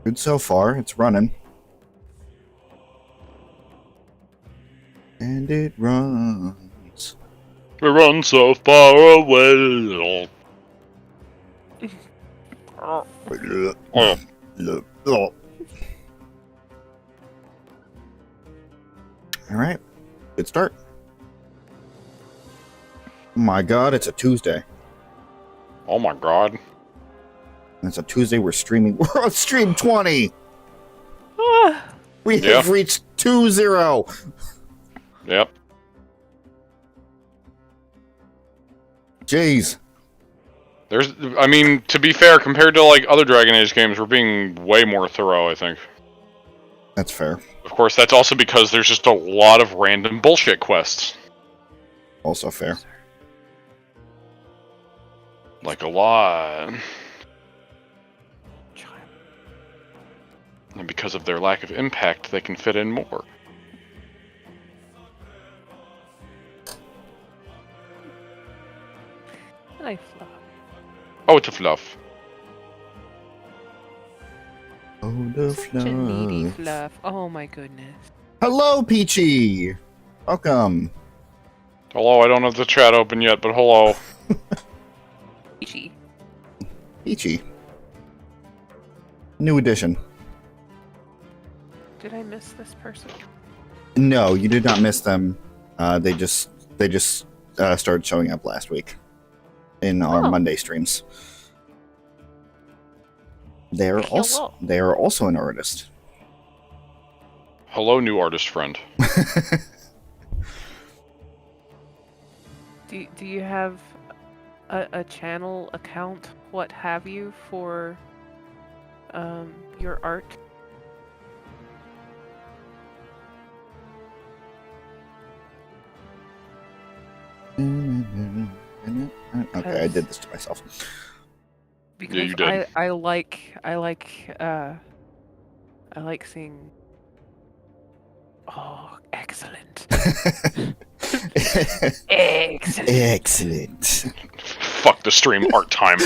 Good so far. It's running. And it runs. It runs so far away. Alright. Good start. Oh my god, it's a Tuesday. Oh my god. It's a Tuesday, we're streaming. We're on stream 20! We Yeah. have reached 2-0! Yep. Jeez. I mean, to be fair, compared to like other Dragon Age games, we're being way more thorough, I think. That's fair. Of course, that's also because there's just a lot of random bullshit quests. Also fair. Like a lot. And because of their lack of impact, they can fit in more. Hi, Fluff. Oh, it's a fluff. Oh, the Such a needy Fluff. Oh my goodness. Hello, Peachy! Welcome. Hello, I don't have the chat open yet, but hello. Peachy. Peachy. New edition. Did I miss this person? No, you did not miss them. They just started showing up last week in our Monday streams. They are also an artist. Hello, new artist friend. Do you have a channel account, what have you, for your art? Okay, I did this to myself. Because Yeah, you did. I like seeing. Oh, excellent! Excellent! Excellent. Fuck the stream art time.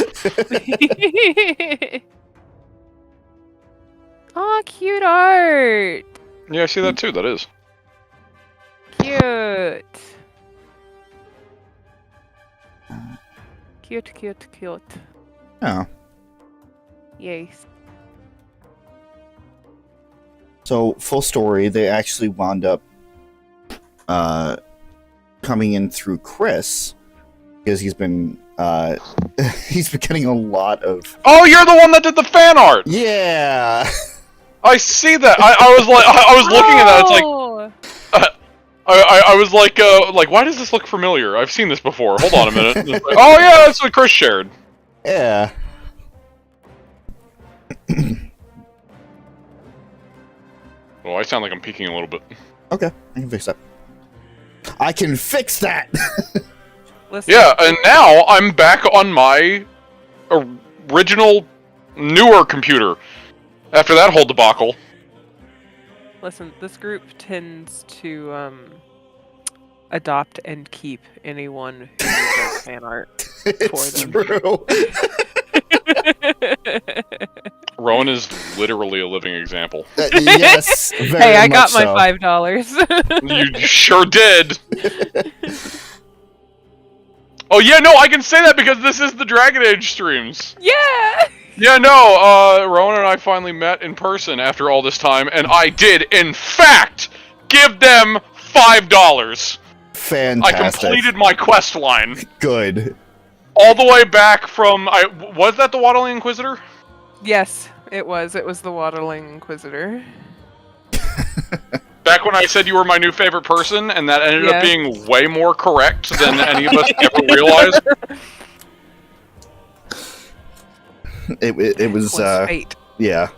Oh, cute art! Yeah, I see that too, that is. Cute! Cute, cute, cute. Oh. Yes. So, full story, they actually wound up coming in through Chris, because he's been getting a lot of... Oh, you're the one that did the fan art! Yeah! I see that! I was looking at that, it's like... I was like, why does this look familiar? I've seen this before. Hold on a minute. It's like, oh yeah, that's what Chris shared. Yeah. Oh, I sound like I'm peeking a little bit. Okay, I can fix that. I can fix that! Listen, Yeah, and now I'm back on my original, newer computer. After that whole debacle. listen, this group tends to adopt and keep anyone who does fan art for It's them. true. Rowan is literally a living example. Yes, very Hey, I got much my so. $5. You sure did! Oh yeah, no, I can say that because this is the Dragon Age streams. Yeah! Yeah, no, Rowan and I finally met in person after all this time, and I did, in fact, give them $5. Fantastic. I completed my quest line. Good. All the way back from, was that the Waddling Inquisitor? Yes, it was. It was the Waddling Inquisitor. Back when I said you were my new favorite person, and that ended up Yeah. being way more correct than any of us ever realized. It was fate. yeah.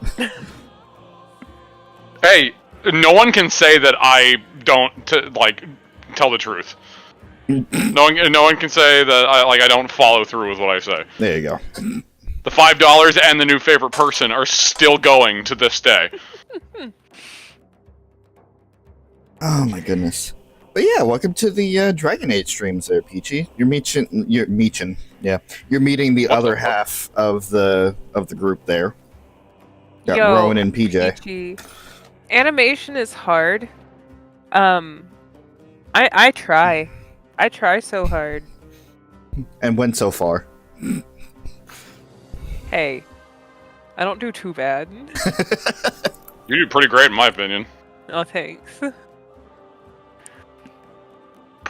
Hey, no one can say that I don't tell the truth. No one can say that I don't follow through with what I say. There you go. The $5 and the new favorite person are still going to this day. Oh my goodness. But yeah, welcome to the Dragon Age streams there, Peachy. You're meeting the What other the fuck? half of the group there. Got Yo, Rowan and PJ. Peachy, animation is hard. I try. I try so hard. And went so far. Hey, I don't do too bad. You do pretty great, in my opinion. Oh, thanks. Pretty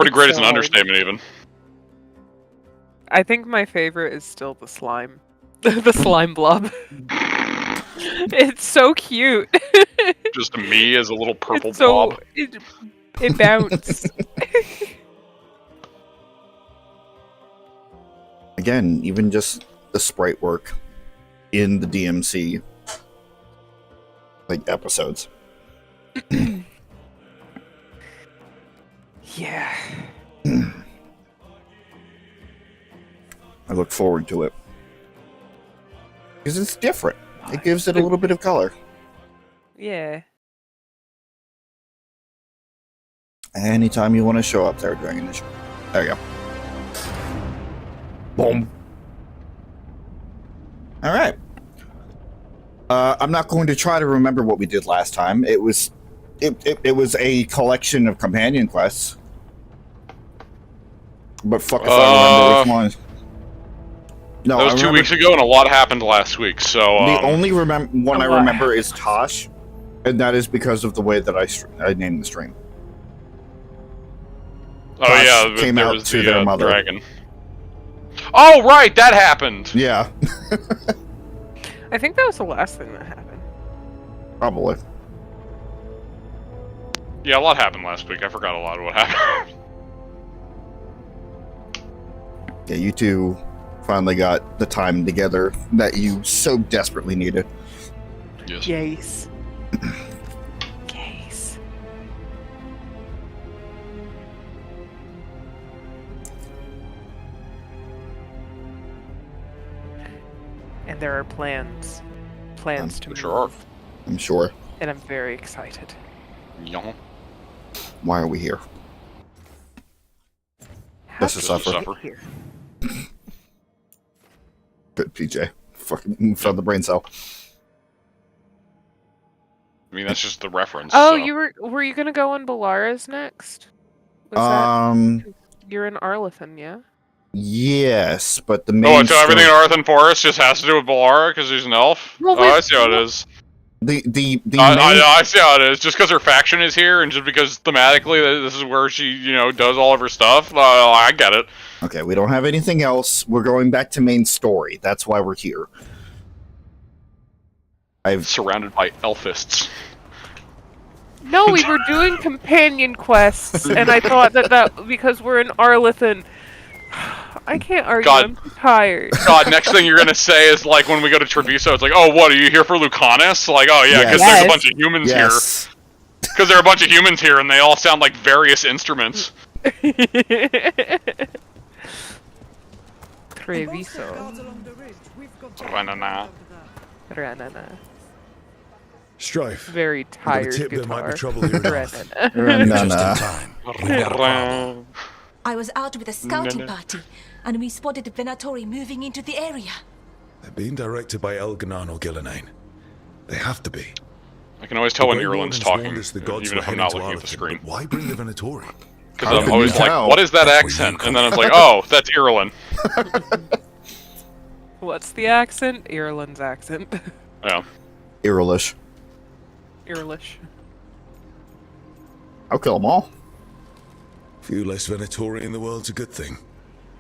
It's great is so an hard. understatement, even. I think my favorite is still the slime. The slime blob. It's so cute. Just me as a little purple It's so blob. it bounced. Again, even just the sprite work in the DMC like episodes. Yeah. I look forward to it. Because it's different. It gives it a little bit of color. Yeah. Anytime you want to show up there during the show. There you go. Boom. Alright. I'm not going to try to remember what we did last time. It was a collection of companion quests. But fuck if I remember which one. No, That was 2 weeks ago, and a lot happened last week, so... The only one I lot remember is Tosh, and that is because of the way that I named the stream. Oh Tosh yeah, came there out was to the their mother. dragon. Oh, right, that happened! Yeah, I think that was the last thing that happened. probably. Yeah, a lot happened last week. I forgot a lot of what happened. Yeah, you two finally got the time together that you so desperately needed. Yes. Yes. Yes. And there are plans. Plans to Sure are. move. I'm sure. And I'm very excited. Yeah. Why are we here? Just to Just to suffer. suffer. Here. Good PJ. Fucking found the brain cell. I mean, that's just the reference. Oh, so. you were you gonna go on Belarus next? Was you're in Arlathan, yeah? Yes, but the Oh, main so everything in story- Arthan Forest just has to do with Balara because he's an elf? Well, Oh, I see how it is. the main I see how it is. Just because her faction is here, and just because thematically this is where she, does all of her stuff. I get it. Okay, we don't have anything else. We're going back to main story. That's why we're here. Surrounded by elfists. No, we were doing companion quests, and I thought that because we're in Arlathan, I can't argue. God. I'm too tired. God, next thing you're gonna say is like when we go to Treviso, it's like, oh, what, are you here for Lucanus? Like, oh yeah, because there's a Yes. bunch of humans here. Yes. Because there are a bunch of humans here, and they all sound like various instruments. Treviso. Banana. Ranana. Strife. Very I've got a tired tip guitar. there might be trouble here in Arlathan. Ranana. Just in Nah. time. We've got a problem. I was out with a scouting No, no. party, and we spotted the Venatori moving into the area. They're being directed by Elganan or Gillenane. They have to be. I can always tell when The Grey Ireland's Wardens talking, warned us the gods even were if I'm heading not to looking at the Arlathan, screen. but why bring the Venatori? How Because I'm can always you like, tell? what is that That's where accent? you And then come it's like, oh, that's Ireland. What's the accent? Ireland's accent. Yeah. Irrelish. Irlish. I'll kill them all. Few less Venatori in the world's a good thing.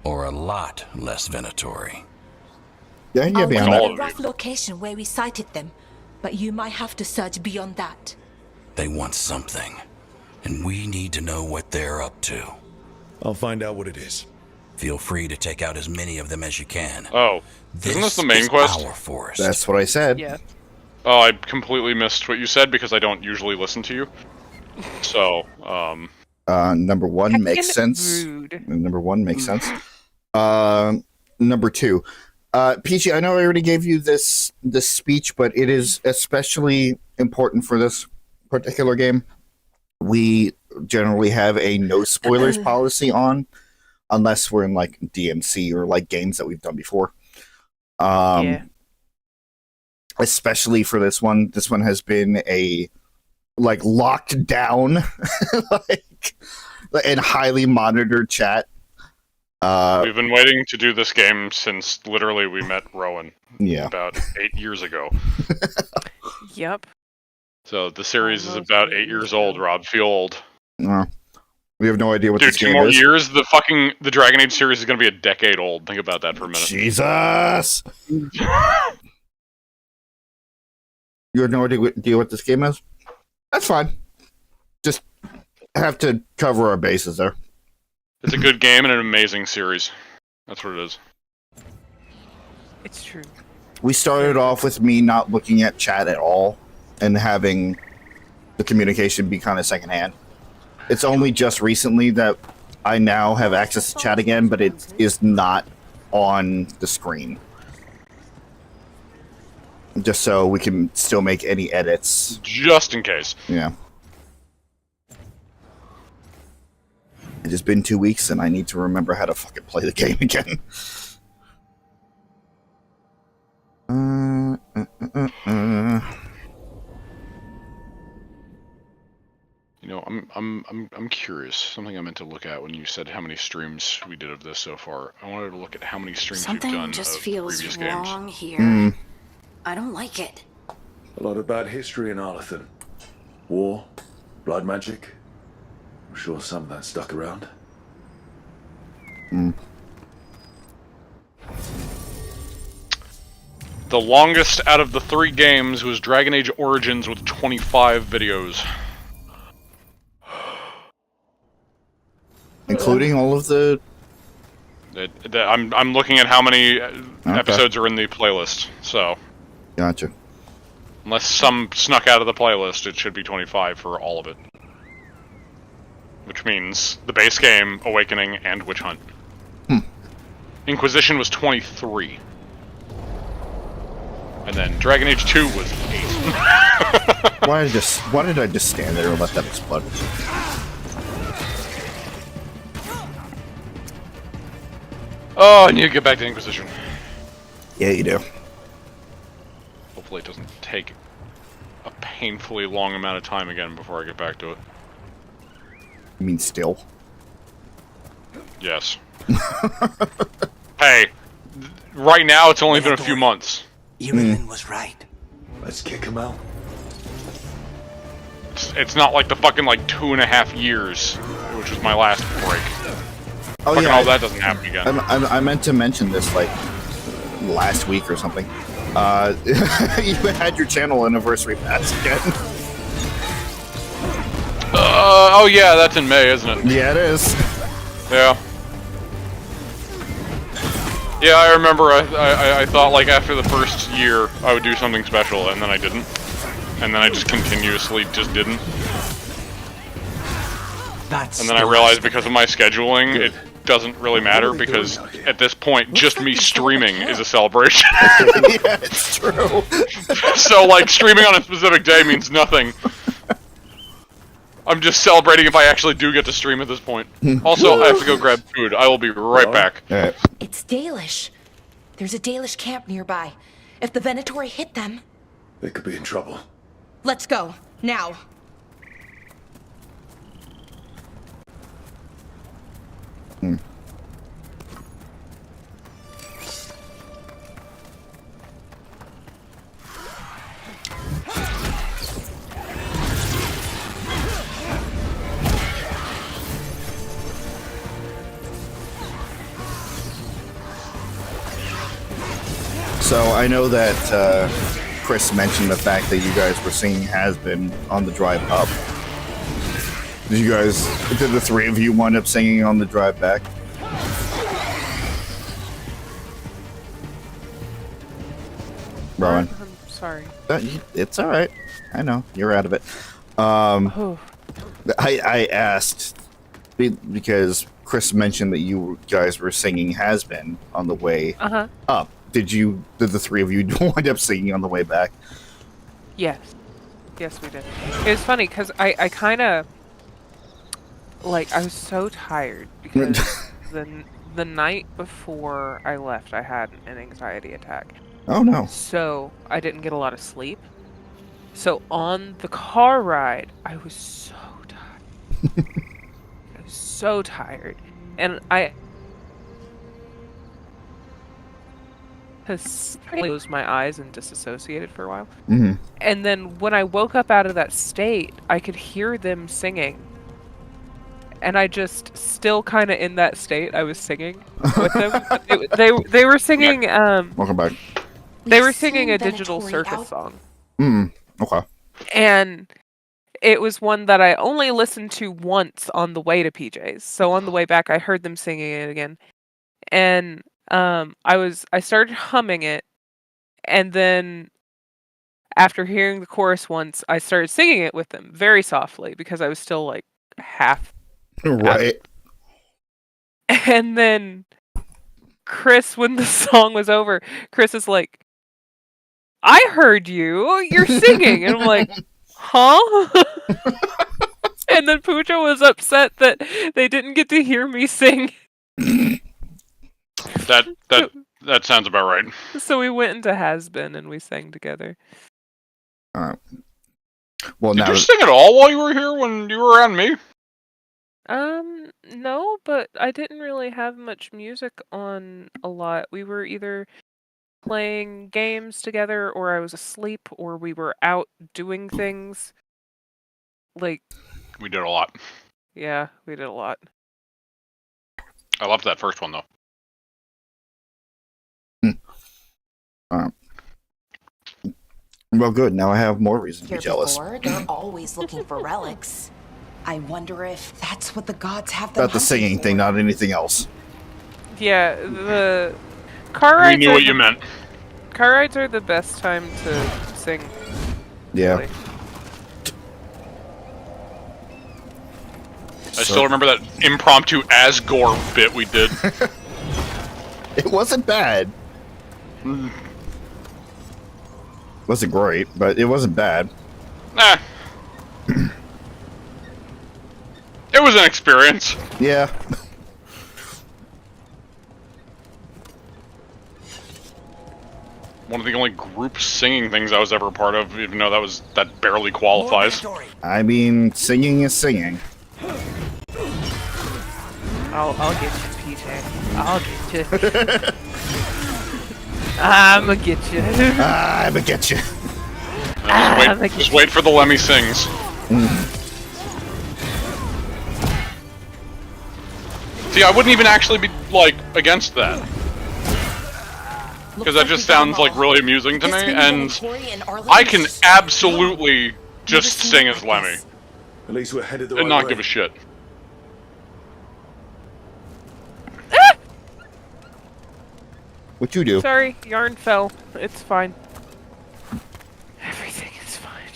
Or a lot less Venatori. Yeah, you I'll get me on mark all that. of a rough location where we sighted them, but you might have to search beyond that. They want something. And we need to know what they're up to. I'll find out what it is. Feel free to take out as many of them as you can. Oh. Isn't this the main is quest? Our forest. That's what I said. Yeah. Oh, I completely missed what you said because I don't usually listen to you. So, Number one makes Heckin' sense. rude. Number one makes sense. Number two, Peachy, I know I already gave you this speech, but it is especially important for this particular game. We generally have a no spoilers policy on, unless we're in like DMC or like games that we've done before. Yeah. especially for this one. This one has been a locked down, like and highly monitored chat. We've been waiting to do this game since literally we met Rowan. Yeah. About 8 years ago. Yep. So the series is Almost about 8 8 years years old, ago. Rob. Feel old. We have no idea what Dude, this 2 game more is. years, the Dragon Age series is going to be a decade old. Think about that for a minute. Jesus! You have no idea what this game is? That's fine. Just have to cover our bases there. It's a good game and an amazing series. That's what it is. It's true. We started off with me not looking at chat at all and having the communication be kind of secondhand. It's only just recently that I now have access to chat again, but it is not on the screen. Just so we can still make any edits. Just in case. Yeah. It has been 2 weeks and I need to remember how to fucking play the game again. You know, I'm curious. Something I meant to look at when you said how many streams we did of this so far. I wanted to look at how many streams we've done Something just of feels previous wrong games. here. I don't like it. A lot of bad history in Arlathan. War, blood magic. I'm sure some of that stuck around. The longest out of the 3 games was Dragon Age Origins with 25 videos. Including all of the... I'm looking at how many episodes are in the playlist, so... Gotcha. Unless some snuck out of the playlist, it should be 25 for all of it. Which means the base game, Awakening, and Witch Hunt. Inquisition was 23. And then Dragon Age 2 was 8. Why did I just stand there and let that explode? Oh, I need to get back to Inquisition. Yeah, you do. Hopefully it doesn't take a painfully long amount of time again before I get back to it. You mean still? Yes. Hey, right now it's only been a few months. Evelyn was right. Let's kick him out. It's not like the fucking 2.5 years, which was my last break. Oh Fucking yeah, all that doesn't happen again. I meant to mention this last week or something. You had your channel anniversary pass again. Oh yeah, that's in May, isn't it? Yeah, it is. Yeah. Yeah, I remember. I thought after the first year I would do something special, and then I didn't. And then I just continuously just didn't. That's And then I realized because of my scheduling, it doesn't really matter because at this point, just me streaming is a celebration. Yeah, it's true. So streaming on a specific day means nothing. I'm just celebrating if I actually do get to stream at this point. Also, I have to go grab food. I will be right back. Alright. It's Dalish. There's a Dalish camp nearby. If the Venatori hit them... They could be in trouble. Let's go. Now. So I know that Chris mentioned the fact that you guys were singing "Has Been" on the drive up. Did the 3 of you wind up singing on the drive back? Rowan, I'm sorry. it's all right. I know you're out of it. Oh, I asked because Chris mentioned that you guys were singing "Has Been" on the way up. Did the 3 of you wind up singing on the way back? yes. Yes, we did. It was funny because I kind of I was so tired because the night before I left, I had an anxiety attack, Oh no. So I didn't get a lot of sleep. So on the car ride, I was so tired. I was so tired. And I closed my eyes and disassociated for a while. Mm-hmm. And then when I woke up out of that state, I could hear them singing. And I just still kind of in that state. I was singing with them. They were singing. Welcome back. They were singing a digital circus song. Okay. And it was one that I only listened to once on the way to PJ's. So on the way back, I heard them singing it again, and I started humming it, and then after hearing the chorus once, I started singing it with them very softly because I was still like half. Right. And then Chris, when the song was over, Chris is like, "I heard you. You're singing," and I'm like, "Huh?" And then Pooja was upset that they didn't get to hear me sing. That sounds about right. So we went into Has Been and we sang together. Well, Did now you sing at all while you were here when you were around me? No, but I didn't really have much music on a lot. We were either playing games together, or I was asleep, or we were out doing things. Like, We did a lot. yeah, we did a lot. I loved that first one though. well, good. Now I have more reason to be Here jealous. before, they're always looking for relics. I wonder if that's what the gods have them About the hunting singing thing, for. not anything else. Yeah, the car We rides. knew what you meant. Car rides are the best time to sing. Yeah. Really. I still remember that impromptu Asgore bit we did. It wasn't bad. Wasn't great, but it wasn't bad. Nah. It was an experience. Yeah. One of the only group singing things I was ever a part of, even though that barely qualifies. I mean, singing is singing. I'll get you, PJ. I'll get you. I'ma get you. I'ma get you. Just wait for the Lemmy sings. See, I wouldn't even actually be, like, against that. Because that just sounds, like, really amusing to me, and I can absolutely just sing as Lemmy. At least we're headed the right And not way. give a shit. What you do? Sorry, yarn fell. It's fine. Everything is fine.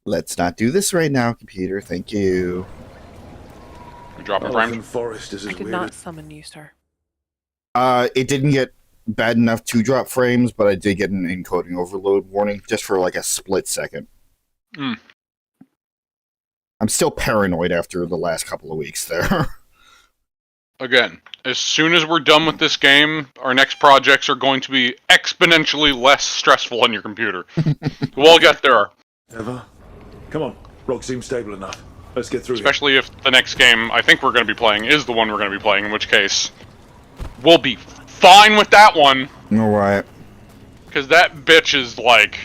Let's not do this right now, computer. Thank you. We drop a Arlathan frame. Forest is I as did weird not as... summon you, sir. It didn't get bad enough to drop frames, but I did get an encoding overload warning just for like a split second. Hmm. I'm still paranoid after the last couple of weeks there. Again, as soon as we're done with this game, our next projects are going to be exponentially less stressful on your computer. We'll get there. Ever? Come on, rock seems stable enough. Let's get through Especially if the next game I think we're going to be playing is the one we're going to be playing, in which case we'll be fine with that one. Alright. Because that bitch is like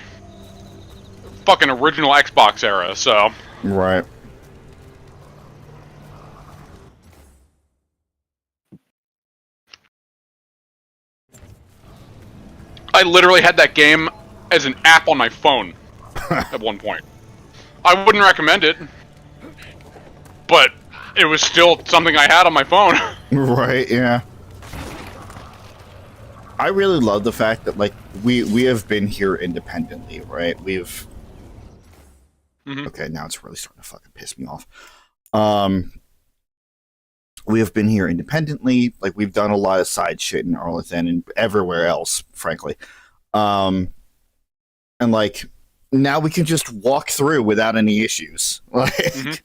fucking original Xbox era, so... Right. I literally had that game as an app on my phone at one point. I wouldn't recommend it, but it was still something I had on my phone. Right, yeah. I really love the fact that, like, we have been here independently, right? We've... Mhm. Okay, now it's really starting to fucking piss me off. We have been here independently. Like, we've done a lot of side shit in Arlathan and everywhere else, frankly. And, like, now we can just walk through without any issues. Like,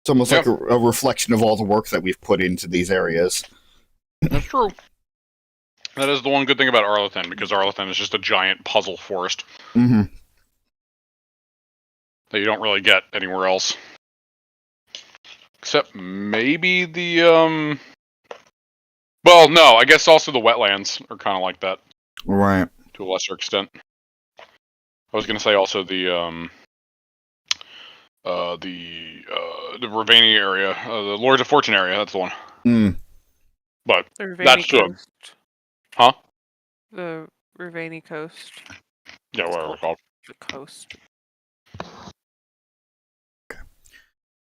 It's almost like a reflection of all the work that we've put into these areas. That's true. That is the one good thing about Arlathan, because Arlathan is just a giant puzzle forest. Mm-hmm. That you don't really get anywhere else. Except maybe the, well, no, I guess also the wetlands are kind of like that. Right. To a lesser extent. I was going to say also the Ravani area, the Lords of Fortune area, that's the one. Mm. But The Ravani that's true. Coast. Huh? The Ravani Coast. Yeah, whatever it's called. The coast.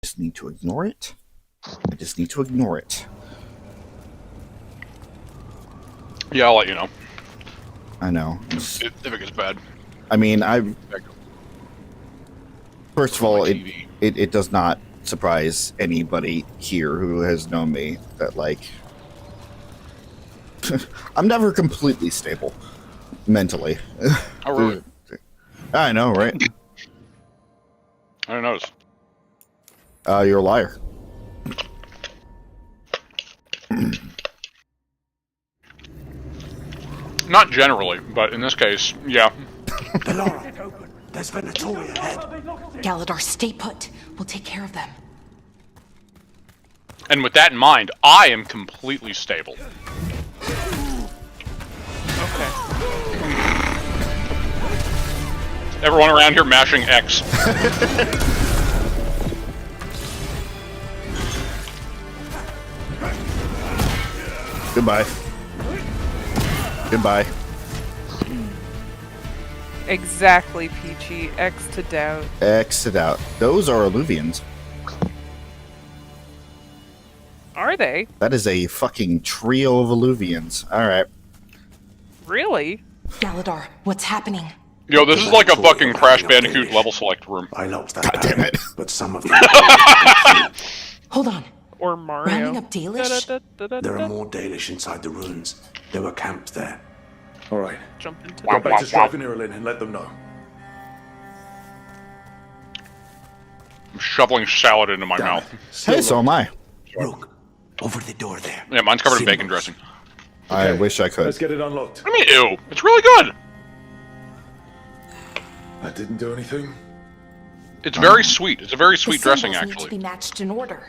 Just need to ignore it. I just need to ignore it. Yeah, I'll let you know. I know. If it gets bad. I mean, first of all, it does not surprise anybody here who has known me that, like, I'm never completely stable mentally. Oh, really? I know, right? I didn't notice. You're a liar. Not generally, but in this case, yeah. Delora, there's Venatori ahead. Galador, stay put. We'll take care of them. And with that in mind, I am completely stable. Okay. Everyone around here mashing X. Goodbye. Goodbye. Exactly, Peachy. X to doubt. Exit out. Those are Alluvians. Are they? That is a fucking trio of Alluvians. Alright. Really? Galador, what's happening? Yo, this is like a fucking Crash Bandicoot level select room. I locked that God damn down, it. but some of them. Hold on. Or Mario? Rounding up Dalish? There are more Dalish inside the ruins. There were camps there. All right, Jump into Wow. go back to Strife and Irulan and let them know. I'm shoveling salad into my Damn mouth. it. Still Hey, so am I. Rook, over the door there. Yeah, mine's covered in See bacon those? dressing. I Okay, wish I Let's could. get it unlocked. I mean, ew. It's really good. That didn't do anything. It's very sweet. It's a very The sweet dressing, symbols need to actually. be matched in order.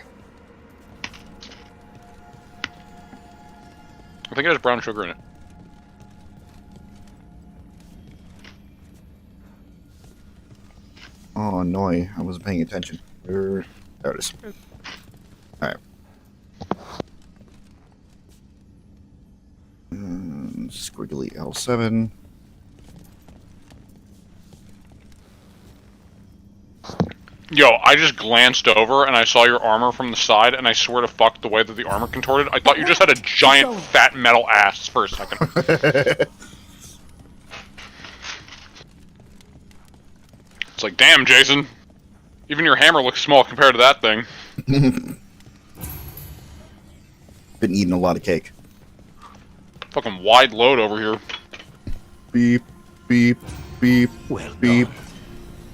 I think it has brown sugar in it. Oh, no, I wasn't paying attention. There it is. Alright. Squiggly L7. Yo, I just glanced over and I saw your armor from the side, and I swear to fuck, the way that the armor contorted, I thought you just had a giant fat metal ass for a second. It's like, damn, Jason. Even your hammer looks small compared to that thing. Been eating a lot of cake. Fucking wide load over here. Beep, beep, beep, Well beep. done.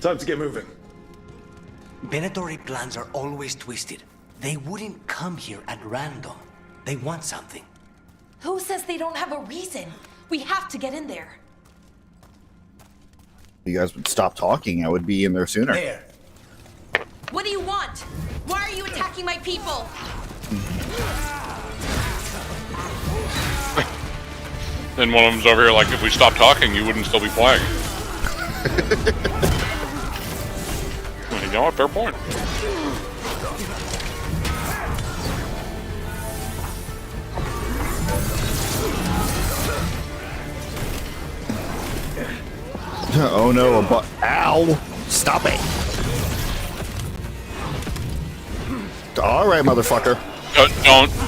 Time to get moving. Venatori plans are always twisted. They wouldn't come here at random. They want something. Who says they don't have a reason? We have to get in there. If you guys would stop talking, I would be in there sooner. There. What do you want? Why are you attacking my people? Then one of them's over here like, if we stopped talking, you wouldn't still be playing. You know what? Fair point. Oh no, ow! Stop it! Alright, motherfucker.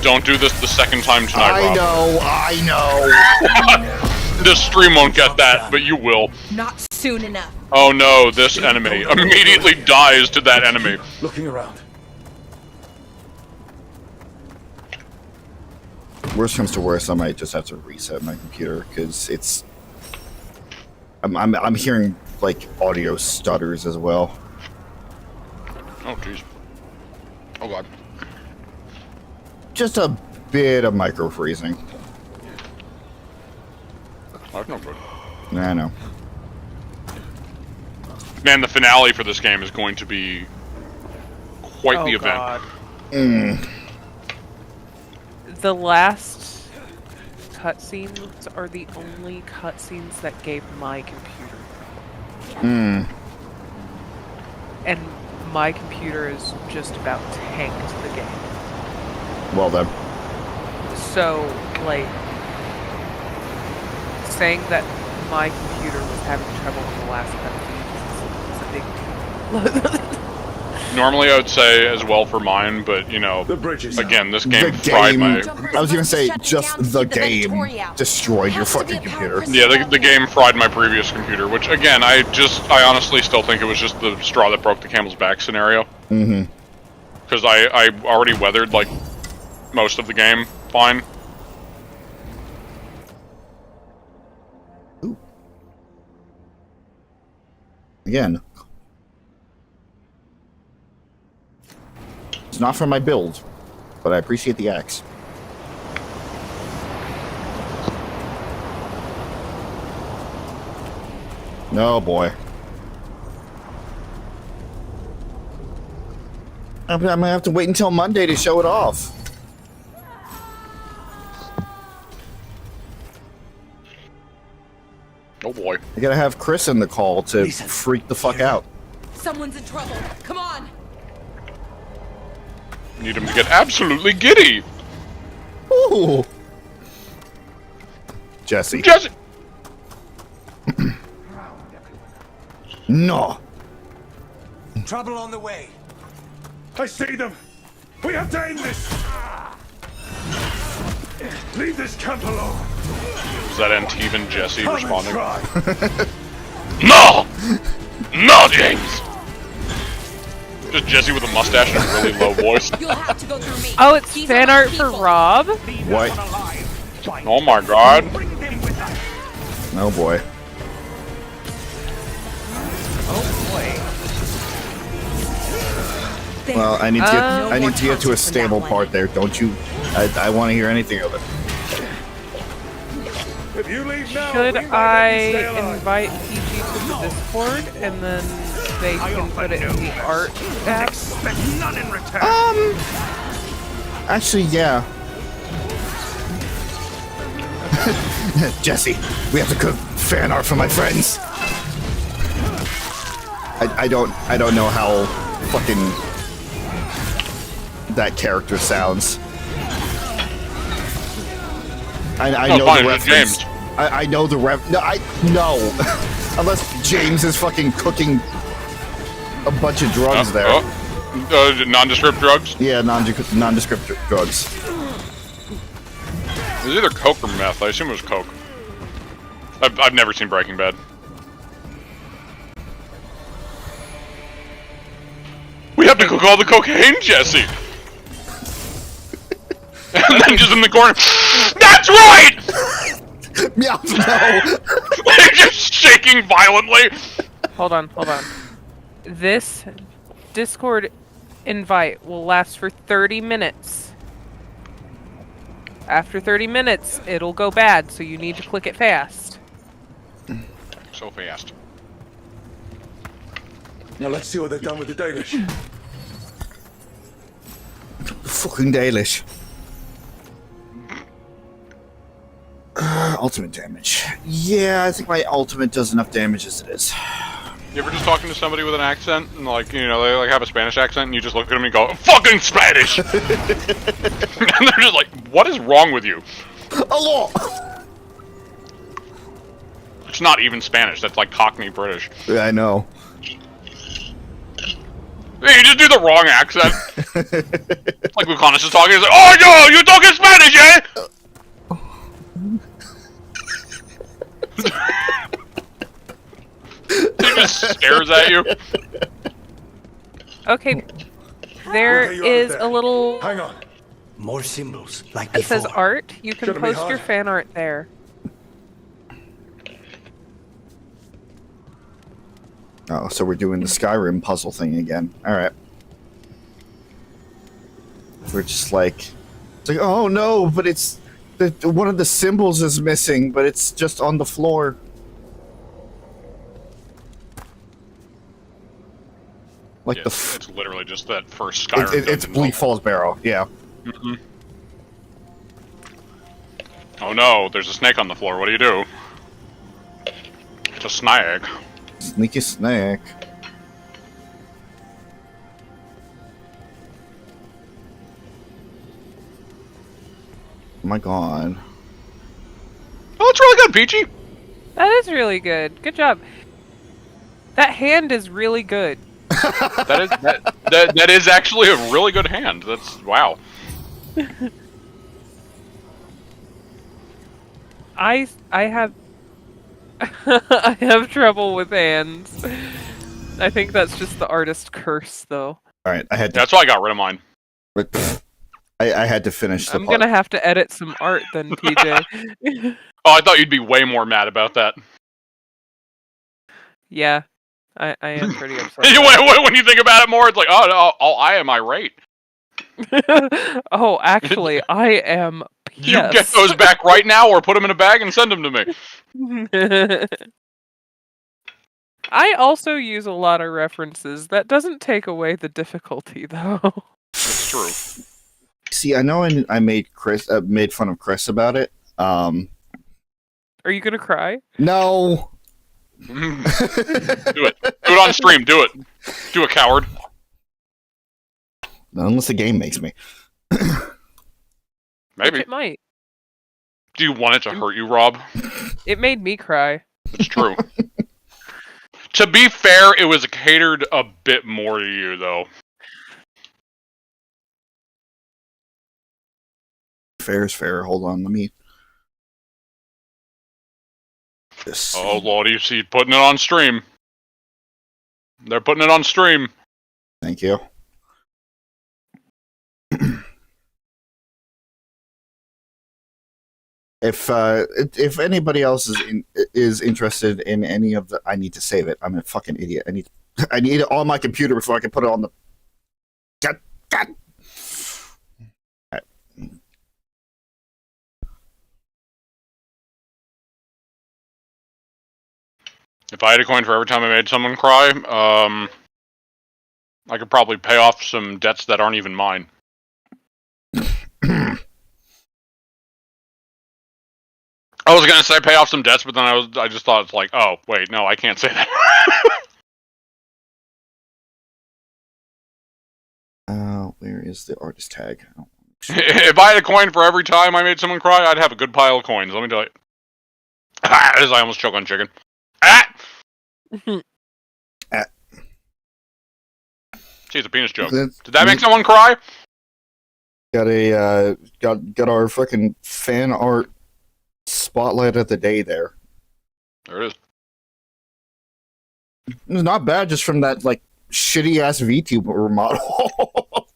Don't do this the second time tonight, Rob. I know. This stream won't get that, but you will. Not soon enough. Oh no, this enemy immediately dies to that enemy. Looking around. Worst comes to worst, I might just have to reset my computer because it's. I'm hearing like audio stutters as well. Oh jeez. Oh god. Just a bit of micro freezing. That's no good. I know. Man, the finale for this game is going to be quite the event. God. Mm. The last cutscenes are the only cutscenes that gave my computer. Mm. And my computer is just about tanked the game. Well then. So, like, saying that my computer was having trouble in the last cutscenes is a big deal. Normally I would say as well for mine, but you know, again, this game fried my... I was gonna say, just the game destroyed your fucking computer. Yeah, the game fried my previous computer, which again, I honestly still think it was just the straw that broke the camel's back scenario. Mm-hmm. Because I already weathered, like, most of the game fine. Ooh. Again. It's not for my build, but I appreciate the axe. No, boy. I'm gonna have to wait until Monday to show it off. Oh boy. I gotta have Chris in the call to freak the fuck out. Someone's in trouble. Come on. Need him to get absolutely giddy. Ooh. Jesse. Jesse! No. Trouble on the way. I see them. We have to end this. Leave this camp alone. Is that Antivan Jesse Come responding? and No! No, James! Just Jesse with a mustache and a really low voice. You'll have to go through me. Oh, it's These fan are my art for people. Rob? What? Oh my god. Oh boy. Well, I need to get, I need to get to a stable part there. Don't you? I want to hear anything of it. If you leave now, Should we might I let you stay alive. invite PG to the Discord and then they can put it in the art app? Expect none in return. Actually, yeah. Jesse, we have to cook fan art for my friends. I don't know how fucking that character sounds. I know fine, the it's reference. James. I know the ref. No. Unless James is fucking cooking a bunch of drugs there. Nondescript drugs? Yeah, nondescript drugs. It was either coke or meth. I assume it was coke. I've never seen Breaking Bad. We have to cook all the cocaine, Jesse! And then just in the corner, that's right! Yeah, no. They're just shaking violently. Hold on. This Discord invite will last for 30 minutes. After 30 minutes, it'll go bad, so you need to click it fast. So fast. Now let's see what they've done with the Dalish. Fucking Dalish. Ultimate damage. Yeah, I think my ultimate does enough damage as it is. You ever just talking to somebody with an accent, and like, you know, they like have a Spanish accent, and you just look at them and go, "Fucking Spanish!" And they're just like, "What is wrong with you?" Hello. It's not even Spanish. That's like Cockney British. Yeah, I know. Hey, you just do the wrong accent. Like Lucanus is talking, he's like, "Oh no, you're talking Spanish, eh?" He just stares at you. Okay, there Okay, you're is there. a little Hang on. More symbols like that before. says art. You can Shouldn't be post your hard. fan art there. Oh, so we're doing the Skyrim puzzle thing again. All right. We're just like, it's like, oh no, but it's one of the symbols is missing, but it's just on the floor. Like it's literally just that first Skyrim. It's Bleak Falls Barrow, yeah. Mm-hmm. Oh no, there's a snake on the floor. What do you do? It's a snake. Sneaky snake. Oh my god. Oh, it's really good, Peachy. That is really good. Good job. That hand is really good. that is actually a really good hand. That's wow. I have I have trouble with hands. I think that's just the artist curse, though. All right, I had to. That's why I got rid of mine. But I had to finish the I'm gonna have to edit some art then, PJ. Oh, I thought you'd be way more mad about that. Yeah, I am pretty upset. When you think about it more, it's like, oh, I am irate. Oh, actually, I am pissed. You get those back right now, or put them in a bag and send them to me. I also use a lot of references. That doesn't take away the difficulty, though. It's true. See, I know I made made fun of Chris about it. Are you gonna cry? No. Do it. Do it on stream. Do it. Do it, coward. Unless the game makes me. Maybe. It might. Do you want it to hurt you, Rob? It made me cry. It's true. To be fair, it was catered a bit more to you, though. Fair is fair. Hold on, let me. Oh, Lord, you see, putting it on stream. They're putting it on stream. Thank you. If anybody else is interested in any of the, I need to save it. I'm a fucking idiot. I need it on my computer before I can put it on the. God. Right. If I had a coin for every time I made someone cry, I could probably pay off some debts that aren't even mine. I was gonna say pay off some debts, but then I just thought it's like, oh wait, no, I can't say that. Where is the artist tag? Oh, if I had a coin for every time I made someone cry, I'd have a good pile of coins. Let me tell you. As I almost choke on chicken. She's a penis joke. Did that make someone cry? Got our fucking fan art spotlight of the day there. There it is. It's not bad, just from that like shitty ass VTuber model.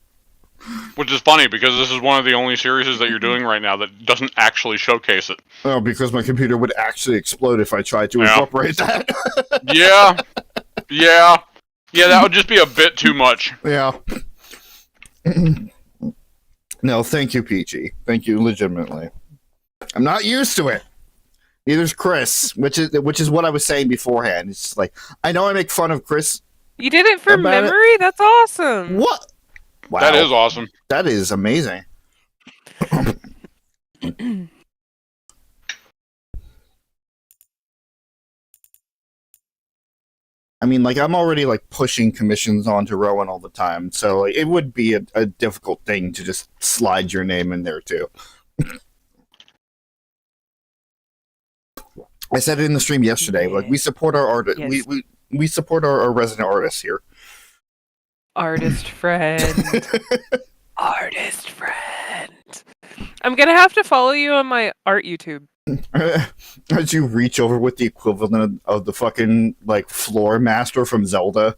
Which is funny because this is one of the only series that you're doing right now that doesn't actually showcase it. Oh, because my computer would actually explode if I tried to incorporate that. Yeah, that would just be a bit too much. Yeah. No, thank you, Peachy. Thank you, legitimately. I'm not used to it. Neither's Chris, which is what I was saying beforehand. It's like, I know I make fun of Chris. You did it from memory? That's awesome. What? Wow. That is awesome. That is amazing. I mean, like, I'm already, like, pushing commissions onto Rowan all the time, so like, it would be a difficult thing to just slide your name in there, too. I said it in the stream yesterday, like, we support our artists. Yes. We support our resident artists here. Artist friend. Artist friend. I'm gonna have to follow you on my art YouTube. As you reach over with the equivalent of the fucking, like, floor master from Zelda.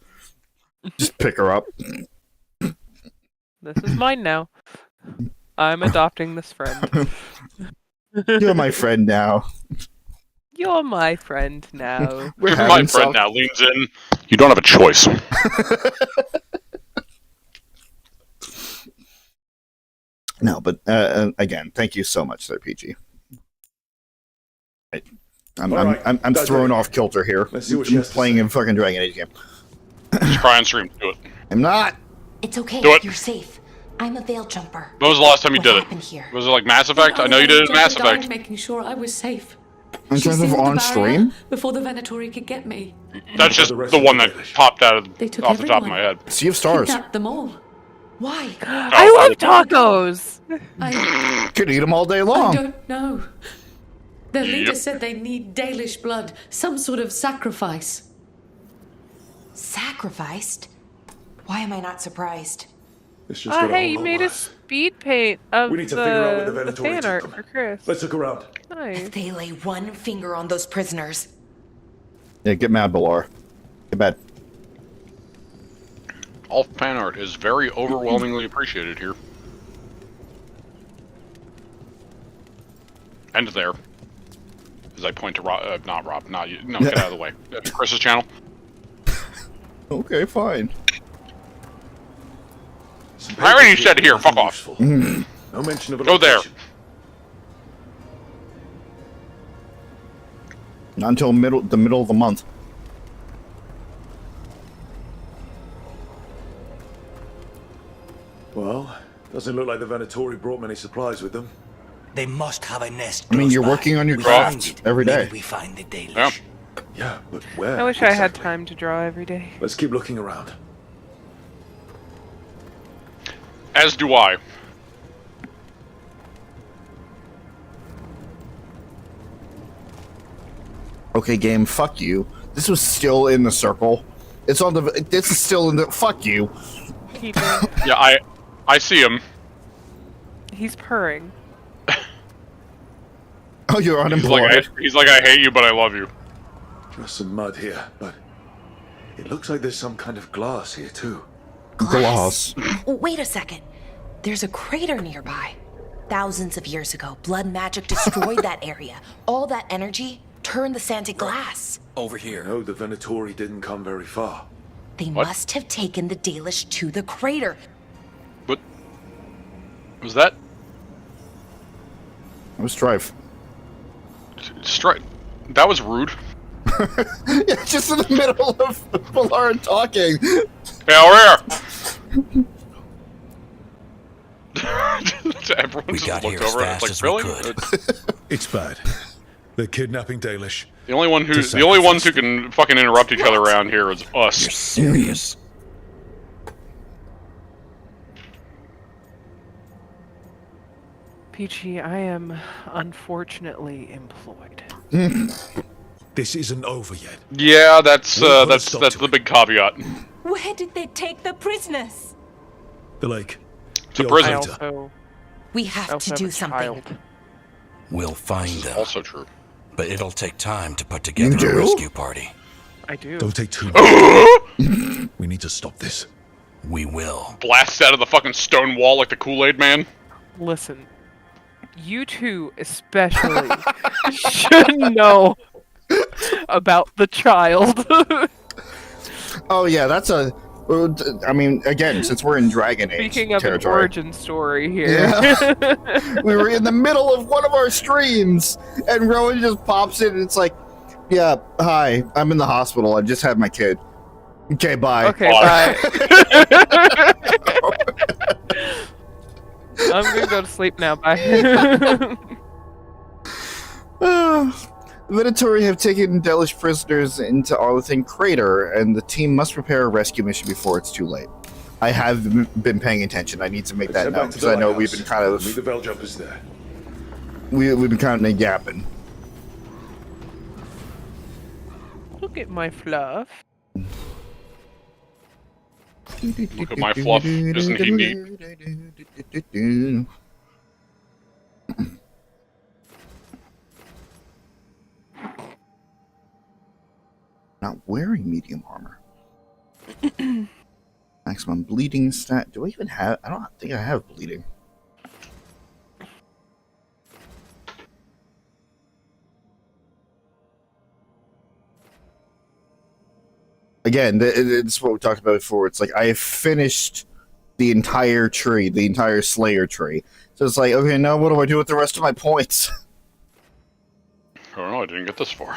Just pick her up. This is mine now. I'm adopting this friend. You're my friend now. You're my friend now. You're my friend now, leans in. You don't have a choice. No, but again, thank you so much, there, PG. I'm thrown off kilter here. Let's see what she has to playing say. a fucking Dragon Age game. Just cry on stream. Do it. I'm not. It's okay. Do it. You're safe. I'm a veil jumper. When was the last time you What did happened it? here? Was it like Mass Effect? I know you did it in Mass Effect. Making sure I was safe. In She terms of sealed the on barrier stream? before the Venatori could get me. That's just The rest the of one the that Dalish. popped out of They took off the top of my everyone. head. Sea of Stars. Kidnapped them all. Why? I love tacos. I Could eat them all day I long. don't know. Their leader Yep. said they need Dalish blood, some sort of sacrifice. Sacrificed? Why am I not surprised? It's just got a Hey, whole you lot made a worse. speed paint of We need to figure out where the the Venatori fan took art them. for Chris. Let's look around. Nice. If they lay one finger on those prisoners. Yeah, get mad, Balar. Get mad. All fan art is very overwhelmingly appreciated here. And there. As I point to Rob, not Rob, not you. No, get out of the way. Chris's channel. Okay, fine. Some I already papers said here, fuck nothing off. useful. No mention of a Go there. location. Not until the middle of the month. Well, doesn't look like the Venatori brought many supplies with them. They must have a nest. I mean, close you're by. working on your We craft find it. every Maybe day. we find the Dalish. Yeah. Yeah, but where? I wish I had exactly? time to draw every day. Let's keep looking around. As do I. Okay, game, fuck you. This was still in the circle. It's on the. This is still in the. Fuck you. Keeping. Yeah, I see him. He's purring. Oh, you're He's like, unemployed. he's like, I hate you, but I love you. Just some mud here, but it looks like there's some kind of glass here too. Glass. Wait a second. There's a crater nearby. Thousands of years ago, blood magic destroyed that area. All that energy turned the sand to glass. Over here. No, the Venatori didn't come very far. They What? must have taken the Dalish to the crater. But was that It was Strife. strike? That was rude. Yeah, just in the middle of Balar talking. Hey, over here. Everyone We just got looked here as over and fast it's as like, we really? could. It's bad. They're kidnapping Dalish. The only one who, To the only ones who sacrifice can fucking interrupt each other around here is You're us. serious? Peachy, I am unfortunately employed. This isn't over yet. Yeah, that's We'll put a stop that's to the it. big caveat. Where did they take the prisoners? The lake. It's a The prison. I Altar. also, We have also to do have a something. child. We'll find them. Also true. But it'll take time to put together do? a rescue party. I do. Don't take too much. We need to stop this. We will. Blasts out of the fucking stone wall like the Kool-Aid Man. Listen, you two especially should know about the child. Oh yeah, that's a. I mean, again, since we're in Dragon Age Speaking of an territory, origin story here. Yeah. We were in the middle of one of our streams, and Rowan just pops in, and it's like, "Yeah, hi, I'm in the hospital. I just had my kid. Okay, bye." Okay, Bye. bye. I'm gonna go to sleep now. Bye. The Venatori have taken Dalish prisoners into Arlathan Crater, and the team must prepare a rescue mission before it's too late. I have been paying attention. I need to make Let's that head note back to because the I know we've lighthouse. been kind Meet the of bell jumpers there. we've been kind of yapping. Look at my fluff. Look at my fluff. Isn't he neat? Not wearing medium armor. Maximum bleeding stat. Do I even have? I don't think I have bleeding. Again, it's what we talked about before. It's like I have finished the entire tree, the entire Slayer tree. So it's like, okay, now what do I do with the rest of my points? I don't know. I didn't get this far.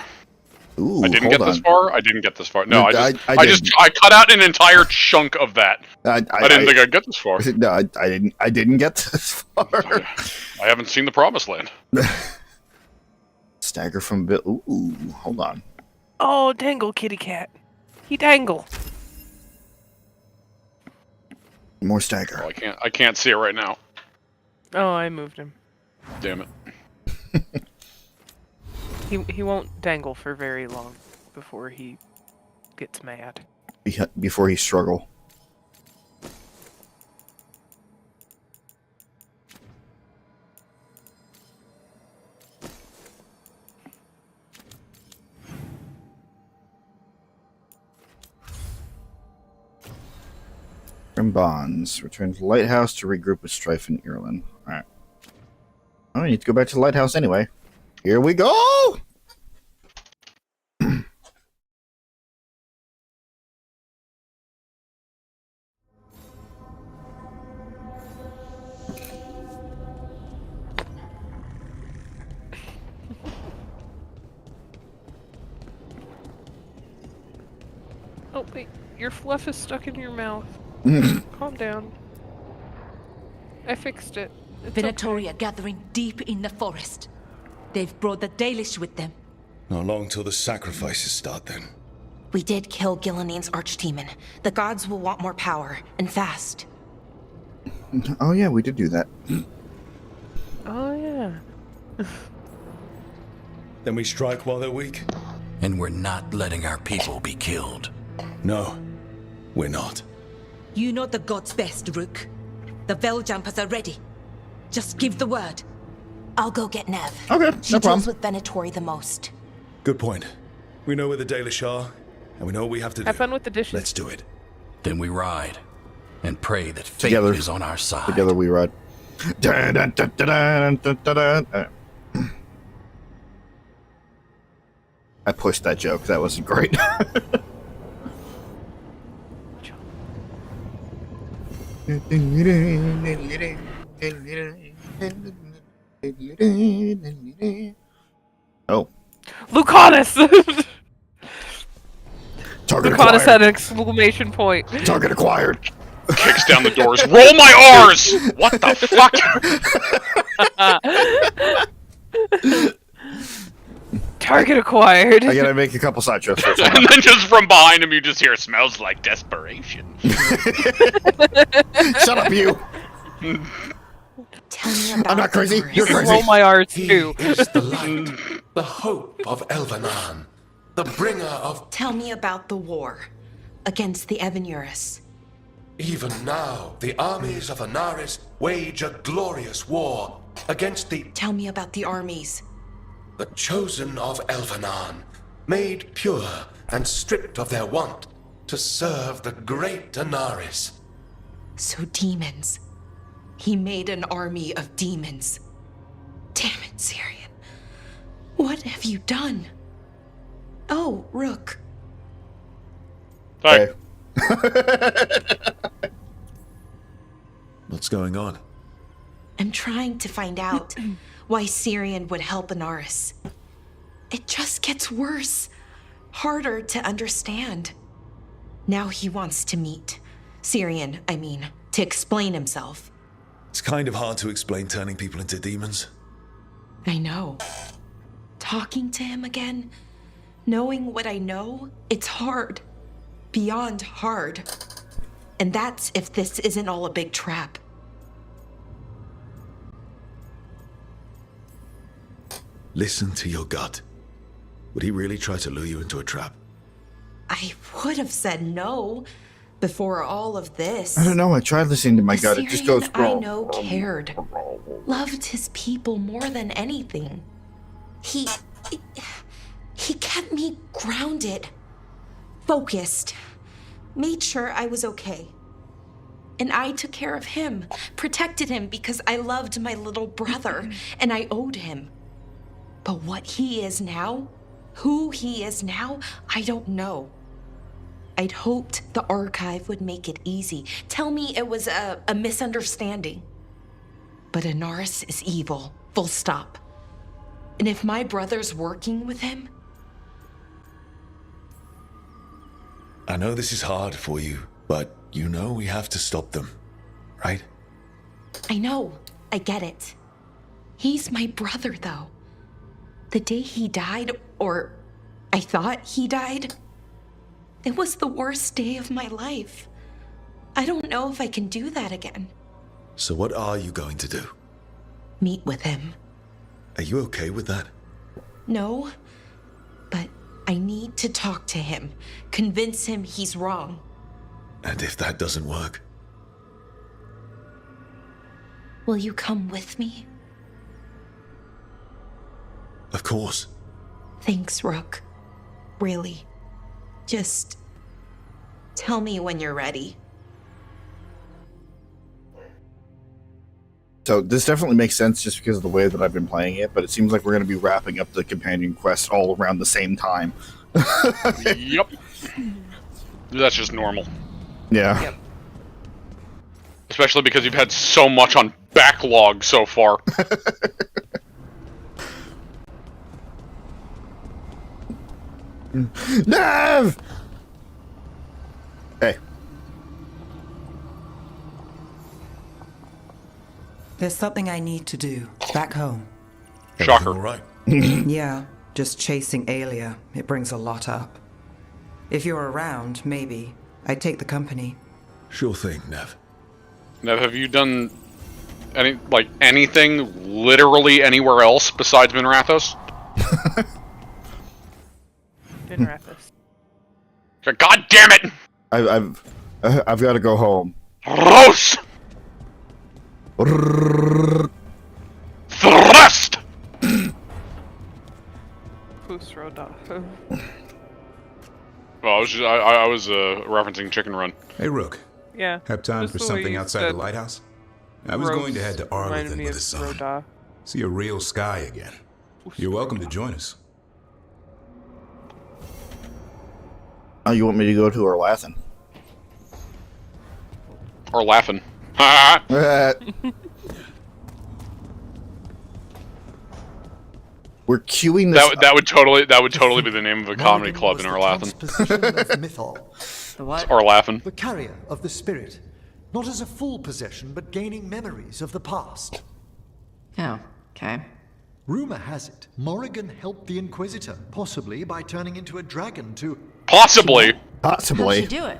Ooh, I didn't get this far. I didn't get this far. No, I cut out an entire chunk of that. I didn't think I'd get this far. No, I didn't get this far. I haven't seen the Promised Land. Stagger from Bill. Ooh, hold on. Oh, dangle, kitty cat. He dangle. More stagger. Oh, I can't see it right now. Oh, I moved him. Damn it. He won't dangle for very long before he gets mad. Before he struggle. From Bonds. Return to the lighthouse to regroup with Strife and Ireland. Alright. Oh, I need to go back to the lighthouse anyway. Here we go! Oh, wait. Your fluff is stuck in your mouth. Calm down. I fixed it. It's Venatori okay. are gathering deep in the forest. They've brought the Dalish with them. Not long till the sacrifices start then. We did kill Gillening's Archdemon. The gods will want more power, and fast. Oh yeah, we did do that. Oh, yeah. Then we strike while they're weak? And we're not letting our people be killed. No, we're not. You know the gods best, Rook. The Veiljumpers are ready. Just give the word. I'll go get Nev. Okay, She no deals problem. with Venatori the most. Good point. We know where the Dalish are, and we know what we have to do. Have fun with the dishes. Let's do it. Then we ride and pray that fate Together. is on our side. Together we ride. Dun, dun, dun, dun, dun, dun, dun, dun. I pushed that joke. That wasn't great. Oh. Lucanus! Target Lucanus acquired. had an exclamation point. Target acquired. Kicks down the doors. Roll my R's! What the fuck? Target acquired. I gotta make a couple side trips first. And then just from behind him, you just hear, smells like desperation. Shut up, you. Tell me about I'm not crazy. the You're Norse. crazy. Roll my R's He too. is the light, the hope of Elvenan, the bringer of... Tell me about the war against the Evenuris. Even now, the armies of Anaris wage a glorious war against the... Tell me about the armies. The chosen of Elvenan, made pure and stripped of their want to serve the great Anaris. So demons. He made an army of demons. Damn it, Syrian. What have you done? Oh, Rook. Hey. What's going on? I'm trying to find out why Syrian would help Anaris. It just gets worse. Harder to understand. Now he wants to meet. Syrian, I mean, to explain himself. It's kind of hard to explain turning people into demons. I know. Talking to him again, knowing what I know, it's hard. Beyond hard. And that's if this isn't all a big trap. Listen to your gut. Would he really try to lure you into a trap? I would have said no before all of this. I don't know. I tried listening to my The gut. It just Syrian goes I wrong. know cared. Loved his people more than anything. He kept me grounded. Focused. Made sure I was okay. And I took care of him. Protected him because I loved my little brother. And I owed him. But what he is now, who he is now, I don't know. I'd hoped the archive would make it easy. Tell me it was a misunderstanding. But Inaris is evil, full stop. And if my brother's working with him... I know this is hard for you, but you know we have to stop them, right? I know. I get it. He's my brother, though. The day he died, or I thought he died, it was the worst day of my life. I don't know if I can do that again. So what are you going to do? Meet with him. Are you okay with that? No, but I need to talk to him. Convince him he's wrong. And if that doesn't work? Will you come with me? Of course. Thanks, Rook. Really. Just tell me when you're ready. So this definitely makes sense just because of the way that I've been playing it, but it seems like we're going to be wrapping up the companion quest all around the same time. Yep. That's just normal. Yeah. Yep. Especially because you've had so much on backlog so far. Nav! Hey. There's something I need to do back home. Shocker. All right. Yeah, just chasing Alia. It brings a lot up. If you're around, maybe. I'd take the company. Sure thing, Nev. Now, have you done anything literally anywhere else besides Minrathos? Minrathos. God damn it! I've got to go home. Rose! Thrust! Well, I was referencing Chicken Run. Hey, Rook. Yeah. Have time for something outside the lighthouse? I was going to head to Arlathan with the sun. See a real sky again. You're welcome to join us. Oh, you want me to go to Arlathan? Or laughing. We're queuing this. That would totally be the name of a comedy club in Arlathan. The what? Or laughing. The carrier of the spirit, not as a full possession, but gaining memories of the past. Oh, okay. Rumor has it, Morrigan helped the Inquisitor, possibly by turning into a dragon to... Possibly. How'd she do it?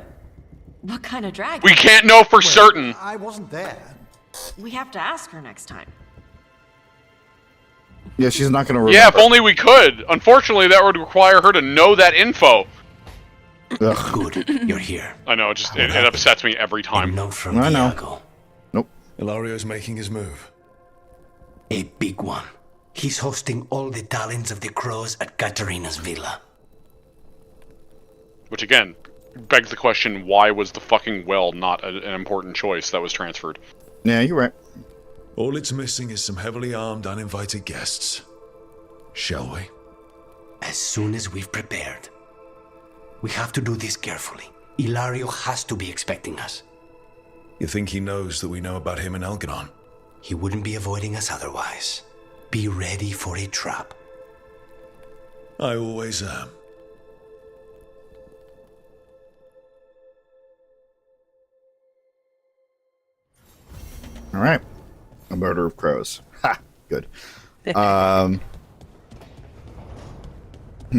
What kind of dragon? We can't know for certain. I wasn't there. We have to ask her next time. Yeah, she's not going to remember. Yeah, if only we could. Unfortunately, that would require her to know that info. Ugh. Good, you're here. I know, it upsets me every time. Note from I know. Diago. Nope. Ilario's making his move. A big one. He's hosting all the talents of the crows at Katarina's villa. Which again, begs the question, why was the fucking well not an important choice that was transferred? Yeah, you're right. All it's missing is some heavily armed, uninvited guests. Shall we? As soon as we've prepared. We have to do this carefully. Ilario has to be expecting us. You think he knows that we know about him and Elganon? He wouldn't be avoiding us otherwise. Be ready for a trap. I always am. All right. A murder of crows. Ha! Good.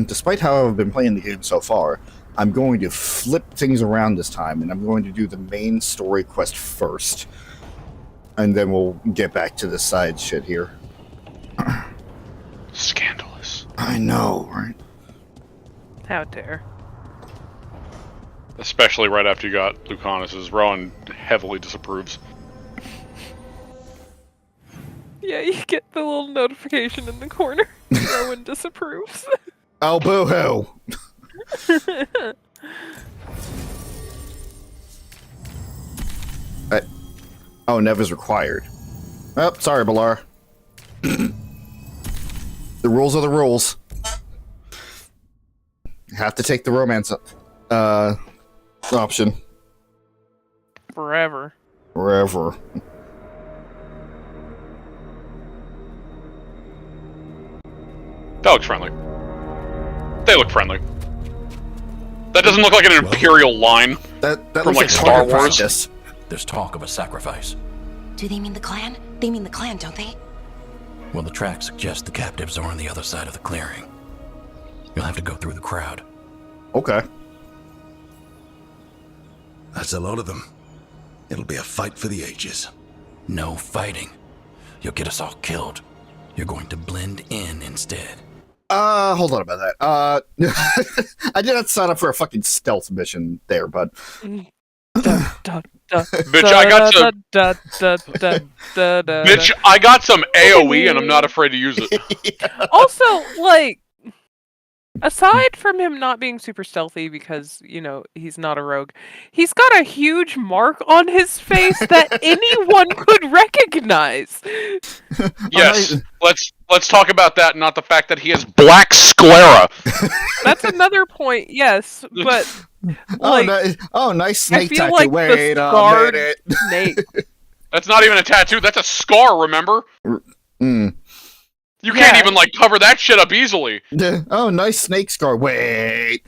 Despite how I've been playing the game so far, I'm going to flip things around this time, and I'm going to do the main story quest first. And then we'll get back to the side shit here. Scandalous. I know, right? How dare. Especially right after you got Lucanus's. Rowan heavily disapproves. Yeah, you get the little notification in the corner. Rowan disapproves. Oh, boo-hoo! Oh, Nev is required. Oh, sorry, Balar. The rules are the rules. Have to take the romance option. Forever. Forever. That looks friendly. They look friendly. That doesn't look like an Imperial line that from like Star Wars. Practice. There's talk of a sacrifice. Do they mean the clan? They mean the clan, don't they? Well, the tracks suggest the captives are on the other side of the clearing. You'll have to go through the crowd. Okay. That's a lot of them. It'll be a fight for the ages. No fighting. You'll get us all killed. You're going to blend in instead. Hold on about that. I did not sign up for a fucking stealth mission there, but... Bitch, I got some AoE and I'm not afraid to use it. Also, like, aside from him not being super stealthy because, you know, he's not a rogue, he's got a huge mark on his face that anyone could recognize. Yes, let's talk about that, not the fact that he has black sclera. That's another point, yes, but... Like, nice snake tattoo. Like wait a minute. Snake. That's not even a tattoo, that's a scar, remember? Mm. You can't even, like, cover that shit up easily. Oh, nice snake scar. Wait.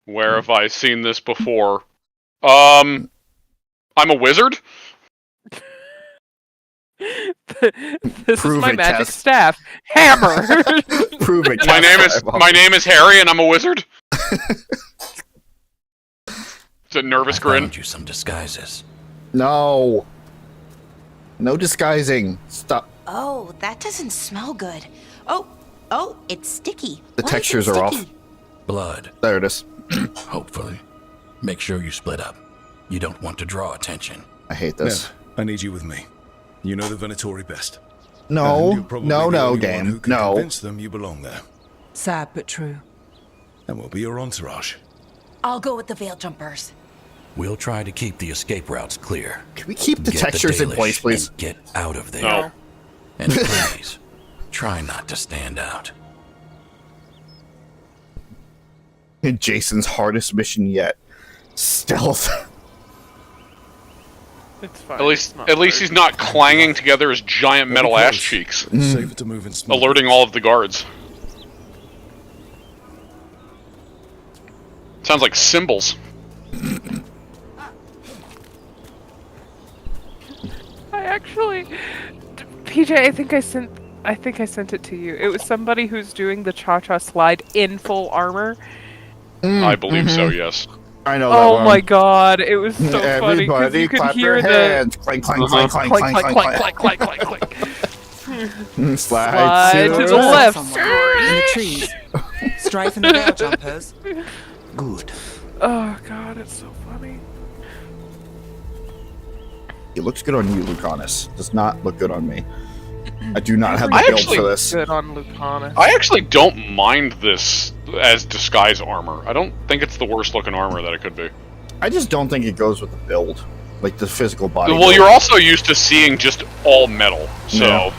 Where have I seen this before? I'm a wizard? This is my magic staff. Hammer! Prove it. My name is Harry and I'm a wizard. It's a nervous grin. Found you some disguises. No. No disguising. Stop. Oh, that doesn't smell good. Oh, it's sticky. The textures are off. Blood. There it is. Hopefully. Make sure you split up. You don't want to draw attention. I hate this. Yeah, I need you with me. You know the Venatori best. No, no, Dan. Who can convince them you belong there. Sad but true. And we'll be your entourage. I'll go with the veil jumpers. We'll try to keep the escape routes clear. Can we keep the textures in place, please? And get out of there. No. And please, try not to stand out. And Jason's hardest mission yet. Stealth. It's fine. At least he's not clanging together his giant metal ass cheeks. Safer to move in small. Alerting all of the guards. Sounds like cymbals. PJ, I think I sent it to you. It was somebody who's doing the cha-cha slide in full armor. I believe so, yes. I know that Oh one. my god, it was so funny because you could hear the clank, clank, clank, clank, clank, clank, clank, clank, clank. Slide to the left. In the trees. Strafing the veil jumpers. Good. Oh god, it's so funny. It looks good on you, Lucanus. Does not look good on me. I do not have the build for this. Good on Lucanus. I actually don't mind this as disguise armor. I don't think it's the worst looking armor that it could be. I just don't think it goes with the build. Like the physical body. Well, you're also used to seeing just all metal, so... Yeah.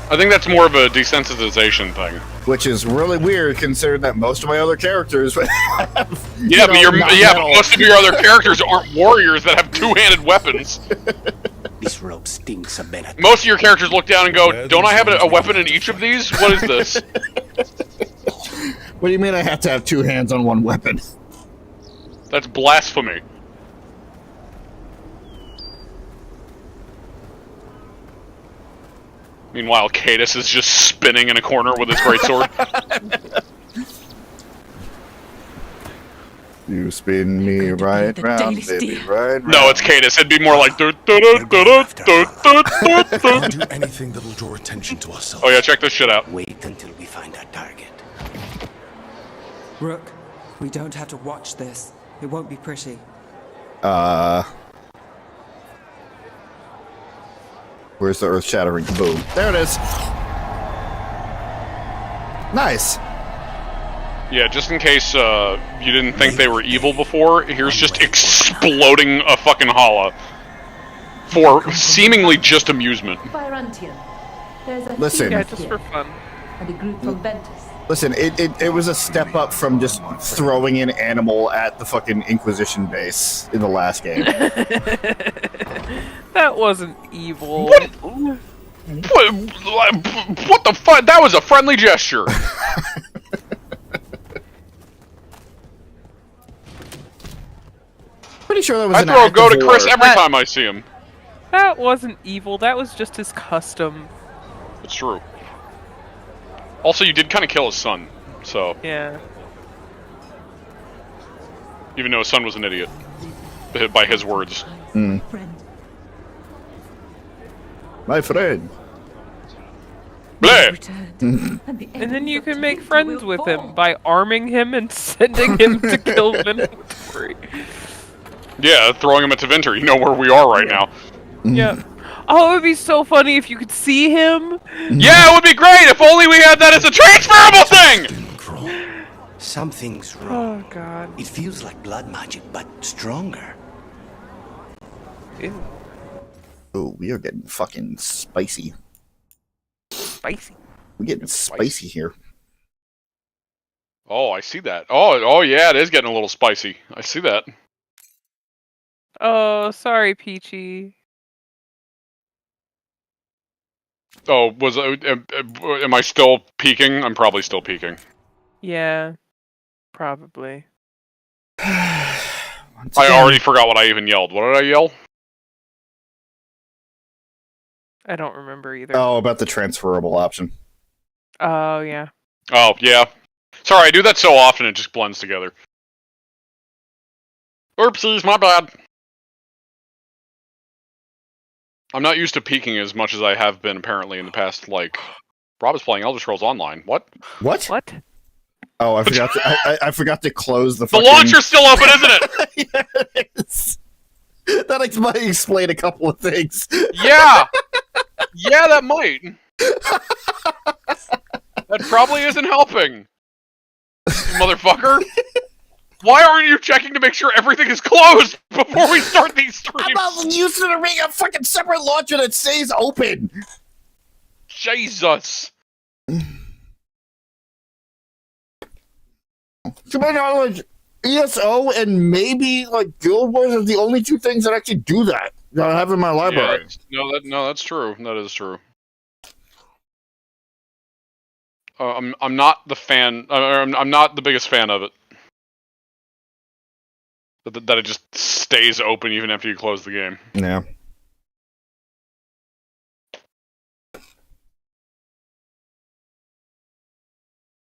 I think that's more of a desensitization thing. Which is really weird, considering that most of my other characters have, but most of your other characters aren't warriors that have two-handed weapons. This rope stinks of Venatori. Most of your characters look down and go, "Don't I have a weapon in each of these? What is this?" What do you mean I have to have two hands on one weapon? That's blasphemy. Meanwhile, Cadus is just spinning in a corner with his greatsword. You spin me right round, baby, right round. No, it's Cadus. It'd be more like... Can't do anything that'll draw attention to ourselves. Oh yeah, check this shit out. Wait until we find our target. Rook, we don't have to watch this. It won't be pretty. Where's the earth-shattering boom? There it is! Nice! Yeah, just in case you didn't think they were evil before, here's just exploding a fucking holla. For seemingly just amusement. Listen. Yeah, just for fun. And a group from Ventus. Listen, it was a step up from just throwing an animal at the fucking Inquisition base in the last game. That wasn't evil. What the fuck? That was a friendly gesture. Pretty sure that was I an throw a act go of to Chris war. every time I see him. That wasn't evil. That was just his custom. It's true. Also, you did kind of kill his son, so... Yeah. Even though his son was an idiot. By his words. Mm. My friend. Bleh! And then you can make friends with him by arming him and sending him to kill Venatori. Yeah, throwing him at Tevinter. You know where we are right now. Yeah. Oh, it would be so funny if you could see him. Yeah, it would be great if only we had that as a transferable thing! Something's wrong. Oh, God. It feels like blood magic, but stronger. Ew. Oh, we are getting fucking spicy. Spicy. We're getting spicy here. Oh, I see that. Oh yeah, it is getting a little spicy. I see that. Oh, sorry, Peachy. Oh, am I still peeking? I'm probably still peeking. Yeah. Probably. I already forgot what I even yelled. What did I yell? I don't remember either. Oh, about the transferable option. Oh, yeah. Oh, yeah. Sorry, I do that so often it just blends together. Oopsies, my bad. I'm not used to peeking as much as I have been apparently in the past, like... Rob is playing Elder Scrolls Online. What? What? What? Oh, I forgot to, I forgot to close the The fucking... launcher's still open, isn't it? Yeah, it is. That might explain a couple of things. Yeah! Yeah, that might. That probably isn't helping. Motherfucker. Why aren't you checking to make sure everything is closed before we start these streams? I'm not used to ring a fucking separate launcher that stays open. Jesus. To my knowledge, ESO and maybe like Guild Wars are the only two things that actually do that I have in my library. Yeah, no, that's true. That is true. I'm not the fan. I'm not the biggest fan of it. That it just stays open even after you close the game. Yeah.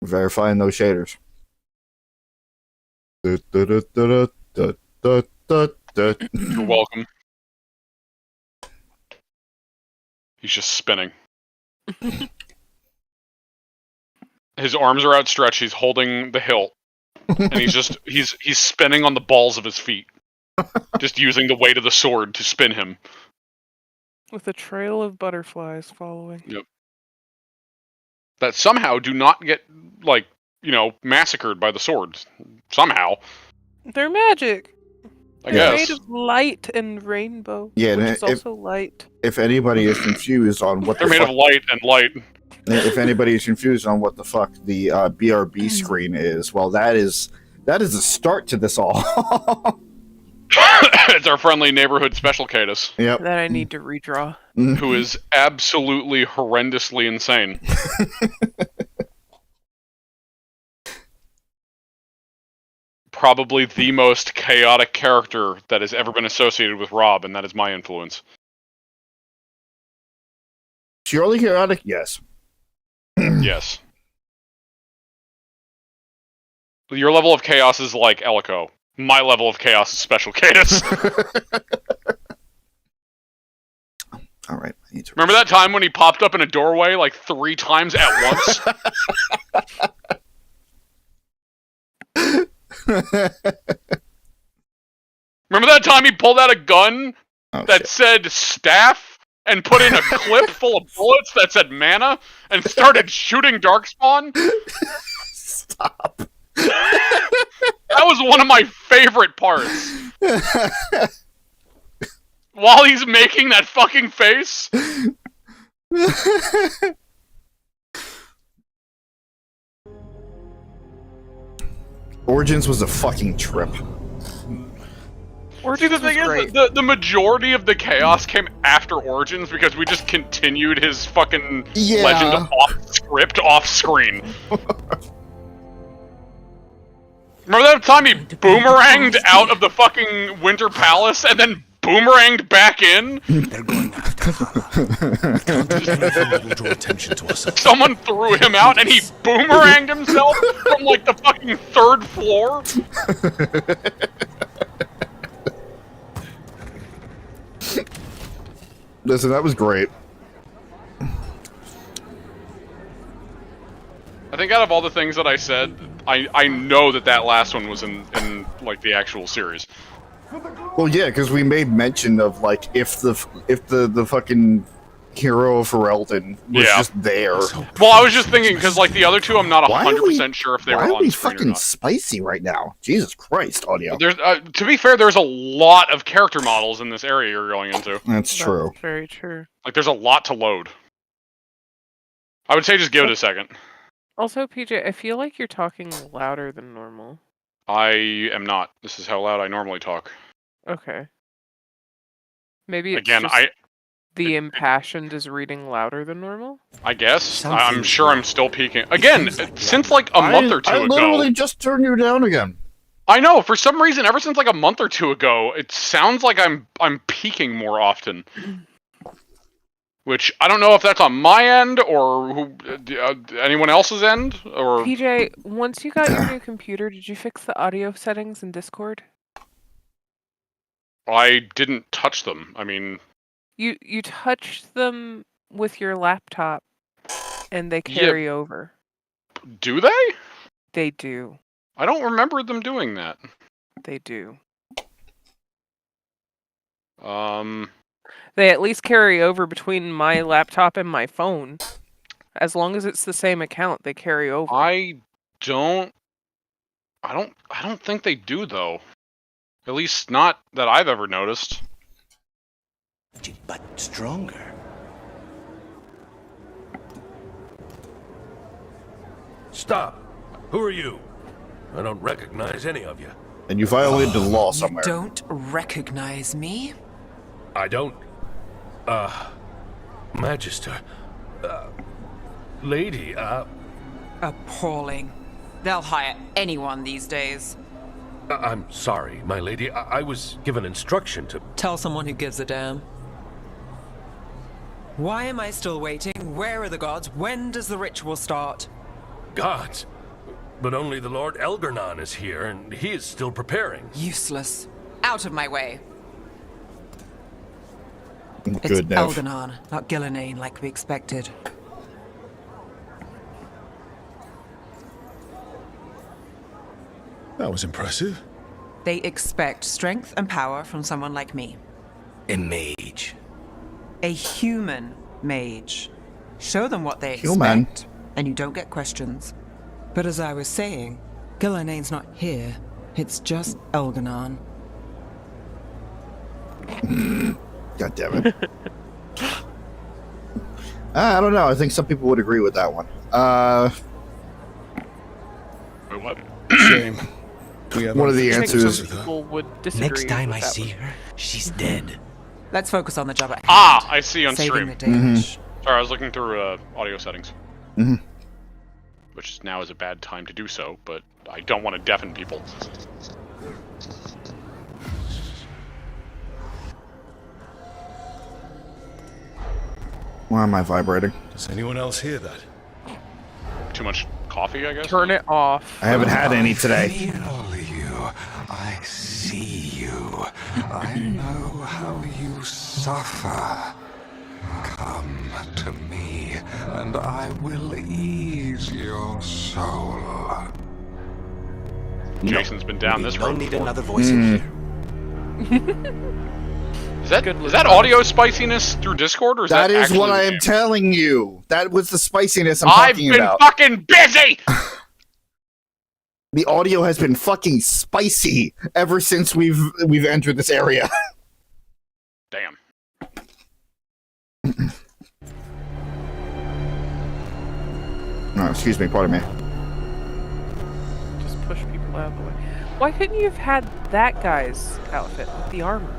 Verifying those shaders. You're welcome. He's just spinning. His arms are outstretched. He's holding the hilt, and he's spinning on the balls of his feet, just using the weight of the sword to spin him. With a trail of butterflies following. Yep. That somehow do not get massacred by the swords. Somehow. They're magic. I They're guess. made of light and rainbow. Yeah, which is also light. If anybody is confused on what they're made of light and light. If anybody is confused on what the fuck the BRB screen is, well, that is a start to this all. It's our friendly neighborhood special Cadus. Yep. That I need to redraw. Who is absolutely horrendously insane. Probably the most chaotic character that has ever been associated with Rob, and that is my influence. Purely chaotic? Yes. Yes. Your level of chaos is like Elko. My level of chaos is Special Cadus. All right. I need to Remember that time when he popped up in a doorway like 3 times at once? Remember that time he pulled out a gun that said staff and put in a clip full of bullets that said mana and started shooting Darkspawn? Stop. That was one of my favorite parts. While he's making that fucking face. Origins was a fucking trip. See, the thing is, the majority of the chaos came after Origins because we just continued his fucking legend off-script, off-screen. Remember that time he boomeranged out of the fucking Winter Palace and then boomeranged back in? They're going after We'll draw attention to ourselves. Someone threw him out and he boomeranged himself from like the fucking 3rd floor? Listen, that was great. I think out of all the things that I said, I know that last one was in like the actual series. Well, yeah, because we made mention of like if the fucking hero of Ferelden was just there. Well, I was just thinking because like the other two, I'm not 100% sure if they were on screen. Why are we fucking spicy right now? Jesus Christ, audio. There's to be fair, there's a lot of character models in this area you're going into. That's true. That's very true. Like there's a lot to load. I would say just give it a second. Also, PJ, I feel like you're talking louder than normal. I am not. This is how loud I normally talk. Okay. Maybe it's again, just the impassioned is reading louder than normal? I guess. I'm sure I'm still peaking. Again, since like a month or two ago. I literally just turned you down again. I know, for some reason, ever since like a month or two ago, it sounds like I'm peaking more often. Which, I don't know if that's on my end, or anyone else's end, or... PJ, once you got your new computer, did you fix the audio settings in Discord? I didn't touch them. I mean... You touched them with your laptop, and they carry over. Do they? They do. I don't remember them doing that. They do. They at least carry over between my laptop and my phone. As long as it's the same account, they carry over. I don't think they do though. At least not that I've ever noticed. But stronger. Stop! Who are you? I don't recognize any of you. And you violated the law somewhere. You don't recognize me? I don't. Magister. Lady, Appalling. They'll hire anyone these days. I'm sorry, my lady. I was given instruction to... Tell someone who gives a damn. Why am I still waiting? Where are the gods? When does the ritual start? Gods? But only the Lord Elgarnon is here, and he is still preparing. Useless. Out of my way. Good It's enough. Elgarnon, not Gillenane like we expected. That was impressive. They expect strength and power from someone like me. A mage. A human mage. Show them what they Human. expect, and you don't get questions. But as I was saying, Gillenane's not here. It's just Elgarnon. God damn it. I don't know. I think some people would agree with that one. Wait, what? Shame. One of the answers. People would disagree. Next time I with that see one. her, she's dead. Let's focus on the job at hand. Ah, I see on Saving stream. the Dalish. Sorry, I was looking through audio settings. Mhm. Which now is a bad time to do so, but I don't want to deafen people. Why am I vibrating? Does anyone else hear that? Too much coffee, I guess? Turn it off. I haven't had any today. Feel you. I see you. I know how you suffer. Come to me, and I will ease your soul. Jason's been down this road. Don't need before. another voice in here. Is that audio spiciness through Discord, or is that That is actually what the I game? am telling you. That was the spiciness I'm I've talking been about. fucking busy! The audio has been fucking spicy ever since we've entered this area. Damn. No, excuse me, pardon me. Just push people Why couldn't you have had that guy's outfit with the armor?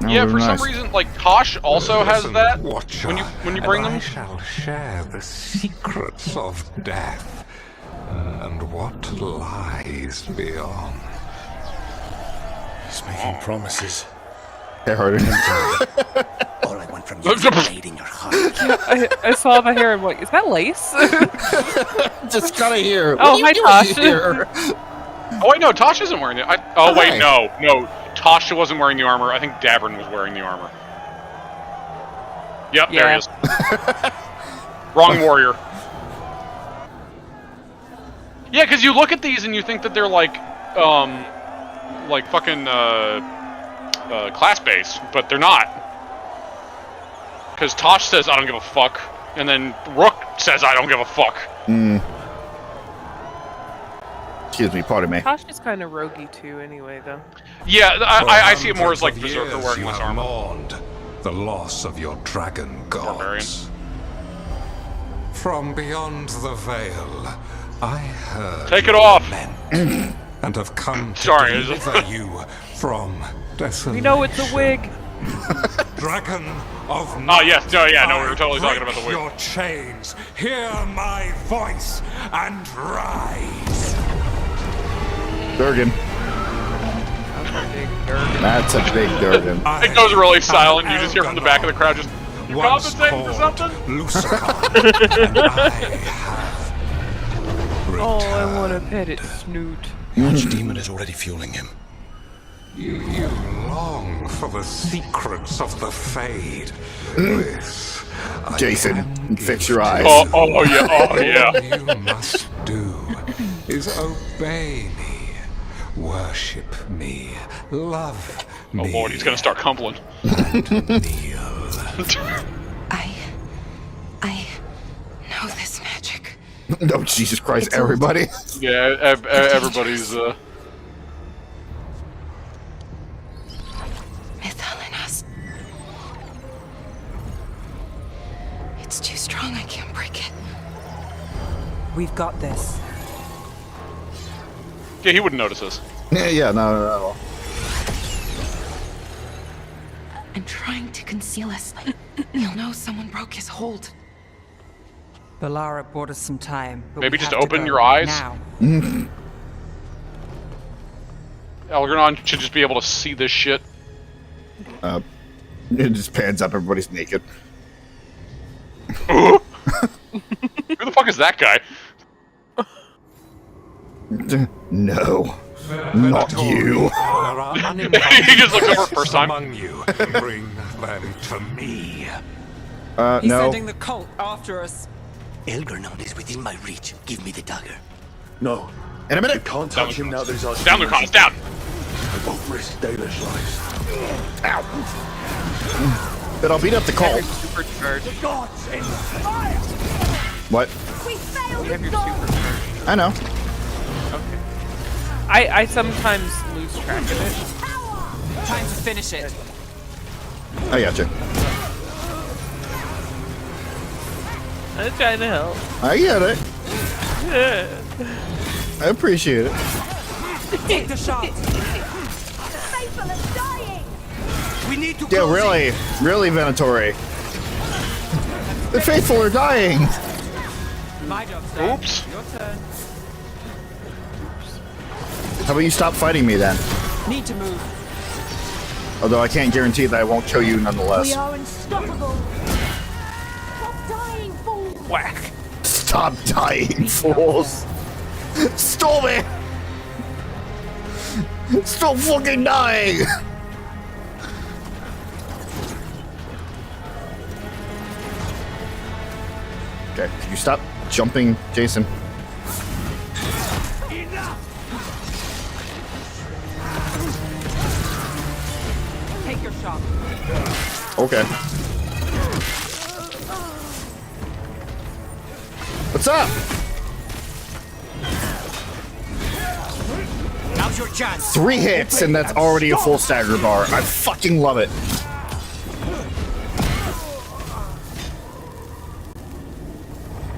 No, Yeah, for nice. some reason, like Tosh also has that. Watcher, When you bring them, I shall share the secrets of death and what lies beyond. He's making promises. They're harder. All I want from you is a blade in your heart. I saw the hair and like, is that lace? Just kind of here. Oh, hi, Tosh. Oh wait, no, Tosh isn't wearing it. Oh wait, no, Tosh wasn't wearing the armor. I think Davern was wearing the armor. Yep, there he is. Wrong warrior. Yeah, because you look at these and you think that they're like fucking class-based, but they're not. Because Tosh says I don't give a fuck, and then Rook says I don't give a fuck. Excuse me, pardon me. Tosh is kind of roguey too, anyway, though. Yeah, I see it more as like Berserker wearing you less have armor. mourned the loss of your dragon gods. From beyond the veil, I heard Take it off. lament and have come to Sorry, deliver you from desolation. We know it's a wig. Dragon of Oh yes, no, we were totally talking about the wig. Your chains, hear my voice, and rise. Durgan. That's a big Durgan. It goes really silent. You just hear from the back of the crowd just, you compensating for something? Oh, I want to pet it, Snoot. The Archdemon is already fueling him. You long for the secrets of the Fade. This Jason, fix your eyes. Oh yeah. All you must do is obey me, worship me, love me. Oh lord, he's gonna start cumpling. I know this magic. No, Jesus Christ, everybody. Yeah, everybody's Mythalinas. It's too strong, I can't break it. We've got this. Yeah, he wouldn't notice us. Yeah, no, not at all. I'm trying to conceal us. He'll know someone broke his hold. Balara bought us some time. But Maybe we just have to open go your eyes. now. Algernon should just be able to see this shit. It just pans up, everybody's naked. Who the fuck is that guy? No, not you. He just looks over first time. Among you, bring them to me. He's No. sending the cult after us. Elgernon is within my reach. Give me the dagger. No. In a minute. You can't touch him now that he's our Down, Lucas, down! I won't risk Dalish lives. Ow. But I'll beat up the cult. Supercharged. What? You have your supercharged. I know. Okay. I sometimes lose track of it. Time to finish it. I gotcha. I'm trying to help. I get it. Yeah. I appreciate it. Take the shot. We need to Yeah, close really, really, Venatori. The faithful are dying. My job's done. Oops. Your turn. How about you stop fighting me then? Need to move. Although I can't guarantee that I won't kill you nonetheless. are unstoppable. Stop dying, fool. Whack. Stop dying, fools. Stop it. Stop fucking dying. Okay, can you stop jumping, Jason? Take your shot. Okay. What's up? Now's your chance. 3 hits and that's already a full stagger bar. I fucking love it.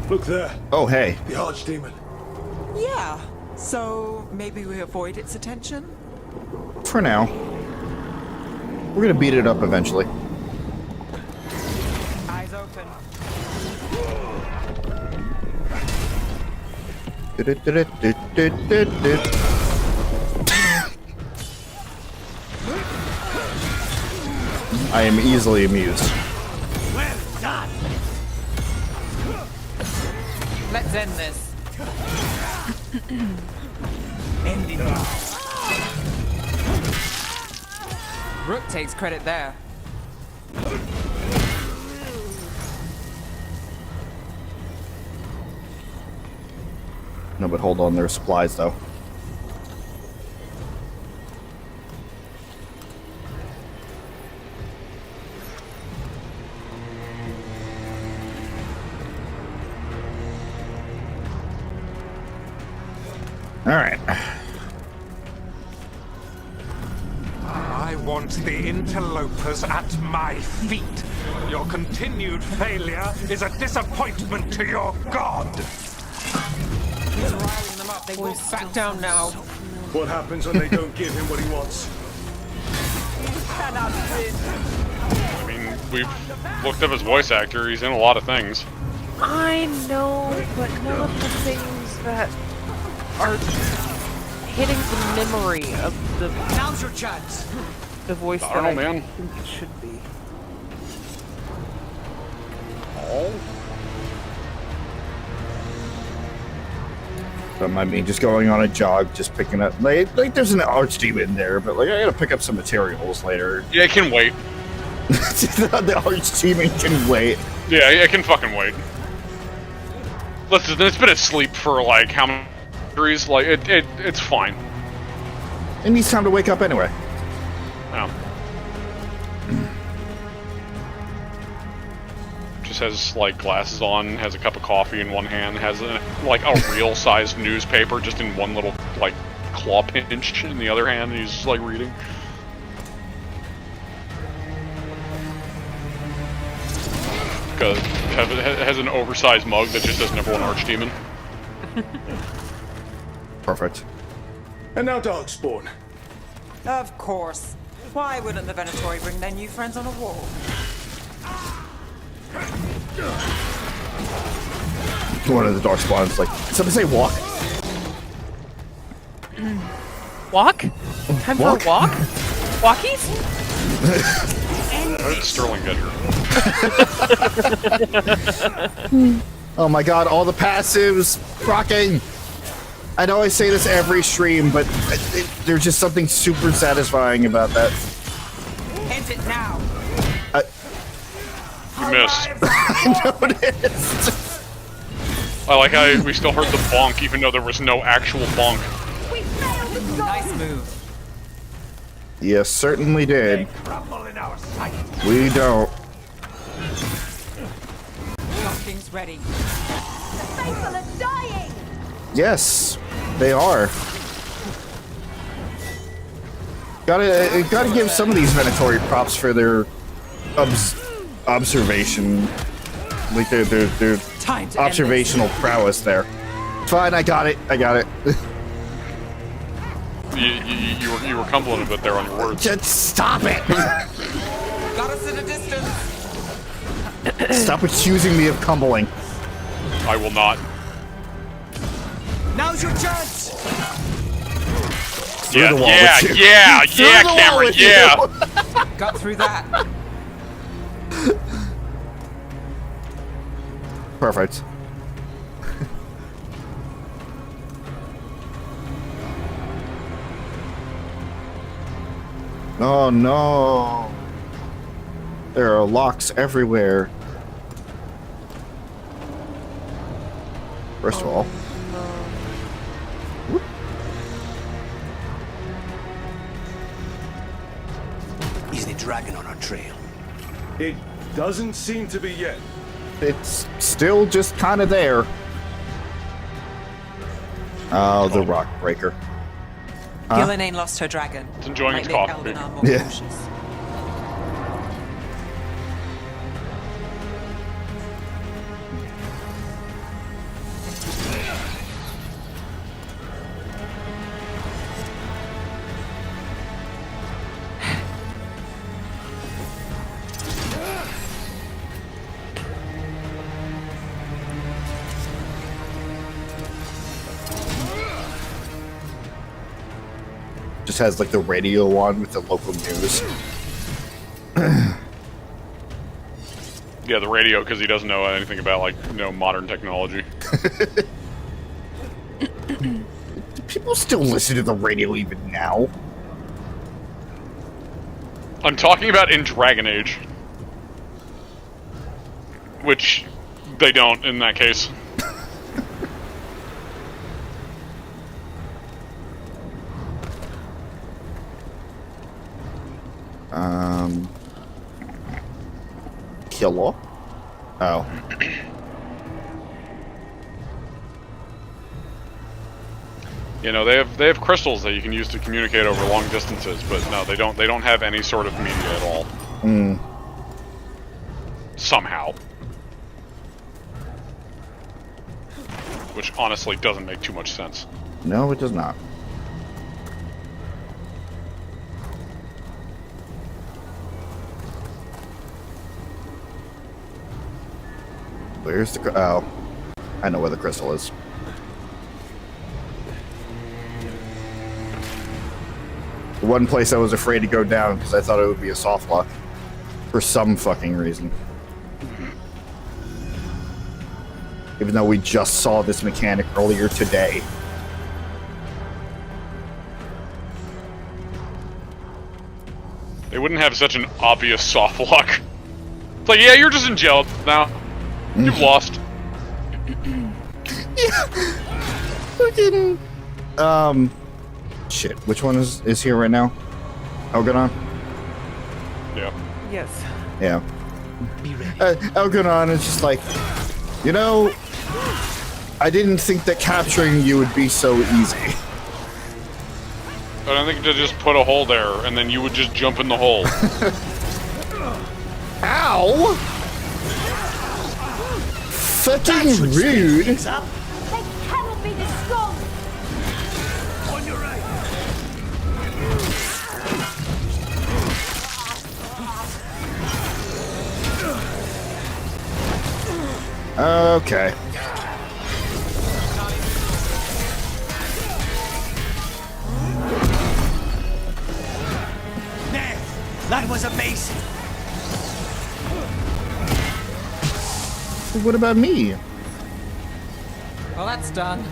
Look there. Oh, hey. The Archdemon. Yeah. So maybe we avoid its attention? For now. We're gonna beat it up eventually. Eyes open. I am easily amused. Well done. Let's end this. Ending now. Rook takes credit there. No, but hold on, there's supplies though. All right. I want the interlopers at my feet. Your continued failure is a disappointment to your god. He's riling them up. They won't back down now. What happens when they don't give him what he wants? Cannot win. I mean, we've looked up his voice actor. He's in a lot of things. I know, but none of the things that are hitting the memory of the. Now's your chance. The voice. I don't know, man. Think it should be. Oh. That might mean just going on a jog, just picking up. Like there's an Archdemon there, but like I gotta pick up some materials later. Yeah, it can wait. The Archdemon can wait. Yeah, it can fucking wait. Listen, it's been asleep for like how many days? Like it's fine. It needs time to wake up anyway. Yeah. Just has like glasses on, has a cup of coffee in one hand, has a real sized newspaper just in one little like claw pinch in the other hand, and he's just like reading. Because it has an oversized mug that just says #1 Archdemon. Perfect. And now Darkspawn. Of course. Why wouldn't the Venatori bring their new friends on a walk? One of the Darkspawns like, somebody say walk. Walk? Time for a walk? Walkies? How did Sterling get here? Oh my god, all the passives rocking. I know I say this every stream, but there's just something super satisfying about that. End it now. You missed. I noticed. I like how we still heard the bonk even though there was no actual bonk. Nice move. You certainly did. We don't. Something's ready. The faithful are dying! Yes, they are. Gotta give some of these Venatori props for their observation, like their observational prowess there. Fine, I got it. You were fumbling a bit there on your words. Just stop it! Got us at a distance. Stop accusing me of cumbling. I will not. Now's your chance. Yeah, Cameron, yeah. Got through that. Perfect. Oh no. There are locks everywhere. First of all. Is the dragon on our trail? It doesn't seem to be yet. It's still just kind of there. Oh, the rock breaker. Gillen ain't lost her dragon. It's enjoying its coffee. Yeah. just has like the radio on with the local news. Yeah, the radio, because he doesn't know anything about, like, modern technology. People still listen to the radio even now. I'm talking about in Dragon Age. Which they don't in that case. Killer? Oh. They have crystals that you can use to communicate over long distances, but no, they don't have any sort of media at all. Somehow. Which honestly doesn't make too much sense. No, it does not. Where's the... Oh. I know where the crystal is. The one place I was afraid to go down because I thought it would be a soft lock. For some fucking reason. Even though we just saw this mechanic earlier today. They wouldn't have such an obvious soft lock. It's like, yeah, you're just in jail now. You've lost. Yeah. Fucking. Shit. Which one is here right now? Elganon? Yeah. Yes. Yeah. Elganon is just like, I didn't think that capturing you would be so easy. I don't think to just put a hole there and then you would just jump in the hole. Ow! Fucking rude. They cannot be this strong. On your right. Okay. That was amazing. What about me? Well, that's done.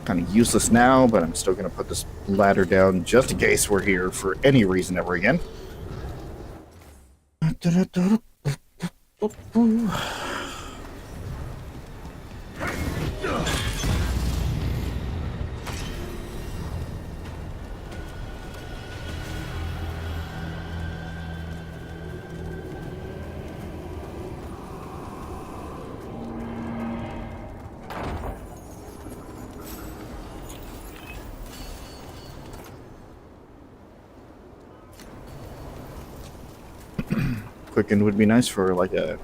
Kind of useless now, but I'm still going to put this ladder down just in case we're here for any reason ever again. Quicken would be nice for like a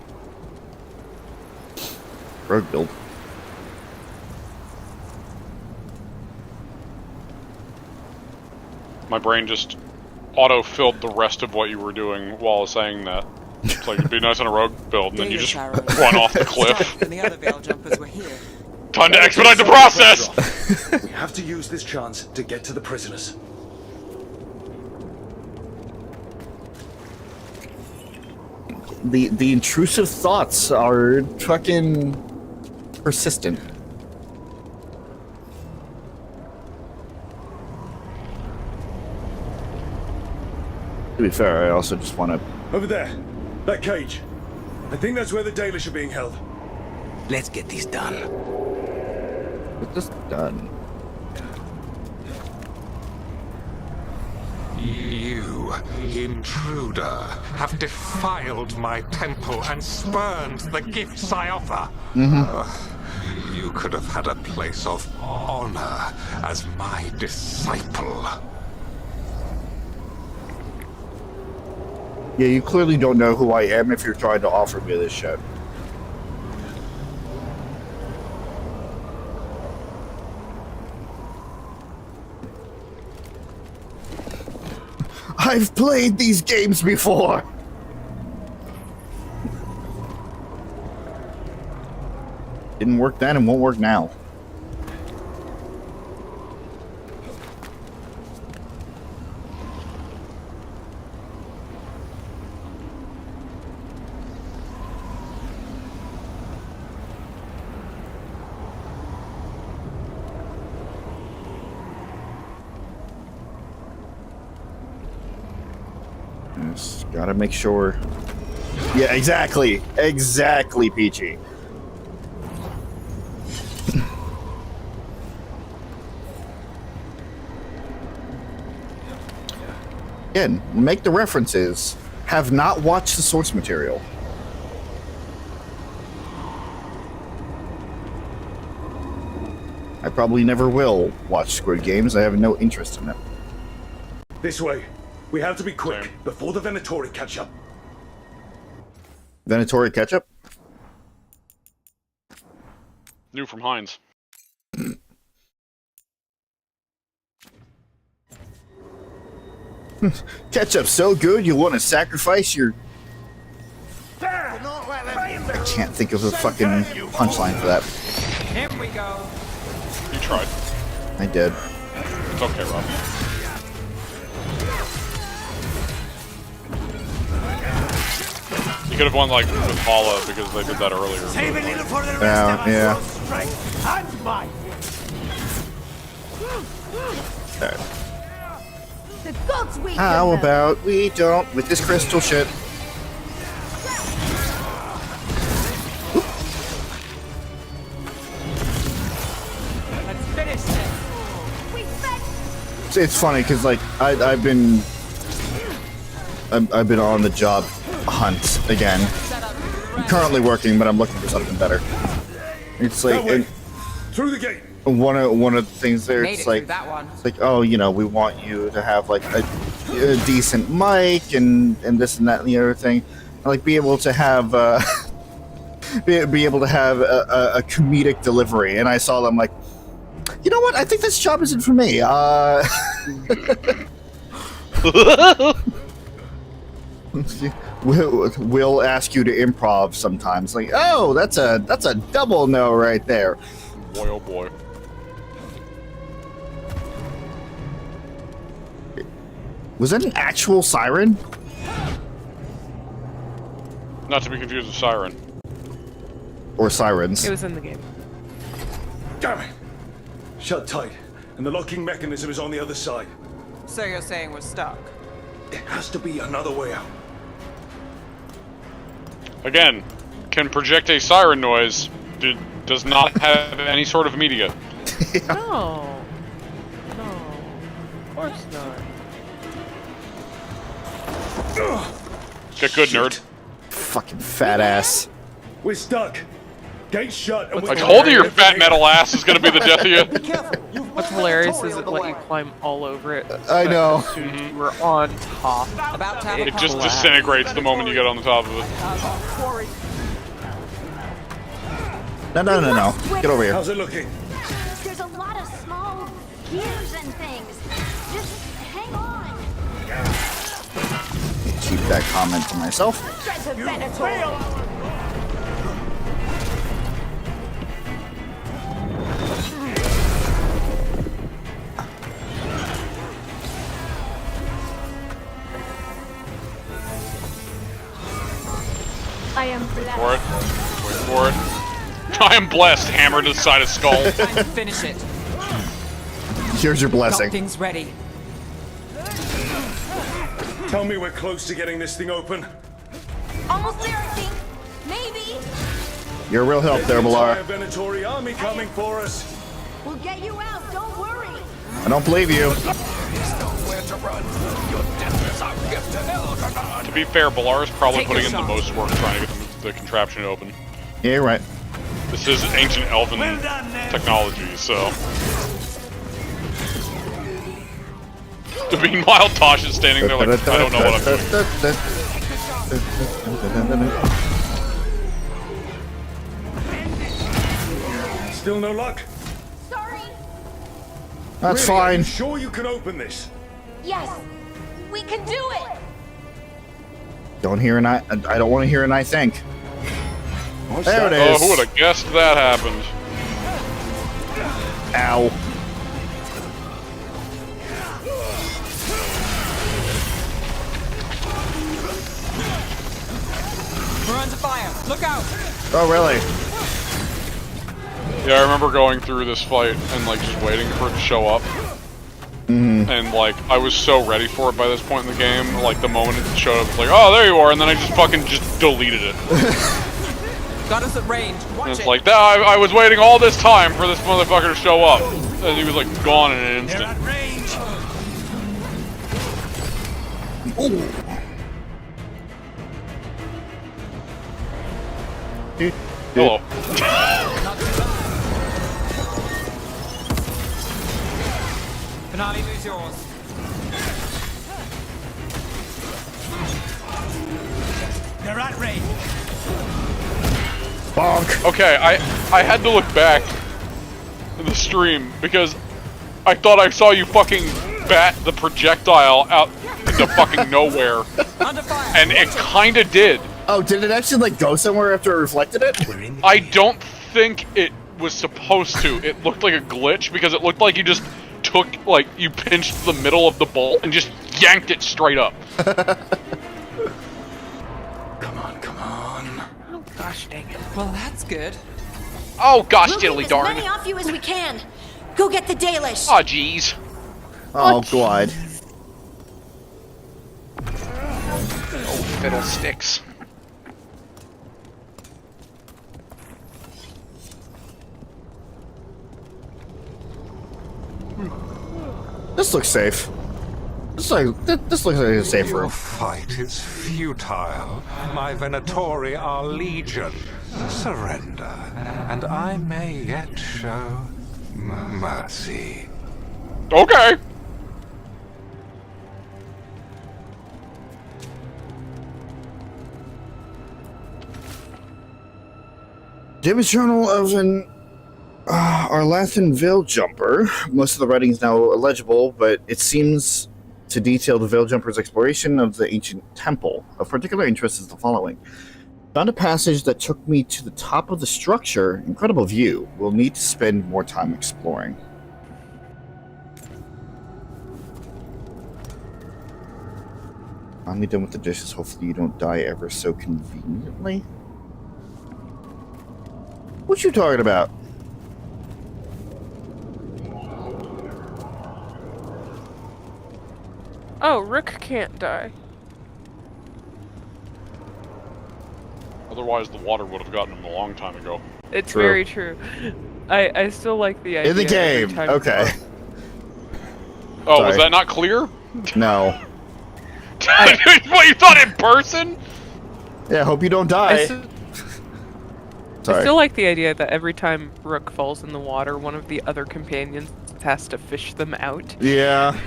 rogue build. My brain just auto-filled the rest of what you were doing while saying that. It's like, it'd be nice on a rogue build, and then you just run off the cliff. And the other veil jumpers were here. Time to expedite the process! We have to use this chance to get to the prisoners. The intrusive thoughts are fucking persistent. To be fair, I also just want to... Over there. That cage. I think that's where the Dalish are being held. Let's get this done. Get this done. You, intruder, have defiled my temple and spurned the gifts I offer. You could have had a place of honor as my disciple. Yeah, you clearly don't know who I am if you're trying to offer me this shit. I've played these games before. Didn't work then and won't work now. Just gotta make sure. Yeah, exactly. Exactly, Peachy. Again, make the references. Have not watched the source material. I probably never will watch Squid Games. I have no interest in them. This way. We have to be quick before the Venatori catch up. Venatori ketchup? New from Heinz. Ketchup's so good you want to sacrifice your... I can't think of a fucking punchline for that. Here we go. You tried. I did. It's okay, Rob. You could have won like with Hala because they did that earlier. Save a little for the rest of yeah. us. Strength and might. Alright. The gods weaken How them. about we don't with this crystal shit? Let's finish this. It's funny because like I've been on the job hunt again. I'm currently working, but I'm looking for something better. It's like through the gate. One of the things there. Made It's it like through that one. it's like, oh, you know, we want you to have like a decent mic and this and that and the other thing. And, like be able to have be able to have a comedic delivery. And I saw them like, you know what? I think this job isn't for me. We'll ask you to improv sometimes. Like, oh, that's a double no right there. Boy, oh boy. Was that an actual siren? Not to be confused with Siren. Or sirens? It was in the game. Damn it! Shut tight, and the locking mechanism is on the other side. So you're saying we're stuck? There has to be another way out. Again, can project a siren noise. Does not have any sort of media. No. No. Of course not. Get good, nerd. Fucking fat ass. We're stuck. Gate shut. And I told you your fat metal ass is gonna be the death of you. What's hilarious is it let you climb all over it. I know. As soon as you were on top. About to have It just disintegrates the moment you get on the top of it. No. Get over here. How's it looking? There's a lot of small gears and things. Just hang on. Keep that comment to myself. Get the Venator. I am blessed. Wait for it. I am blessed. Hammer to the side of skull. Time to finish it. Here's your blessing. Got things ready. Tell me we're close to getting this thing open. Almost there, I think. Maybe. You're a real help there, Balara. There's an entire Venatori army coming for us. We'll get you out. Don't worry. I don't believe you. To be fair, Balara's probably putting in the most work trying to get the contraption open. Yeah, you're right. This is ancient elven technology, so. Meanwhile, Tosh is standing there like, I don't know what I'm doing. Still no luck? Sorry. That's Really, are fine. you sure you can open this? Yes. We can do it! Don't hear an I don't want to hear an I think. There it is. Oh, who would have guessed that happened? Ow. We're under fire. Look out! Oh, really? Yeah, I remember going through this fight and like just waiting for it to show up. And like, I was so ready for it by this point in the game. Like, the moment it showed up, it's like, oh, there you are, and then I just fucking just deleted it. Got us at range. Watch And it's it. like, I was waiting all this time for this motherfucker to show up. And he was like gone in an instant. They're at range. Hello. Finale is yours. They're at range. Bonk. Okay, I had to look back in the stream because I thought I saw you fucking bat the projectile out into fucking nowhere. And it kinda did. Oh, did it actually like go somewhere after it reflected it? I don't think it was supposed to. It looked like a glitch because it looked like you just took, like, you pinched the middle of the bolt and just yanked it straight up. Come on. Oh gosh dang it. Well, that's good. Oh gosh, We'll diddly keep darn. as many off you as we can. Go get the Dalish. Aw, jeez. Oh, God. Oh, fiddlesticks. This looks safe. This looks like a safe room. Your fight is futile. My Venatori are legion. Surrender, and I may yet show mercy. Okay. David's Journal of an Arlathan Veil Jumper. Most of the writing is now illegible, but it seems to detail the Veil Jumper's exploration of the ancient temple. Of particular interest is the following. Found a passage that took me to the top of the structure. Incredible view. We'll need to spend more time exploring. Finally done with the dishes. Hopefully you don't die ever so conveniently. What you talking about? Oh, Rook can't die. Otherwise, the water would have gotten him a long time ago. It's True. very true. I still like the idea. In the every game. time Okay. Oh, Sorry. was that not clear? No. What, you thought in person? Yeah, hope you don't I die. I still like the idea that every time Rook falls in the water, one of the other companions has to fish them out. Yeah.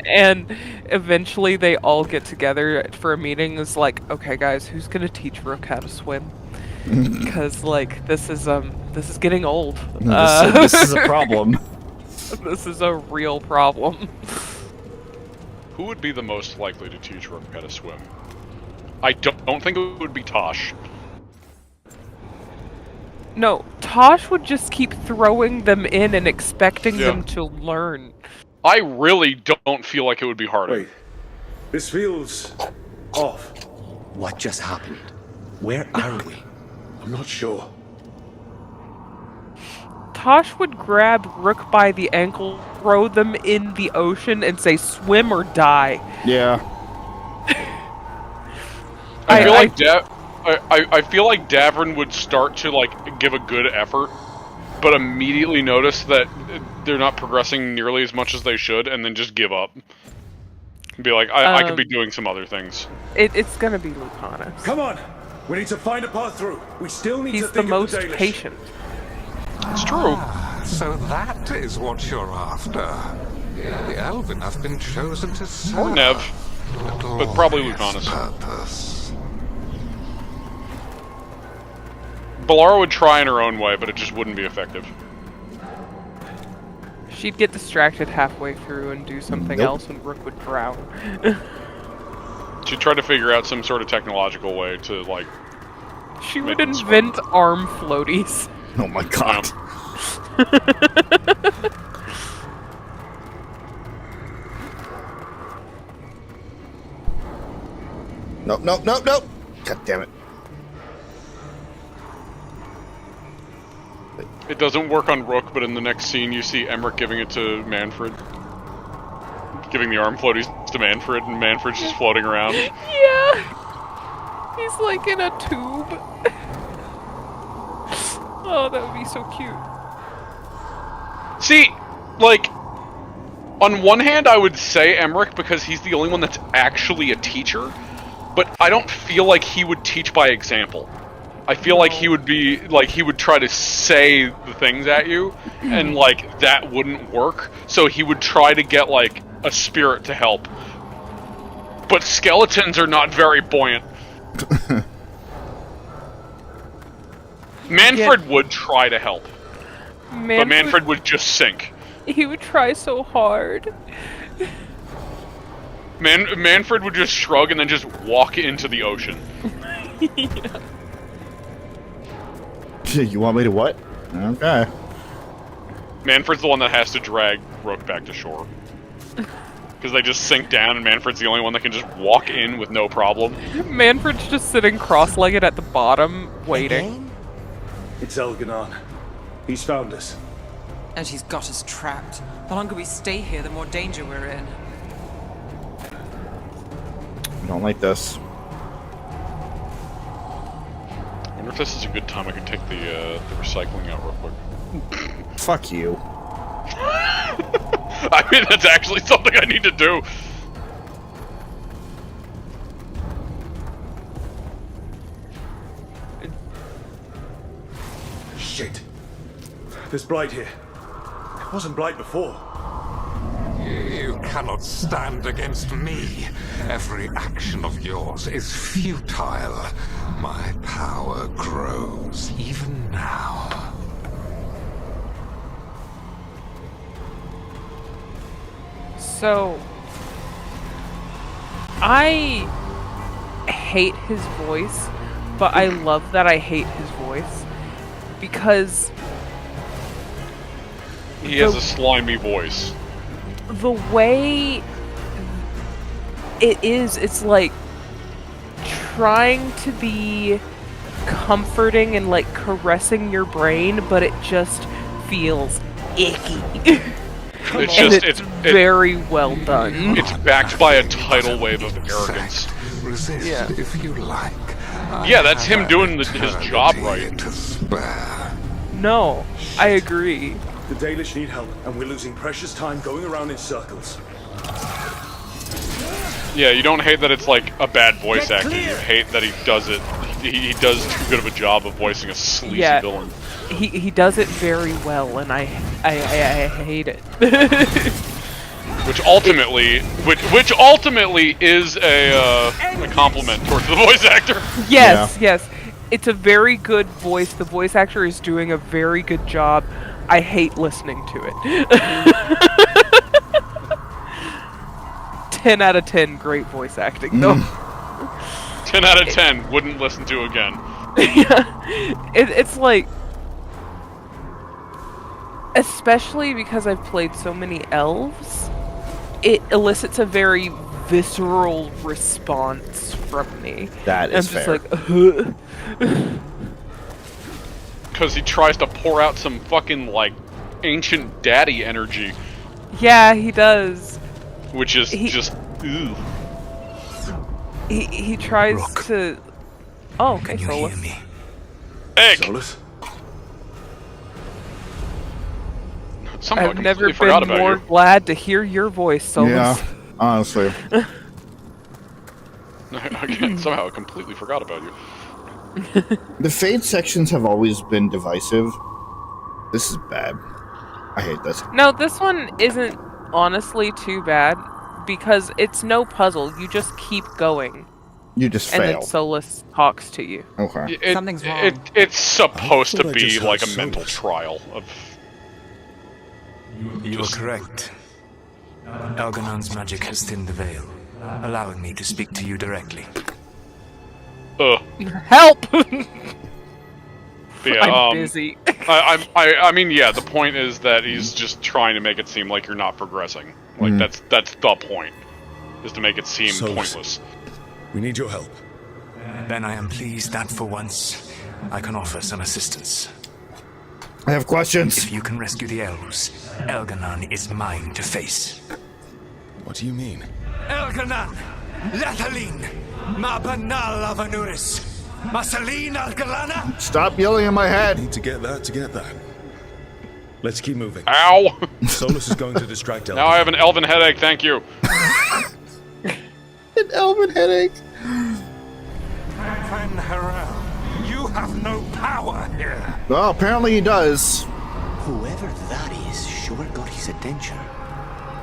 And eventually they all get together for a meeting. It's like, okay, guys, who's gonna teach Rook how to swim? Because like this is getting old. This is a problem. This is a real problem. Who would be the most likely to teach Rook how to swim? I don't think it would be Tosh. No, Tosh would just keep throwing them in and expecting them to learn. I really don't feel like it would be harder. Wait, this feels off. What just happened? Where are we? I'm not sure. Tosh would grab Rook by the ankle, throw them in the ocean, and say, swim or die. Yeah. I feel like Davrin would start to like give a good effort, but immediately notice that they're not progressing nearly as much as they should, and then just give up. Be like, I could be doing some other things. It's gonna be Lucanus. Come on! We need to find a path through. We still need He's to think the most of the Dalish. patient. It's true. So that is what you're after. The Elven have been chosen to serve. Or Nev. But probably Lucanus. Purpose. Balara would try in her own way, but it just wouldn't be effective. She'd get distracted halfway through and do something else, and Rook would drown. She'd try to figure out some sort of technological way to, like... She would invent arm floaties. Oh my god. Nope. God damn it. It doesn't work on Rook, but in the next scene you see Emmerich giving it to Manfred. Giving the arm floaties to Manfred, and Manfred's just floating around. Yeah! He's like in a tube. Oh, that would be so cute. See, like, on one hand I would say Emmerich because he's the only one that's actually a teacher, but I don't feel like he would teach by example. I feel like he would be, like, he would try to say the things at you, and, like, that wouldn't work, so he would try to get, like, a spirit to help. But skeletons are not very buoyant. Manfred would try to help, but Manfred would just sink. He would try so hard. Manfred would just shrug and then just walk into the ocean. Yeah. You want me to what? Okay. Manfred's the one that has to drag Rook back to shore. Because they just sink down and Manfred's the only one that can just walk in with no problem. Manfred's just sitting cross-legged at the bottom, waiting. It's Elganon. He's found us. And he's got us trapped. The longer we stay here, the more danger we're in. I don't like this. I wonder if this is a good time I could take the recycling out real quick. Fuck you. I mean, that's actually something I need to do. Shit. There's Blight here. It wasn't Blight before. You cannot stand against me. Every action of yours is futile. My power grows even now. So, I hate his voice, but I love that I hate his voice because he has a slimy voice. The way it is, it's like trying to be comforting and like caressing your brain, but it just feels icky. It's very well done. It's backed by a tidal wave of arrogance. Resist if you like. Yeah, that's him doing his job right. No, I agree. The Dalish need help, and we're losing precious time going around in circles. Yeah, you don't hate that it's like a bad voice actor. You hate that he does it. He does too good of a job of voicing a sleazy villain. He does it very well, and I hate it. which ultimately is a compliment towards the voice actor. Yes. It's a very good voice. The voice actor is doing a very good job. I hate listening to it. 10 out of 10 great voice acting, though. 10 out of 10 wouldn't listen to again. Yeah, it's like, especially because I've played so many elves, it elicits a very visceral response from me. That is fair. I'm just like, because he tries to pour out some fucking, like, ancient daddy energy. Yeah, he does. Which is just, ooh. He tries to... Oh, okay, Solus. Egg! Solus? Somehow I've never been more glad to hear your voice, Solus. Yeah, honestly. Again, somehow I completely forgot about you. The Fade sections have always been divisive. This is bad. I hate this. No, this one isn't honestly too bad because it's no puzzle. You just keep going. You just fail. And then Solus talks to you. Okay. Something's wrong. It's supposed to be like a mental trial of... You are correct. Algernon's magic has thinned the veil, allowing me to speak to you directly. Help! Yeah, I'm busy. I mean, yeah. The point is that he's just trying to make it seem like you're not progressing. Like that's the point, is to make it seem pointless. We need your help. Then I am pleased that for once I can offer some assistance. I have questions. If you can rescue the elves, Elgernon is mine to face. What do you mean? Elgernon! Lathaline! Ma banal avanuris! Masaline Algalana! Stop yelling in my head! Need to get that. Let's keep moving. Ow! Solus is going to distract Elven. Now I have an elven headache, thank you. An elven headache. Van Harel, you have no power here. Well, apparently he does. Whoever that is sure got his attention.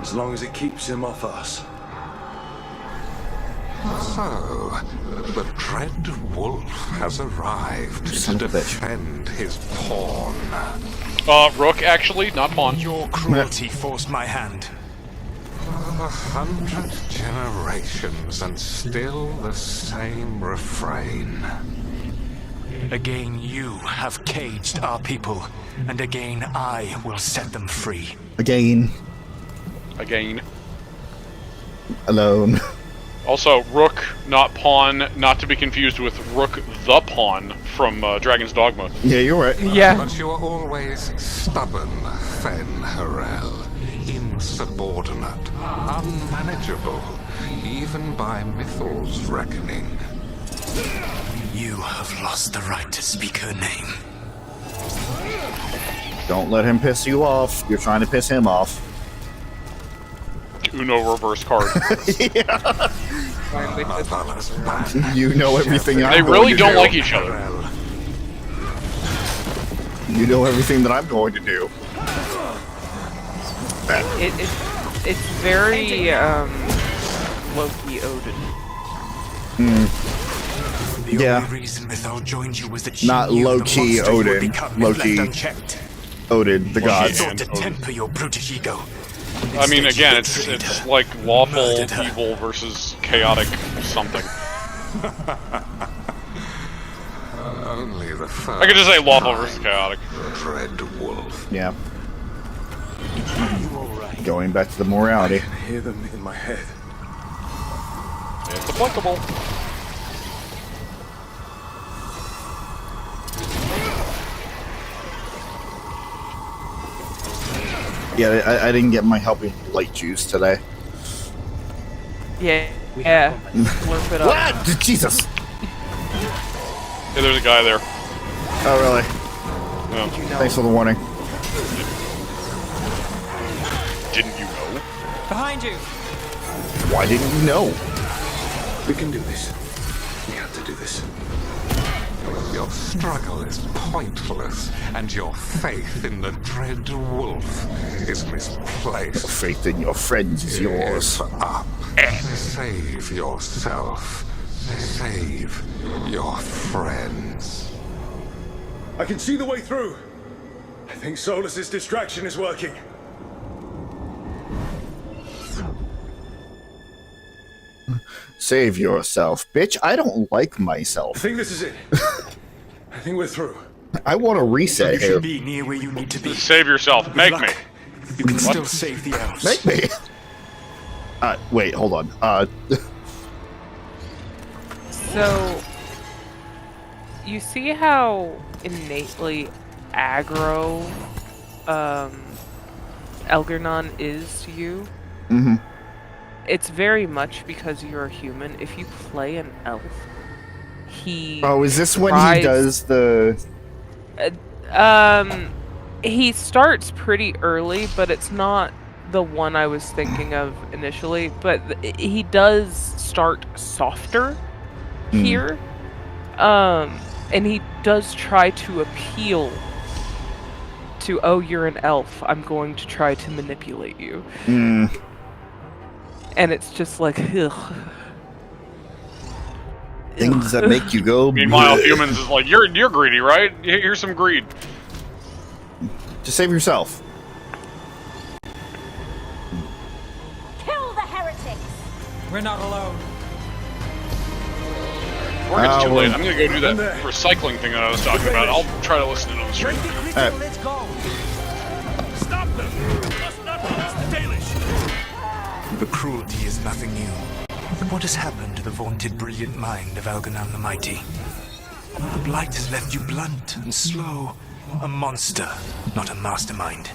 As long as it keeps him off us. So, the Dread Wolf has arrived to defend his pawn. Rook, actually, not pawn. Your cruelty forced my hand. 100 generations and still the same refrain. Again you have caged our people, and again I will set them free. Again. Alone. Also, Rook, not pawn, not to be confused with Rook the Pawn from Dragon's Dogma. Yeah, you're right. Yeah. But you are always stubborn, Fen Harel. Insubordinate, unmanageable, even by Mythal's reckoning. You have lost the right to speak her name. Don't let him piss you off. You're trying to piss him off. Uno reverse card. Yeah. You know everything I'm They going really to don't do. like each other. You know everything that I'm going to do. It's very Loki Odin. The only reason Mythal joined you was that she Not knew low-key the monster you would Odin. become if Low-key left unchecked. Odin, the gods. She sought to temper your brutish ego. I mean, again, it's like lawful evil versus chaotic something. Only the first. I could just say lawful versus chaotic. Dread Wolf. Yeah. Going back to the morality. I can hear them in my head. It's applicable. Yeah, I didn't get my helping light juice today. Yeah. Slurp it up. What? Jesus! Hey, there's a guy there. Oh, really? Yeah. Thanks for the warning. Didn't you know? Behind you! Why didn't you know? We can do this. We have to do this. Your struggle is pointless, and your faith in the Dread Wolf is misplaced. Faith in your friends is yours. Give up. Save yourself. Save your friends. I can see the way through. I think Solus's distraction is working. Save yourself, bitch. I don't like myself. I think this is it. I think we're through. I want to reset You here. should be near where you need to be. Save yourself. Make me. You can still save the elves. Make me. Wait, hold on. So, you see how innately aggro Elgernon is to you? Mm-hmm. It's very much because you're a human. If you play an elf, he Oh, is this when tries- he does the... he starts pretty early, but it's not the one I was thinking of initially. But he does start softer here. And he does try to appeal to, oh, you're an elf, I'm going to try to manipulate you. And it's just like, ugh. Things that make you go... Meanwhile, bleh. humans is like, you're greedy, right? Here's some greed. Just save yourself. heretics. We're not alone. Before it gets too late, I'm gonna go do that recycling thing that I was talking about. I'll try to listen in on the stream. Let's go. Stop them! Must not reach the Dalish! The cruelty is nothing new. What has happened to the vaunted brilliant mind of Elganon the Mighty? The blight has left you blunt and slow. A monster, not a mastermind.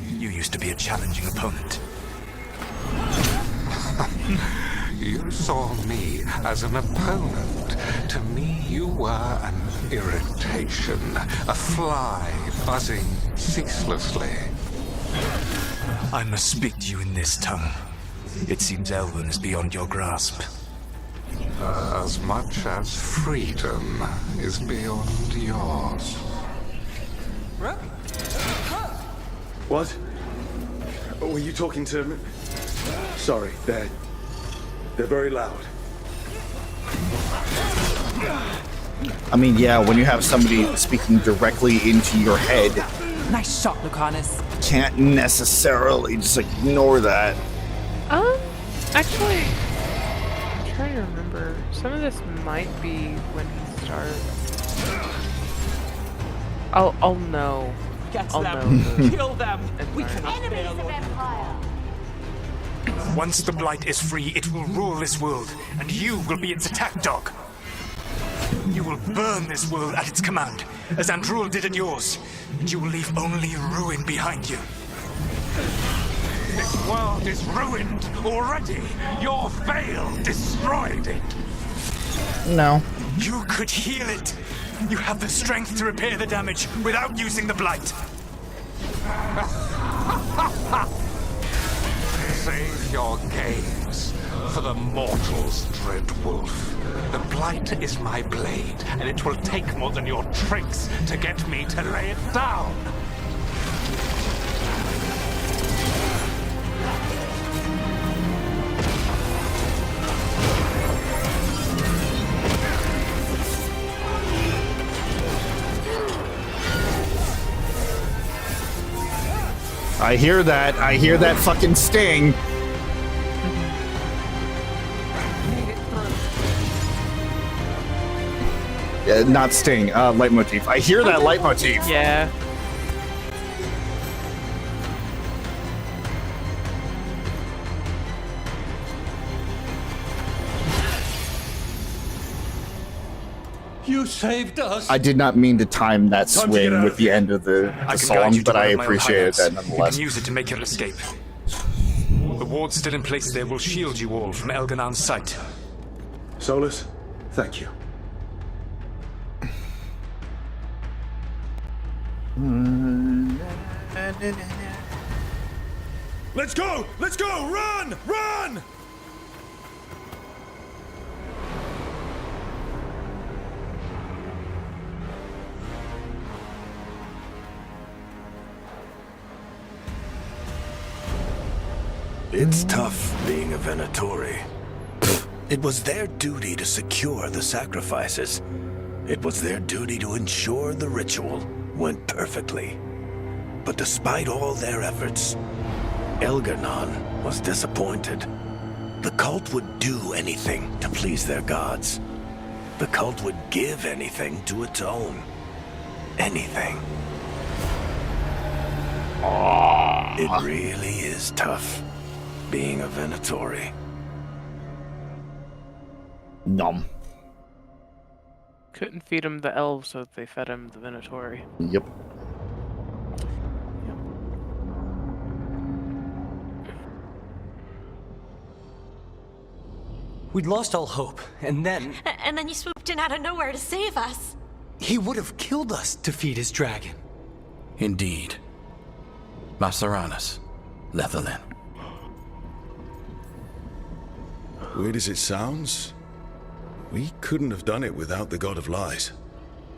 You used to be a challenging opponent. You saw me as an opponent. To me, you were an irritation, a fly buzzing ceaselessly. I must speak to you in this tongue. It seems Elven is beyond your grasp. As much as freedom is beyond yours. What? Were you talking to me? Sorry, they're very loud. I mean, yeah, when you have somebody speaking directly into your head, Nice shot, Lucanus. can't necessarily just ignore that. Actually, I'm trying to remember. Some of this might be when he starts. I'll know. Catch I'll them. know. Kill them. We cannot Enemies fail. of Empire. Once the blight is free, it will rule this world, and you will be its attack dog. You will burn this world at its command, as Andrul did at yours, and you will leave only ruin behind you. This world is ruined already. Your veil destroyed it. No. You could heal it. You have the strength to repair the damage without using the blight. Save your games for the mortals, Dread Wolf. The blight is my blade, and it will take more than your tricks to get me to lay it down. I hear that. I hear that fucking sting. Not sting, leitmotif. I hear that leitmotif. Yeah. You saved us. I did not mean to time that Time to get swing out with of the here. end of the I can song, guide you to but one I of my own appreciated hideouts. that You nonetheless. can use it to make your escape. The wards still in place there will shield you all from Elganon's sight. Solus, thank you. Let's go! Let's go! Run! Run! It's tough being a Venatori. It was their duty to secure the sacrifices. It was their duty to ensure the ritual went perfectly. But despite all their efforts, Elganon was disappointed. The cult would do anything to please their gods. The cult would give anything to atone. Anything. It really is tough being a Venatori. Nom. Couldn't feed him the elves, so they fed him the Venatori. Yep. We'd lost all hope, and then... And then you swooped in out of nowhere to save us. He would have killed us to feed his dragon. Indeed. Masaranas, Lethalin. Weird as it sounds, we couldn't have done it without the God of Lies.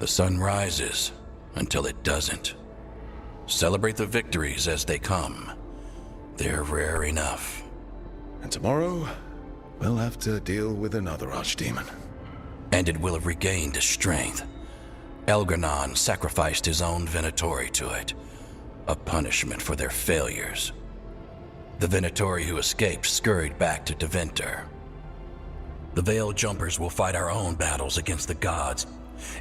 The sun rises until it doesn't. Celebrate the victories as they come. They're rare enough. And tomorrow, we'll have to deal with another Archdemon. And it will have regained its strength. Elganon sacrificed his own Venatori to it. A punishment for their failures. The Venatori who escaped scurried back to Deventer. The Veil Jumpers will fight our own battles against the gods.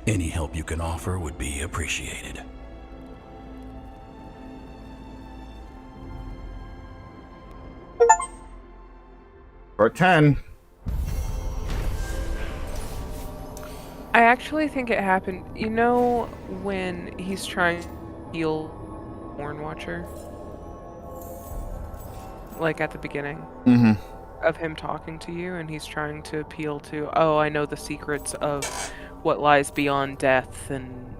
Any help you can offer would be appreciated. Part 10. I actually think it happened. You know when he's trying to heal Horn Watcher? Like at the beginning of him talking to you, and he's trying to appeal to, oh, I know the secrets of what lies beyond death, and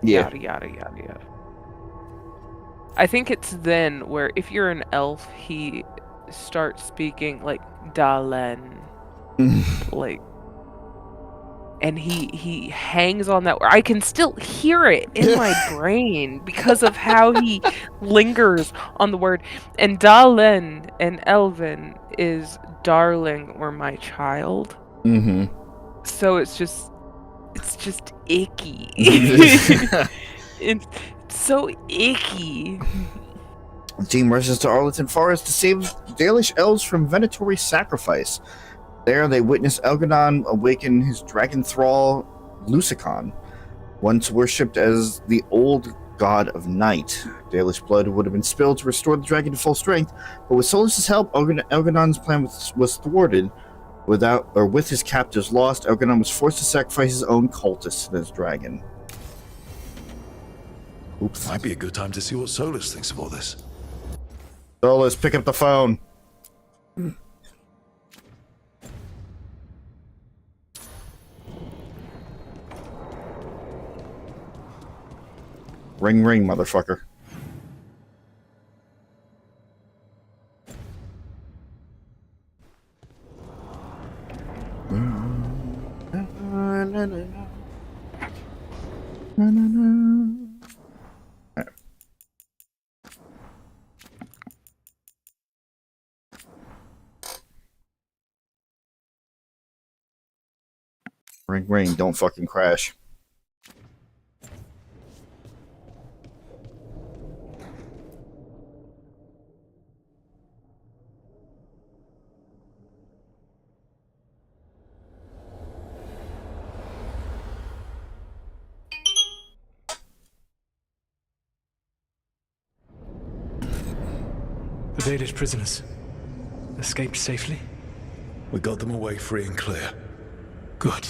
yada, yada, yada, yada. I think it's then where if you're an elf, he starts speaking like Dalen. Like, and he hangs on that. I can still hear it in my brain because of how he lingers on the word. And Dalen in Elven is darling or my child. So it's just icky. It's so icky. The team rushes to Arlathan Forest to save Dalish elves from Venatori sacrifice. There, they witness Elganon awaken his dragon thrall, Lusicon, once worshipped as the old god of night. Dalish blood would have been spilled to restore the dragon to full strength, but with Solus's help, Elganon's plan was thwarted. With his captives lost, Elganon was forced to sacrifice his own cultists to his dragon. Oops. Might be a good time to see what Solus thinks of all this. Solus, pick up the phone. Ring, ring, motherfucker. Ring, ring, don't fucking crash. The Dalish prisoners escaped safely? We got them away free and clear. Good.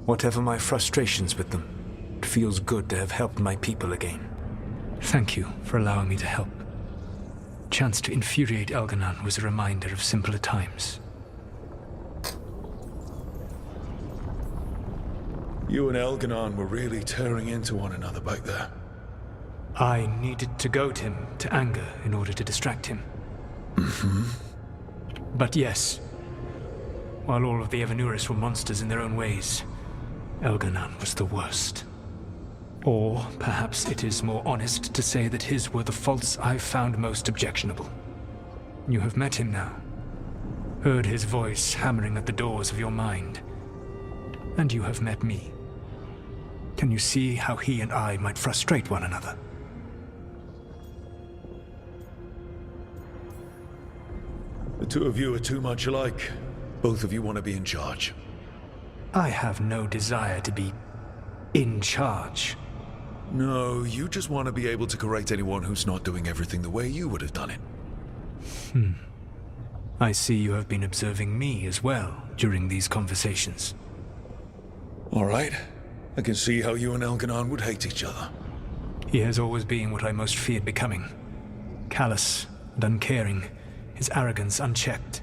Whatever my frustrations with them, it feels good to have helped my people again. Thank you for allowing me to help. Chance to infuriate Elganon was a reminder of simpler times. You and Elganon were really tearing into one another back there. I needed to goad him to anger in order to distract him. But yes, while all of the Evanuris were monsters in their own ways, Elganon was the worst. Or perhaps it is more honest to say that his were the faults I found most objectionable. You have met him now, heard his voice hammering at the doors of your mind, and you have met me. Can you see how he and I might frustrate one another? The two of you are too much alike. Both of you want to be in charge. I have no desire to be in charge. No, you just want to be able to correct anyone who's not doing everything the way you would have done it. I see you have been observing me as well during these conversations. All right. I can see how you and Elganon would hate each other. He has always been what I most feared becoming. Callous and uncaring, his arrogance unchecked.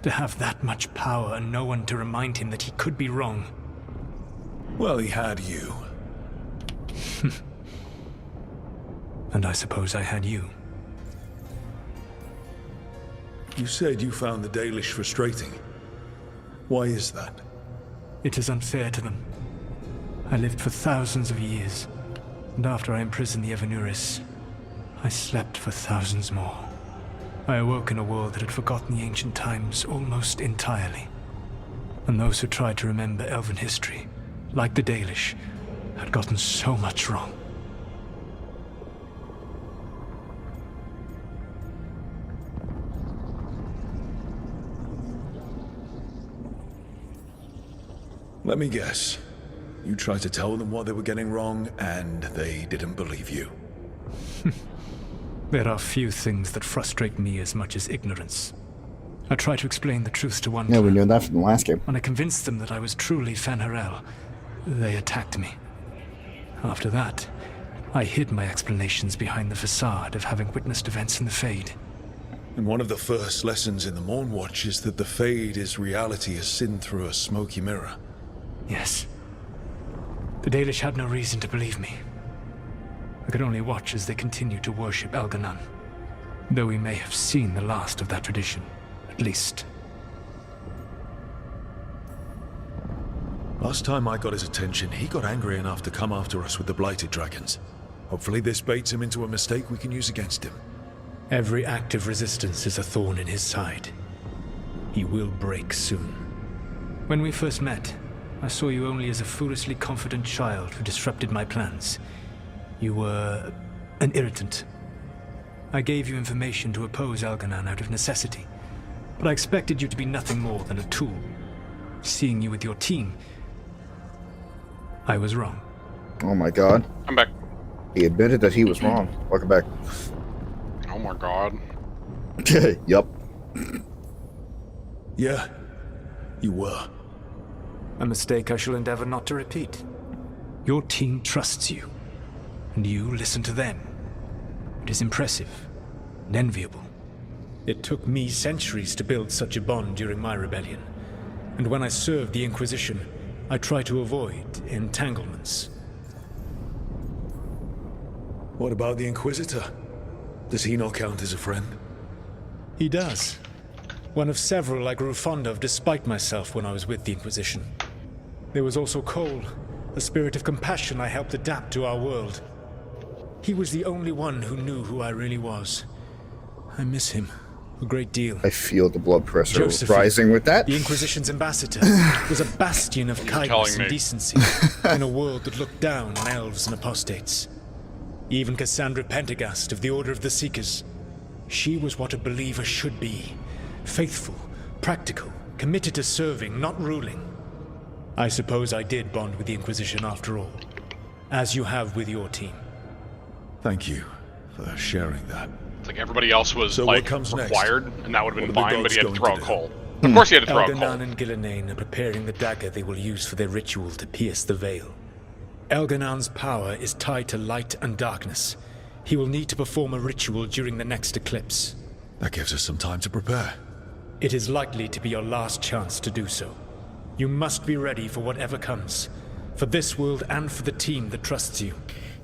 To have that much power and no one to remind him that he could be wrong. Well, he had you. And I suppose I had you. You said you found the Dalish frustrating. Why is that? It is unfair to them. I lived for thousands of years, and after I imprisoned the Evanuris, I slept for thousands more. I awoke in a world that had forgotten the ancient times almost entirely. And those who tried to remember Elven history, like the Dalish, had gotten so much wrong. Let me guess. You tried to tell them what they were getting wrong, and they didn't believe you. There are few things that frustrate me as much as ignorance. I tried to explain the truth to one. Yeah, we knew that from the last game. When I convinced them that I was truly Fen'Harel, they attacked me. After that, I hid my explanations behind the facade of having witnessed events in the Fade. And one of the first lessons in the Mornwatch is that the Fade is reality as seen through a smoky mirror. Yes. The Dalish had no reason to believe me. I could only watch as they continued to worship Elganon, though we may have seen the last of that tradition, at least. Last time I got his attention, he got angry enough to come after us with the Blighted Dragons. Hopefully this baits him into a mistake we can use against him. Every act of resistance is a thorn in his side. He will break soon. When we first met, I saw you only as a foolishly confident child who disrupted my plans. You were an irritant. I gave you information to oppose Elganon out of necessity, but I expected you to be nothing more than a tool. Seeing you with your team, I was wrong. Oh my god. I'm back. He admitted that he was wrong. Welcome back. Oh my god. Yup. Yeah, you were. A mistake I shall endeavor not to repeat. Your team trusts you, and you listen to them. It is impressive and enviable. It took me centuries to build such a bond during my rebellion, and when I served the Inquisition, I tried to avoid entanglements. What about the Inquisitor? Does he not count as a friend? He does. One of several I grew fond of despite myself when I was with the Inquisition. There was also Cole, a spirit of compassion I helped adapt to our world. He was the only one who knew who I really was. I miss him a great deal. I feel the blood pressure Josephine, rising with that. The Inquisition's ambassador, was a bastion of kindness and decency in a world that looked down on elves and apostates. Even Cassandra Pendergast of the Order of the Seekers. She was what a believer should be. Faithful, practical, committed to serving, not ruling. I suppose I did bond with the Inquisition after all, as you have with your team. Thank you for sharing that. It's like everybody else was So like what comes required, and that would have been What are the fine, but he had to gods throw a going to coal. Of course he had to throw a coal. Elganon and Gillenane are preparing the dagger they will use for their ritual to pierce the veil. Elganon's power is tied to light and darkness. He will need to perform a ritual during the next eclipse. That gives us some time to prepare. It is likely to be your last chance to do so. You must be ready for whatever comes, for this world and for the team that trusts you.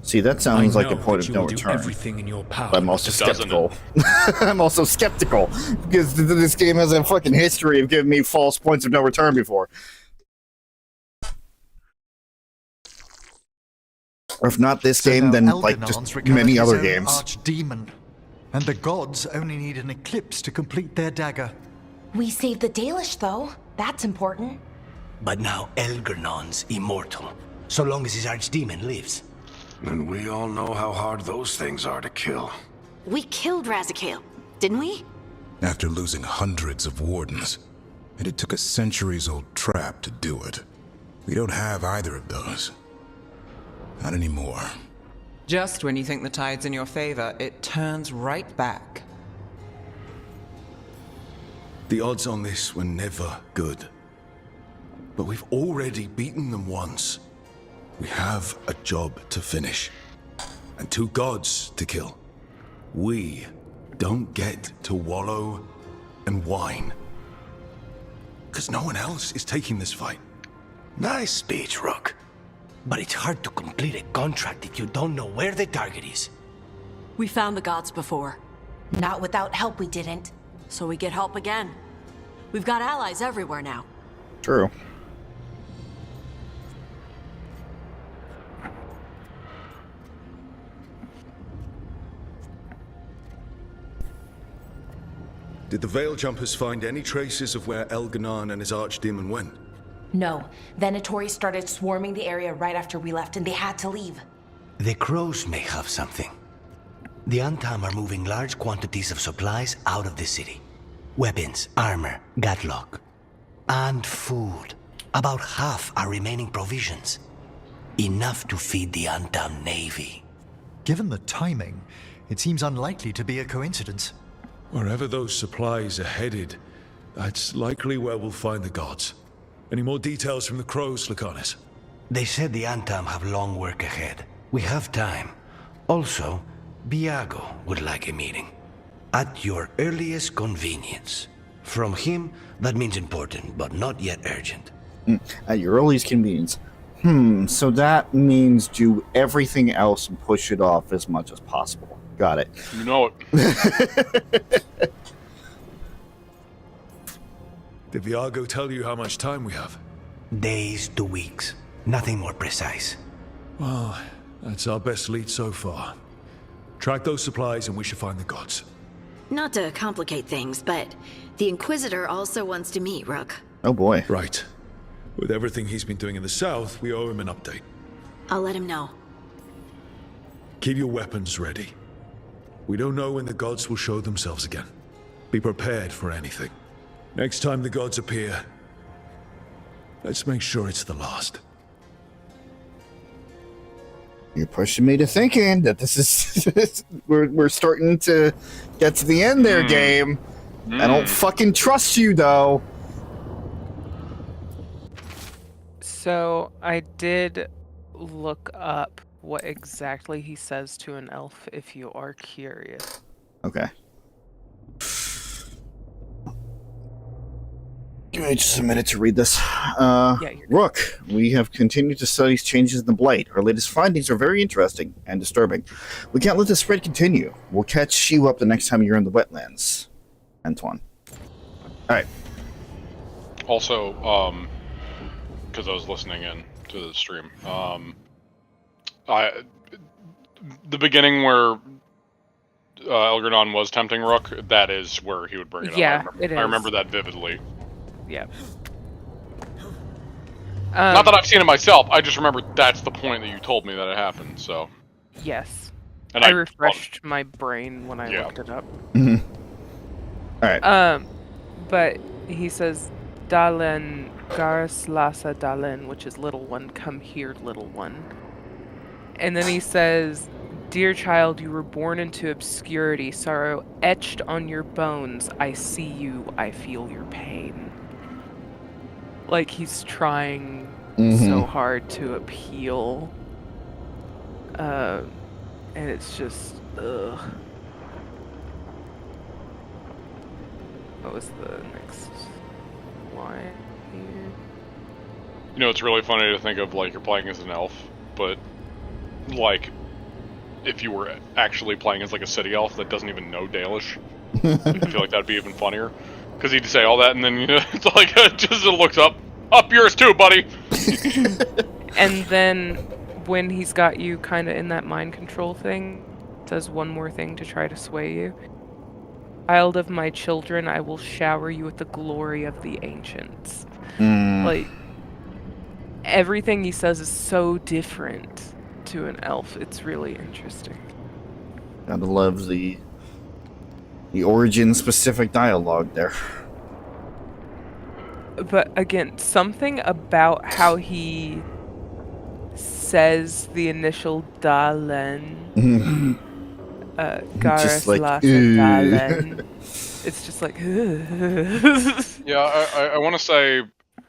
See, that sounds like a point of no Do return. everything in your power. But I'm also skeptical. I'm also skeptical because this game has a fucking history of giving me false points of no return before. Or if not this game, then like just many other games. Archdemon, and the gods only need an eclipse to complete their dagger. We saved the Dalish, though. That's important. But now Elganon's immortal, so long as his archdemon lives. And we all know how hard those things are to kill. We killed Razikale, didn't we? After losing hundreds of wardens. And it took a centuries-old trap to do it. We don't have either of those. Not anymore. Just when you think the tide's in your favor, it turns right back. The odds on this were never good. But we've already beaten them once. We have a job to finish. And 2 gods to kill. We don't get to wallow and whine. Because no one else is taking this fight. Nice speech, Rook. But it's hard to complete a contract if you don't know where the target is. We found the gods before. Not without help, we didn't. So we get help again. We've got allies everywhere now. True. Did the Veil Jumpers find any traces of where Elganon and his Archdemon went? No. Venatori started swarming the area right after we left, and they had to leave. The crows may have something. The Antam are moving large quantities of supplies out of the city. Weapons, armor, gatlock, and food. About half our remaining provisions. Enough to feed the undone navy. Given the timing, it seems unlikely to be a coincidence. Wherever those supplies are headed, that's likely where we'll find the gods. Any more details from the crows, Lacanis? They said the Antam have long work ahead. We have time. Also, Biago would like a meeting. At your earliest convenience. From him, that means important, but not yet urgent. At your earliest convenience. So that means do everything else and push it off as much as possible. Got it. You know it. Did Viago tell you how much time we have? Days to weeks. Nothing more precise. Well, that's our best lead so far. Track those supplies and we should find the gods. Not to complicate things, but the Inquisitor also wants to meet Rook. Oh boy. Right. With everything he's been doing in the south, we owe him an update. I'll let him know. Keep your weapons ready. We don't know when the gods will show themselves again. Be prepared for anything. Next time the gods appear, let's make sure it's the last. You're pushing me to thinking that this is we're starting to get to the end there, game. I don't fucking trust you though. So I did look up what exactly he says to an elf if you are curious. Okay. Give me just a minute to read this. Rook, we have continued to study changes in the Blight. Our latest findings are very interesting and disturbing. We can't let this spread continue. We'll catch you up the next time you're in the wetlands. Antoine. Alright. Also, because I was listening in to the stream, the beginning where Elgradon was tempting Rook, that is where he would bring it up. I remember that vividly. Yeah. Not that I've seen it myself, I just remember that's the point that you told me that it happened, so. Yes. And I refreshed my brain when I looked it up. Alright. But he says, Dalen, Garas Lasa Dalen, which is little one, come here, little one. And then he says, dear child, you were born into obscurity, sorrow etched on your bones. I see you, I feel your pain. Like he's trying so hard to appeal. And it's just, ugh. What was the next line here? You know, it's really funny to think of, like, you're playing as an elf, but, like, if you were actually playing as, like, a city elf that doesn't even know Dalish, I feel like that'd be even funnier. Because he'd say all that, and then, you know, it's like, just looks up. Up yours too, buddy! And then, when he's got you kind of in that mind control thing, does one more thing to try to sway you. Child of my children, I will shower you with the glory of the ancients. Like, everything he says is so different to an elf. It's really interesting. Gotta love the origin-specific dialogue there. But again, something about how he says the initial Dalen, Garas like, Lasa Dalen. It's just like, Yeah, I want to say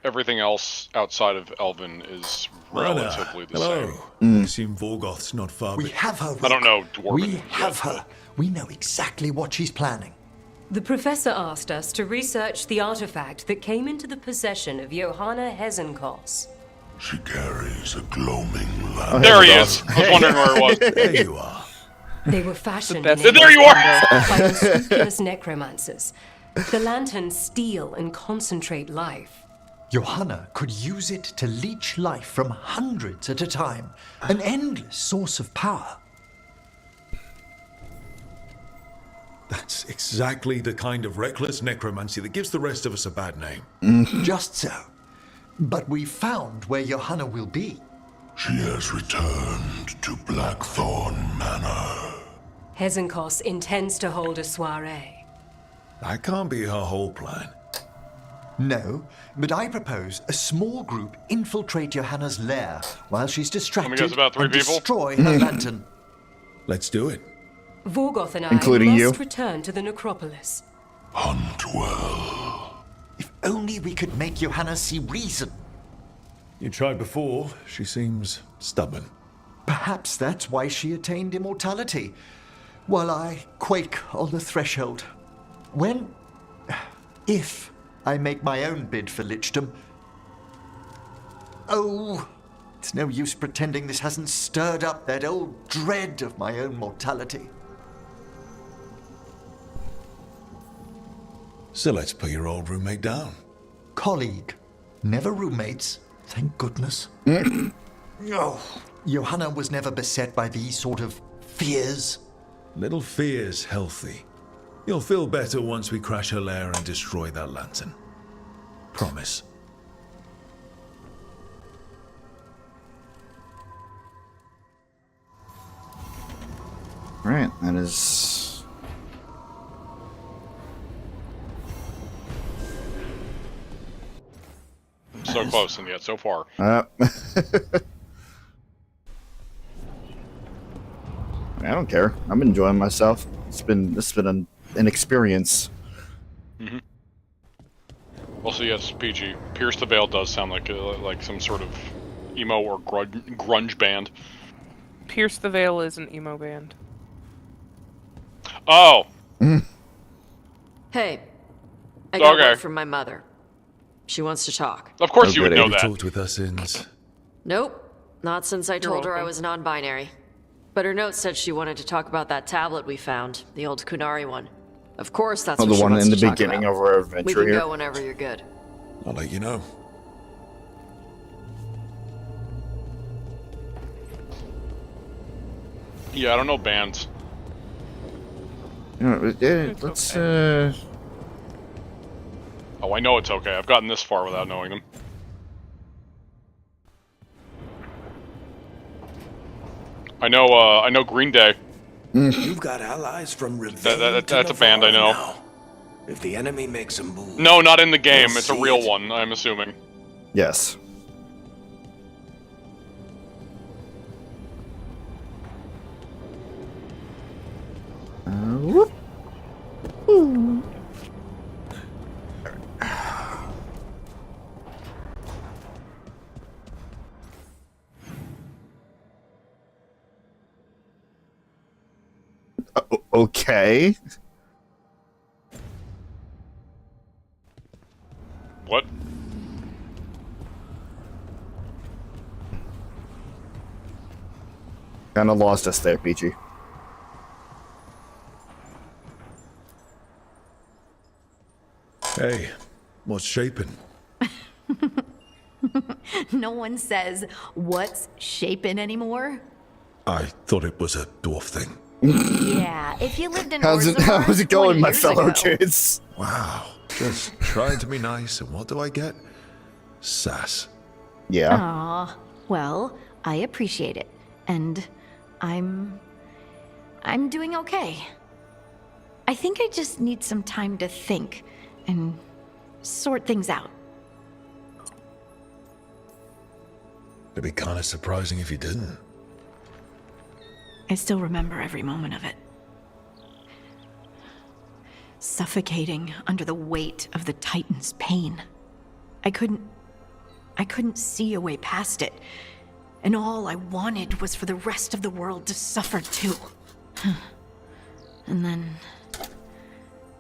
everything else outside of Elven is relatively the same. I assume Vorgoth's not far. We have her. I don't know Dwarven. We have her. We know exactly what she's planning. The professor asked us to research the artifact that came into the possession of Johanna Hezenkos. She carries a gloaming lamp. There he is! I was wondering where it was. There you are. They were fashioned There you are! by unscrupulous necromancers. The lanterns steal and concentrate life. Johanna could use it to leech life from hundreds at a time. An endless source of power. That's exactly the kind of reckless necromancy that gives the rest of us a bad name. Just so. But we found where Johanna will be. She has returned to Blackthorn Manor. Hezenkos intends to hold a soiree. That can't be her whole plan. No, but I propose a small group infiltrate Johanna's lair while she's distracted guess about 3 and people? destroy her lantern. Let's do it. Vorgoth and I Including must you? return to the necropolis. Hunt well. If only we could make Johanna see reason. You tried before. She seems stubborn. Perhaps that's why she attained immortality, while I quake on the threshold. If I make my own bid for lichdom. Oh, it's no use pretending this hasn't stirred up that old dread of my own mortality. So let's put your old roommate down. Colleague, never roommates, thank goodness. Oh, Johanna was never beset by these sort of fears. Little fear's healthy. You'll feel better once we crash her lair and destroy that lantern. Promise. Right, that is... So close and yet so far. I don't care. I'm enjoying myself. This has been an experience. Mm-hmm. Also, yes, PG. Pierce the Veil does sound like some sort of emo or grunge band. Pierce the Veil is an emo band. Oh. Hey, I got Okay. word from my mother. She wants to talk. Of course you would know You've that. talked with her since. Nope, not since I told her I was non-binary. But her note said she wanted to talk about that tablet we found, the old Kunari one. Of course, that's Oh, what the she one wants in the to talk beginning about. of our We adventure can here. go whenever you're good. I'll let you know. Yeah, I don't know bands. You know, let's Oh, I know it's okay. I've gotten this far without knowing them. I know Green Day. You've got allies from Ravine That's a band I know. now. If the enemy makes a move... No, not in the game. We'll It's a see real it. one, I'm assuming. Yes. Whoop. Ooh. Okay. What? Kind of lost us there, Peachy. Hey, what's shaping? No one says what's shaping anymore. I thought it was a dwarf thing. Yeah, if you lived in How's it Orzammar going, 20 my years fellow ago. kids? Wow. Just trying to be nice, and what do I get? Sass. Yeah. Aw, well, I appreciate it, and I'm doing okay. I think I just need some time to think and sort things out. It'd be kind of surprising if you didn't. I still remember every moment of it. Suffocating under the weight of the Titan's pain. I couldn't see a way past it. And all I wanted was for the rest of the world to suffer too. And then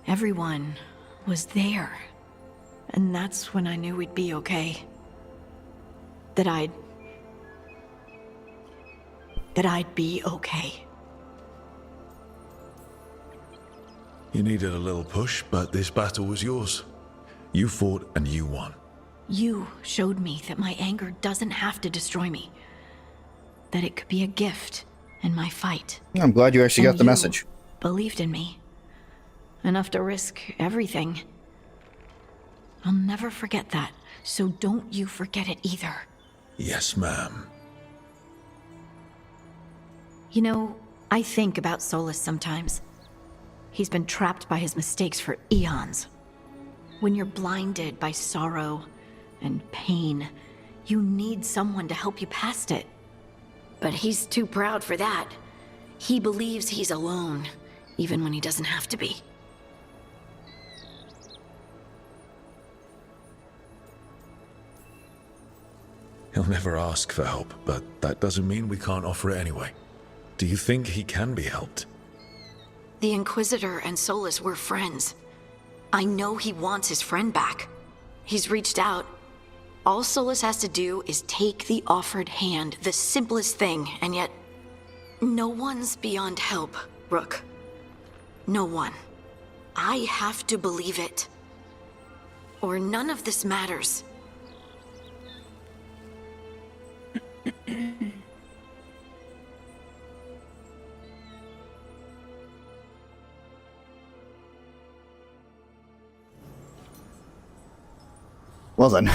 everyone was there. And that's when I knew we'd be okay. That I'd be okay. You needed a little push, but this battle was yours. You fought and you won. You showed me that my anger doesn't have to destroy me. That it could be a gift in my fight. I'm glad you actually And got the you message. Believed in me. Enough to risk everything. I'll never forget that, so don't you forget it either. Yes, ma'am. You know, I think about Solus sometimes. He's been trapped by his mistakes for eons. When you're blinded by sorrow and pain, you need someone to help you past it. But he's too proud for that. He believes he's alone, even when he doesn't have to be. He'll never ask for help, but that doesn't mean we can't offer it anyway. Do you think he can be helped? The Inquisitor and Solus were friends. I know he wants his friend back. He's reached out. All Solus has to do is take the offered hand, the simplest thing, and yet no one's beyond help, Rook. No one. I have to believe it. Or none of this matters. Well then.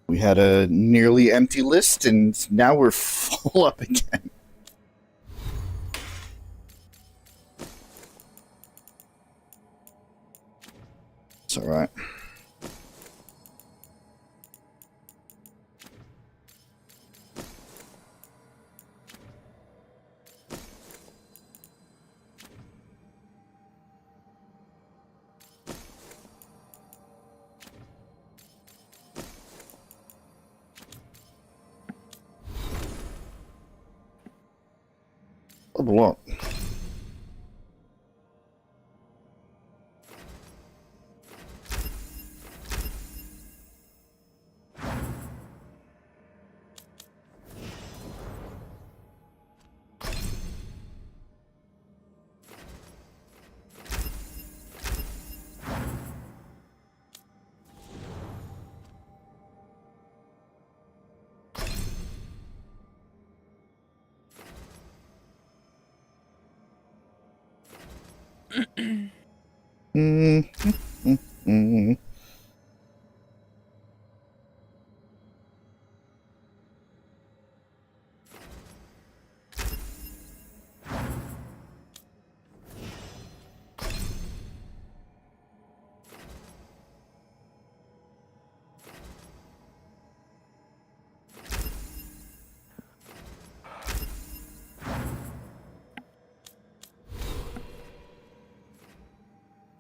We had a nearly empty list, and now we're full up again. It's alright. Level up.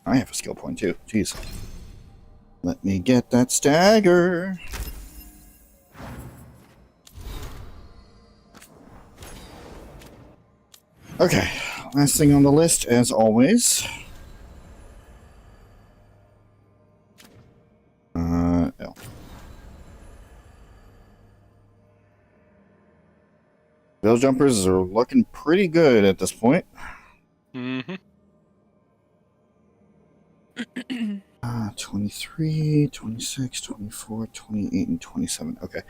I have a skill point too. Jeez. Let me get that stagger. Okay, last thing on the list, as always. L. Veil jumpers are looking pretty good at this point. Mm-hmm. 23, 26, 24, 28, and 27. Okay.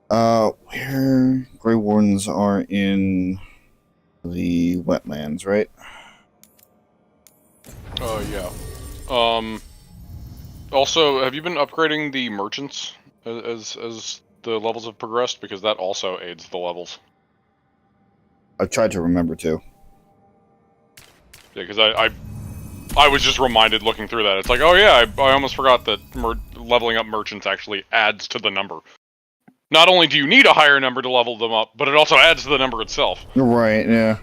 Where Grey Wardens are in the wetlands, right? Yeah. Also, have you been upgrading the merchants as the levels have progressed? Because that also aids the levels. I've tried to remember to. Yeah, because I was just reminded looking through that. It's like, oh yeah, I almost forgot that leveling up merchants actually adds to the number. Not only do you need a higher number to level them up, but it also adds to the number itself. Right, yeah.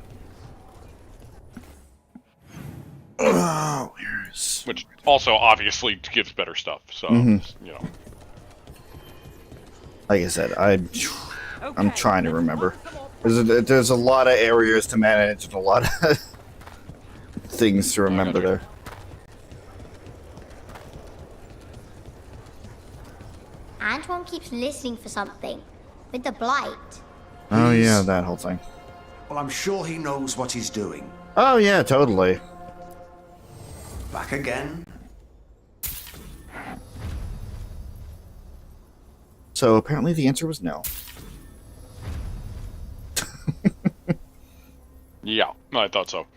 Which also obviously gives better stuff, so, you know. Like I said, I'm trying to remember. There's a lot of areas to manage and a lot of things to remember there. Antoine keeps listening for something. With the blight. Oh yeah, that whole thing. Well, I'm sure he knows what he's doing. Oh yeah, totally. Back again. So apparently the answer was no. Yeah, I thought so.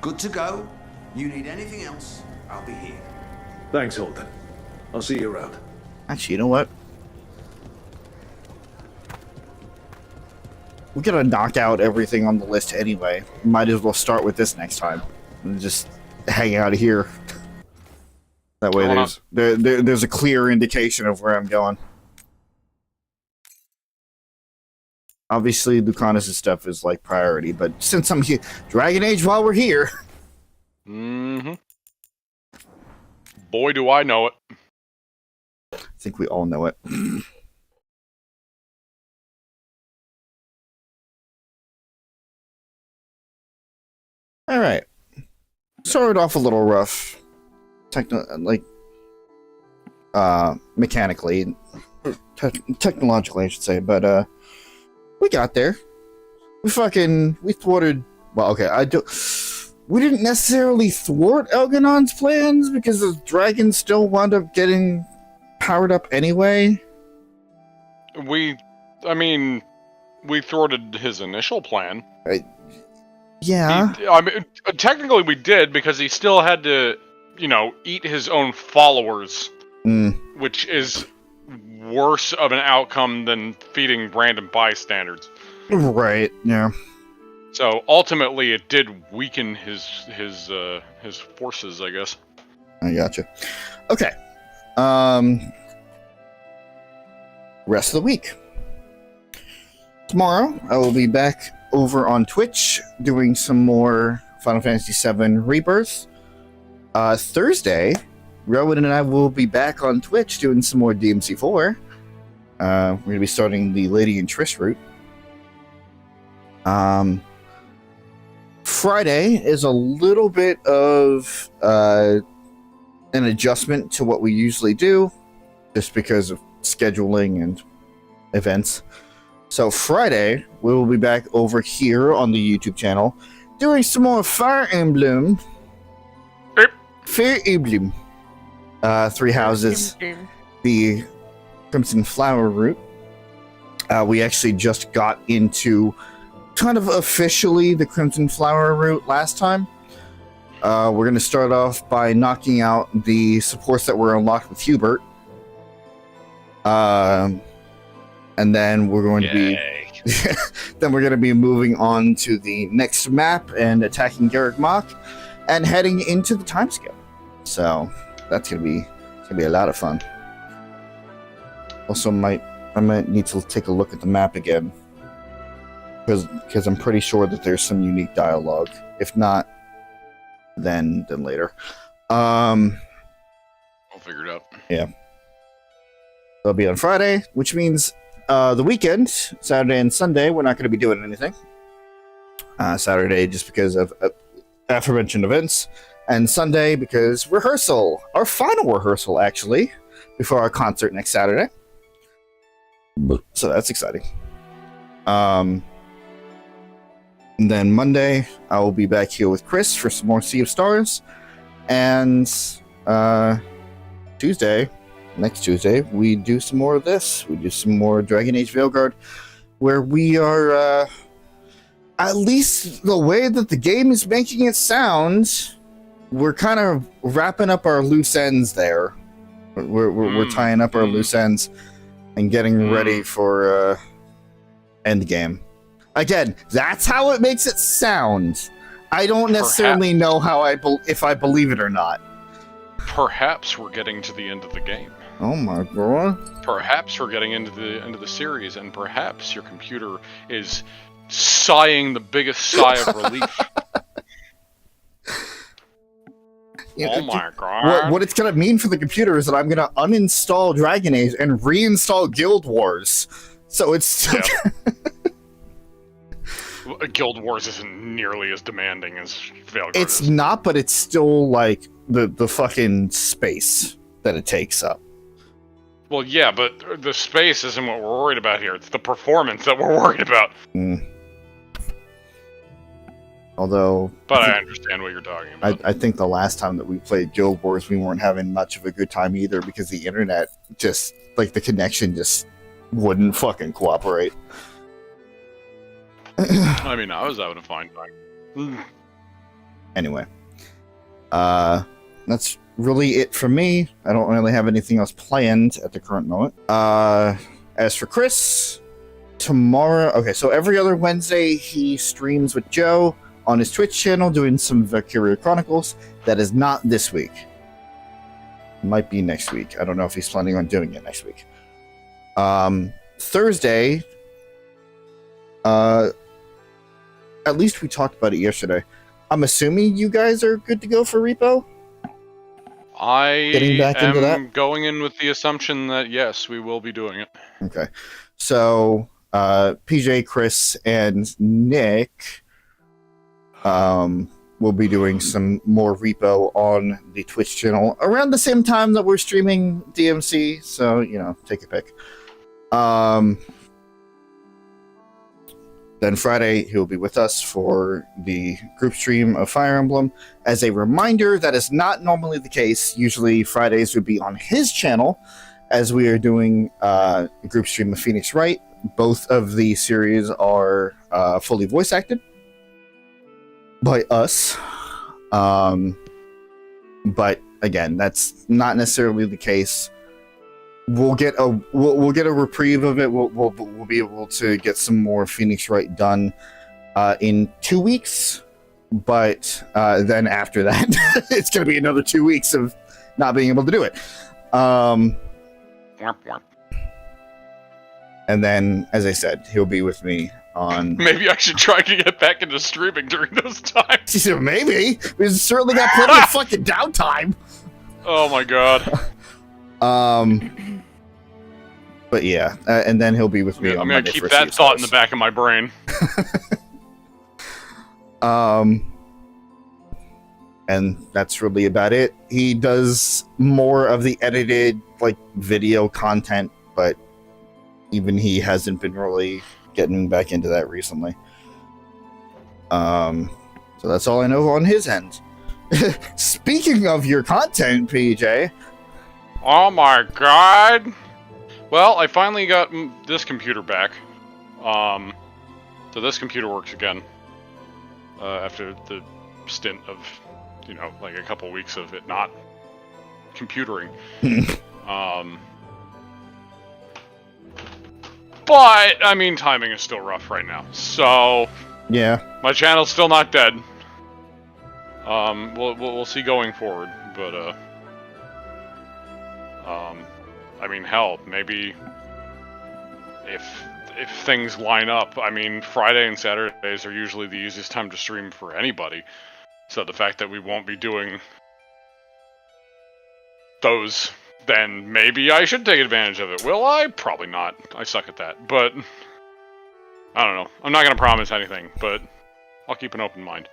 good to go. You need anything else, I'll be here. Thanks, Holden. I'll see you around. Actually, you know what? We're gonna knock out everything on the list anyway. Might as well start with this next time and just hang out of here. That way, there's a clear indication of where I'm going. Obviously, Lucanus' stuff is like priority, but since I'm here, Dragon Age while we're here. Mm-hmm. Boy, do I know it. I think we all know it. All right. Started off a little rough, mechanically, technologically, I should say, but we got there. We thwarted. Well, okay, we didn't necessarily thwart Elganon's plans because the dragon still wound up getting powered up anyway. We thwarted his initial plan. Yeah. Technically we did because he still had to, eat his own followers, which is worse of an outcome than feeding random bystanders. Right. Yeah. So ultimately, it did weaken his forces, I guess. I gotcha. Okay. Rest of the week. Tomorrow, I will be back over on Twitch doing some more Final Fantasy VII Rebirth. Thursday, Rowan and I will be back on Twitch doing some more DMC4. We're going to be starting the Lady and Triss route. Friday is a little bit of an adjustment to what we usually do, just because of scheduling and events. So Friday, we will be back over here on the YouTube channel doing some more Fire Emblem. Fire Emblem. Three Houses. The Crimson Flower route. We actually just got into kind of officially the Crimson Flower route last time. We're going to start off by knocking out the supports that were unlocked with Hubert. And then we're going to be moving on to the next map and attacking Garrett Mach and heading into the timescale. So that's gonna be a lot of fun. Also, I might need to take a look at the map again because I'm pretty sure that there's some unique dialogue. If not, then later. I'll figure it out. Yeah. It'll be on Friday, which means the weekend, Saturday and Sunday, we're not going to be doing anything. Saturday, just because of aforementioned events, and Sunday because rehearsal, our final rehearsal, actually, before our concert next Saturday. So that's exciting. And then Monday, I will be back here with Chris for some more Sea of Stars, and next Tuesday, we do some more of this. We do some more Dragon Age Veilguard, where we are, at least the way that the game is making it sound, we're kind of wrapping up our loose ends there. We're tying up our loose ends and getting ready for Endgame. Again, that's how it makes it sound. I don't necessarily know how if I believe it or not. Perhaps we're getting to the end of the game. Oh my god. Perhaps we're getting into the end of the series, and perhaps your computer is sighing the biggest sigh of relief. Oh my god. What it's going to mean for the computer is that I'm going to uninstall Dragon Age and reinstall Guild Wars. So it's still... Guild Wars isn't nearly as demanding as Veilguard It's is. not, but it's still like the fucking space that it takes up. Well, yeah, but the space isn't what we're worried about here. It's the performance that we're worried about. Although... But I understand what you're talking about. I think the last time that we played Guild Wars, we weren't having much of a good time either because the internet just, like, the connection just wouldn't fucking cooperate. I mean, I was having a fine time. Anyway, that's really it for me. I don't really have anything else planned at the current moment. As for Chris, tomorrow, okay, so every other Wednesday he streams with Joe on his Twitch channel doing some Valkyria Chronicles. That is not this week. Might be next week. I don't know if he's planning on doing it next week. Thursday, at least we talked about it yesterday. I'm assuming you guys are good to go for Repo? I Getting back into that? going in with the assumption that yes, we will be doing it. Okay. So, PJ, Chris, and Nick will be doing some more Repo on the Twitch channel around the same time that we're streaming DMC. So, take a pick. Then Friday, he'll be with us for the group stream of Fire Emblem. As a reminder, that is not normally the case. Usually Fridays would be on his channel, as we are doing a group stream of Phoenix Wright. Both of the series are fully voice acted by us. But again, that's not necessarily the case. We'll get a reprieve of it. We'll be able to get some more Phoenix Wright done in 2 weeks, but then after that, it's going to be another 2 weeks of not being able to do it. And then, as I said, he'll be with me on. Maybe I should try to get back into streaming during those times. Maybe we've certainly got plenty of fucking downtime. Oh my god. But yeah, and then he'll be with me. I'm gonna keep that thought in the back of my brain. And that's really about it. He does more of the edited, video content, but even he hasn't been really getting back into that recently. So that's all I know on his end. Speaking of your content, PJ. Oh my god. Well, I finally got this computer back. So this computer works again. After the stint of, a couple weeks of it not computering. But, timing is still rough right now. So, yeah, my channel's still not dead. We'll see going forward, but, hell, maybe if things line up, Friday and Saturdays are usually the easiest time to stream for anybody. So the fact that we won't be doing those, then maybe I should take advantage of it. Will I? Probably not. I suck at that. But, I don't know. I'm not going to promise anything, but I'll keep an open mind.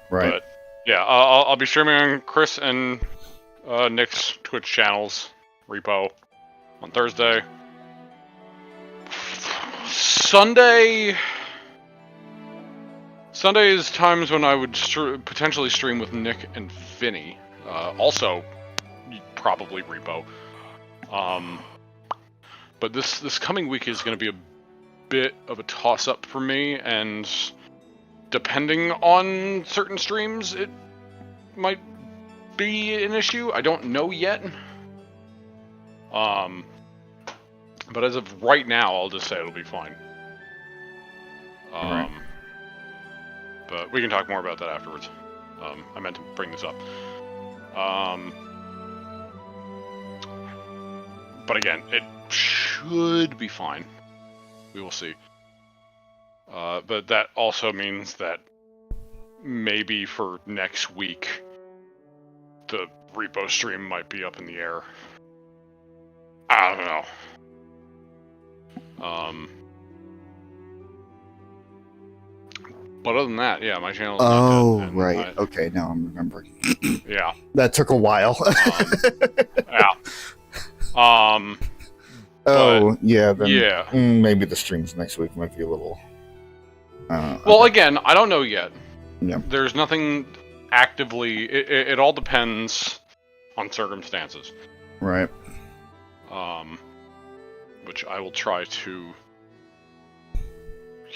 Right. But, yeah, I'll be streaming on Chris and Nick's Twitch channels, Repo, on Thursday. Sunday is times when I would potentially stream with Nick and Vinny. Also, probably Repo. But this coming week is going to be a bit of a toss-up for me, and depending on certain streams, it might be an issue. I don't know yet. But as of right now, I'll just say it'll be fine. Right. But we can talk more about that afterwards. I meant to bring this up. But again, it should be fine. We will see. But that also means that maybe for next week, the Repo stream might be up in the air. I don't know. But other than that, yeah, my channel's not dead, right. Okay, now I'm remembering. Yeah. That took a while. Yeah. Yeah. Then, yeah. Maybe the streams next week might be a little. Well, again, I don't know yet. Yeah. There's nothing actively. It all depends on circumstances. Right. Which I will try to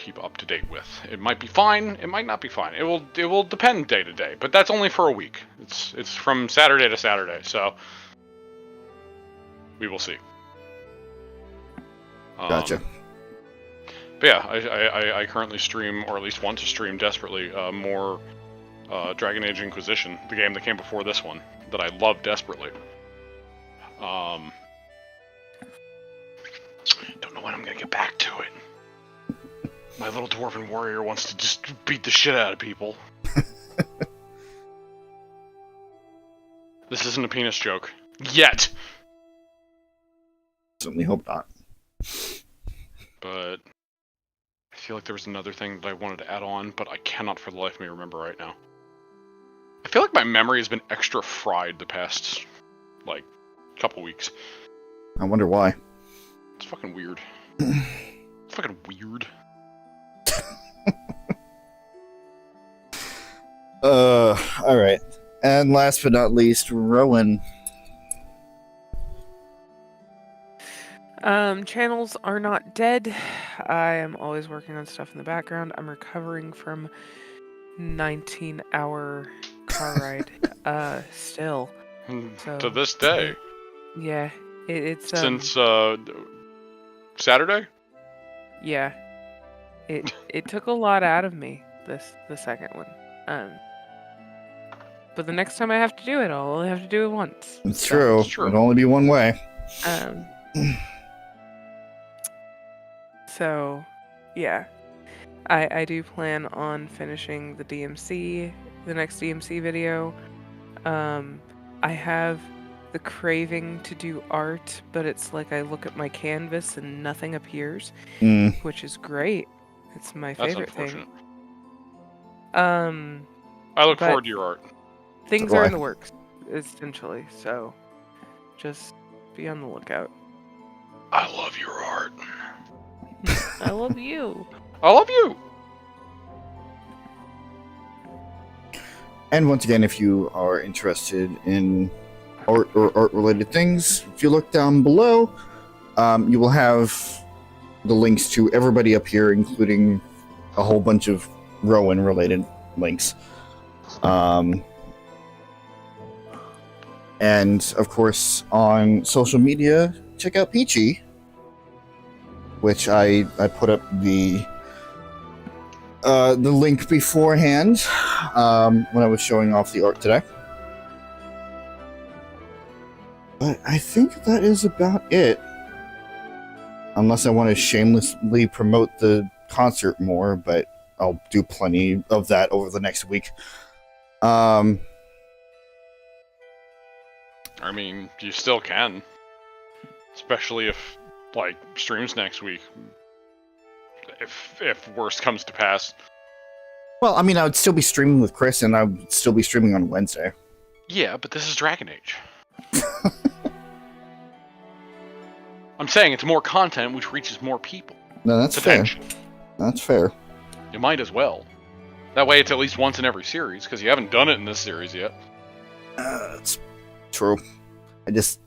keep up to date with. It might be fine. It might not be fine. It will depend day to day. But that's only for a week. It's from Saturday to Saturday. So we will see. Gotcha. But yeah, I currently stream, or at least want to stream desperately, more Dragon Age Inquisition, the game that came before this one, that I love desperately. Don't know when I'm gonna get back to it. My little dwarven warrior wants to just beat the shit out of people. This isn't a penis joke. Yet! Certainly hope not. But I feel like there was another thing that I wanted to add on, but I cannot for the life of me remember right now. I feel like my memory has been extra fried the past, like, couple weeks. I wonder why. It's fucking weird. It's fucking weird. Alright. And last but not least, Rowan. Channels are not dead. I am always working on stuff in the background. I'm recovering from 19-hour car ride. Still. So, to this day. Yeah. It's since Saturday? Yeah. It took a lot out of me, the second one. But the next time I have to do it, I'll only have to do it once. It's true. It'll only be one way. So, yeah. I do plan on finishing the DMC, the next DMC video. I have the craving to do art, but it's like I look at my canvas and nothing appears, which is great. It's my favorite thing. I look forward to your art. Things are in the works, essentially, so just be on the lookout. I love your art. I love you. I love you! And once again, if you are interested in art or art-related things, if you look down below, you will have the links to everybody up here, including a whole bunch of Rowan-related links. And, of course, on social media, check out Peachy, which I put up the link beforehand when I was showing off the art today. But I think that is about it. Unless I want to shamelessly promote the concert more, but I'll do plenty of that over the next week. I mean, you still can. Especially if, like, streams next week. If worst comes to pass. Well, I mean, I would still be streaming with Chris, and I would still be streaming on Wednesday. Yeah, but this is Dragon Age. I'm saying it's more content, which reaches more people. No, that's fair. That's fair. You might as well. That way it's at least once in every series, because you haven't done it in this series yet. That's true. There's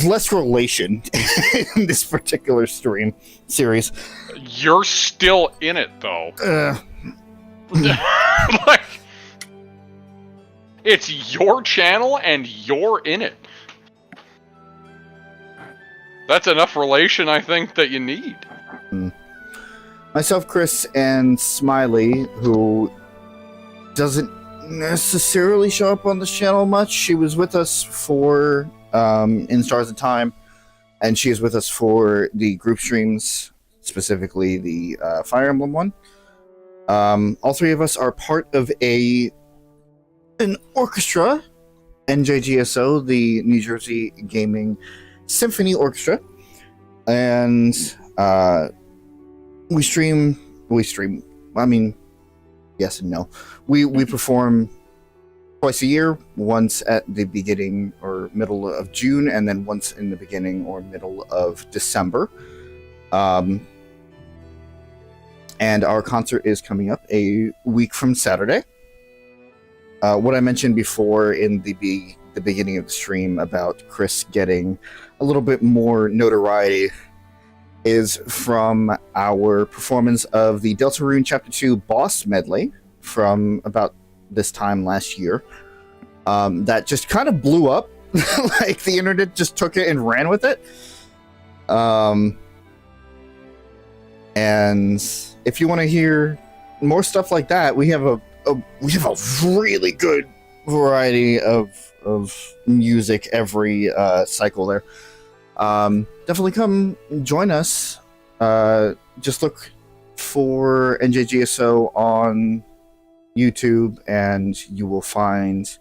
less relation in this particular stream series. You're still in it, though. Like, it's your channel, and you're in it. That's enough relation, I think, that you need. Myself, Chris, and Smiley, who doesn't necessarily show up on this channel much. She was with us for In Stars of Time, and she is with us for the group streams, specifically the Fire Emblem one. All three of us are part of an orchestra, NJGSO, the New Jersey Gaming Symphony Orchestra, and we stream. I mean, yes and no. We perform twice a year, once at the beginning or middle of June, and then once in the beginning or middle of December. And our concert is coming up a week from Saturday. What I mentioned before in the beginning of the stream about Chris getting a little bit more notoriety is from our performance of the Deltarune Chapter 2 boss medley from about this time last year. That just kind of blew up. Like, the internet just took it and ran with it. And if you want to hear more stuff like that, we have a really good variety of music every cycle there. Definitely come join us. Just look for NJGSO on YouTube and you will find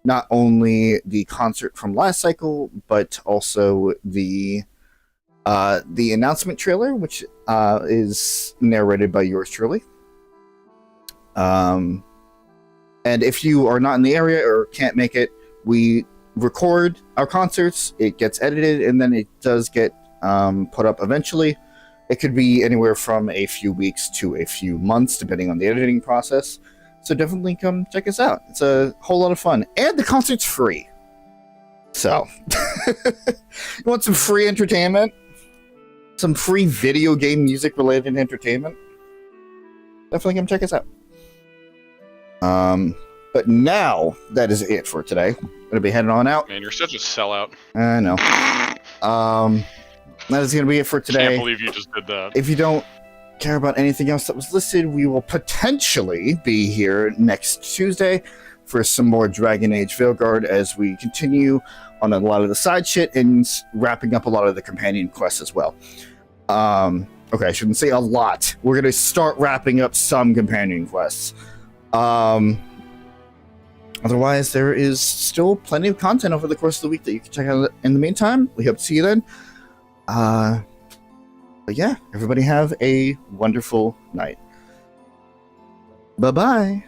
not only the concert from last cycle, but also the announcement trailer, which is narrated by yours truly. And if you are not in the area or can't make it, we record our concerts, it gets edited, and then it does get put up eventually. It could be anywhere from a few weeks to a few months, depending on the editing process. So definitely come check us out. It's a whole lot of fun. And the concert's free. So, you want some free entertainment? Some free video game music related entertainment? Definitely come check us out. But now, that is it for today. I'm going to be heading on out. Man, you're such a sellout. I know. That is going to be it for today. Can't believe you just did that. If you don't care about anything else that was listed, we will potentially be here next Tuesday for some more Dragon Age Veilguard as we continue on a lot of the side shit and wrapping up a lot of the companion quests as well. Okay, I shouldn't say a lot. We're going to start wrapping up some companion quests. Otherwise, there is still plenty of content over the course of the week that you can check out. In the meantime, we hope to see you then. But yeah, everybody have a wonderful night. Bye-bye.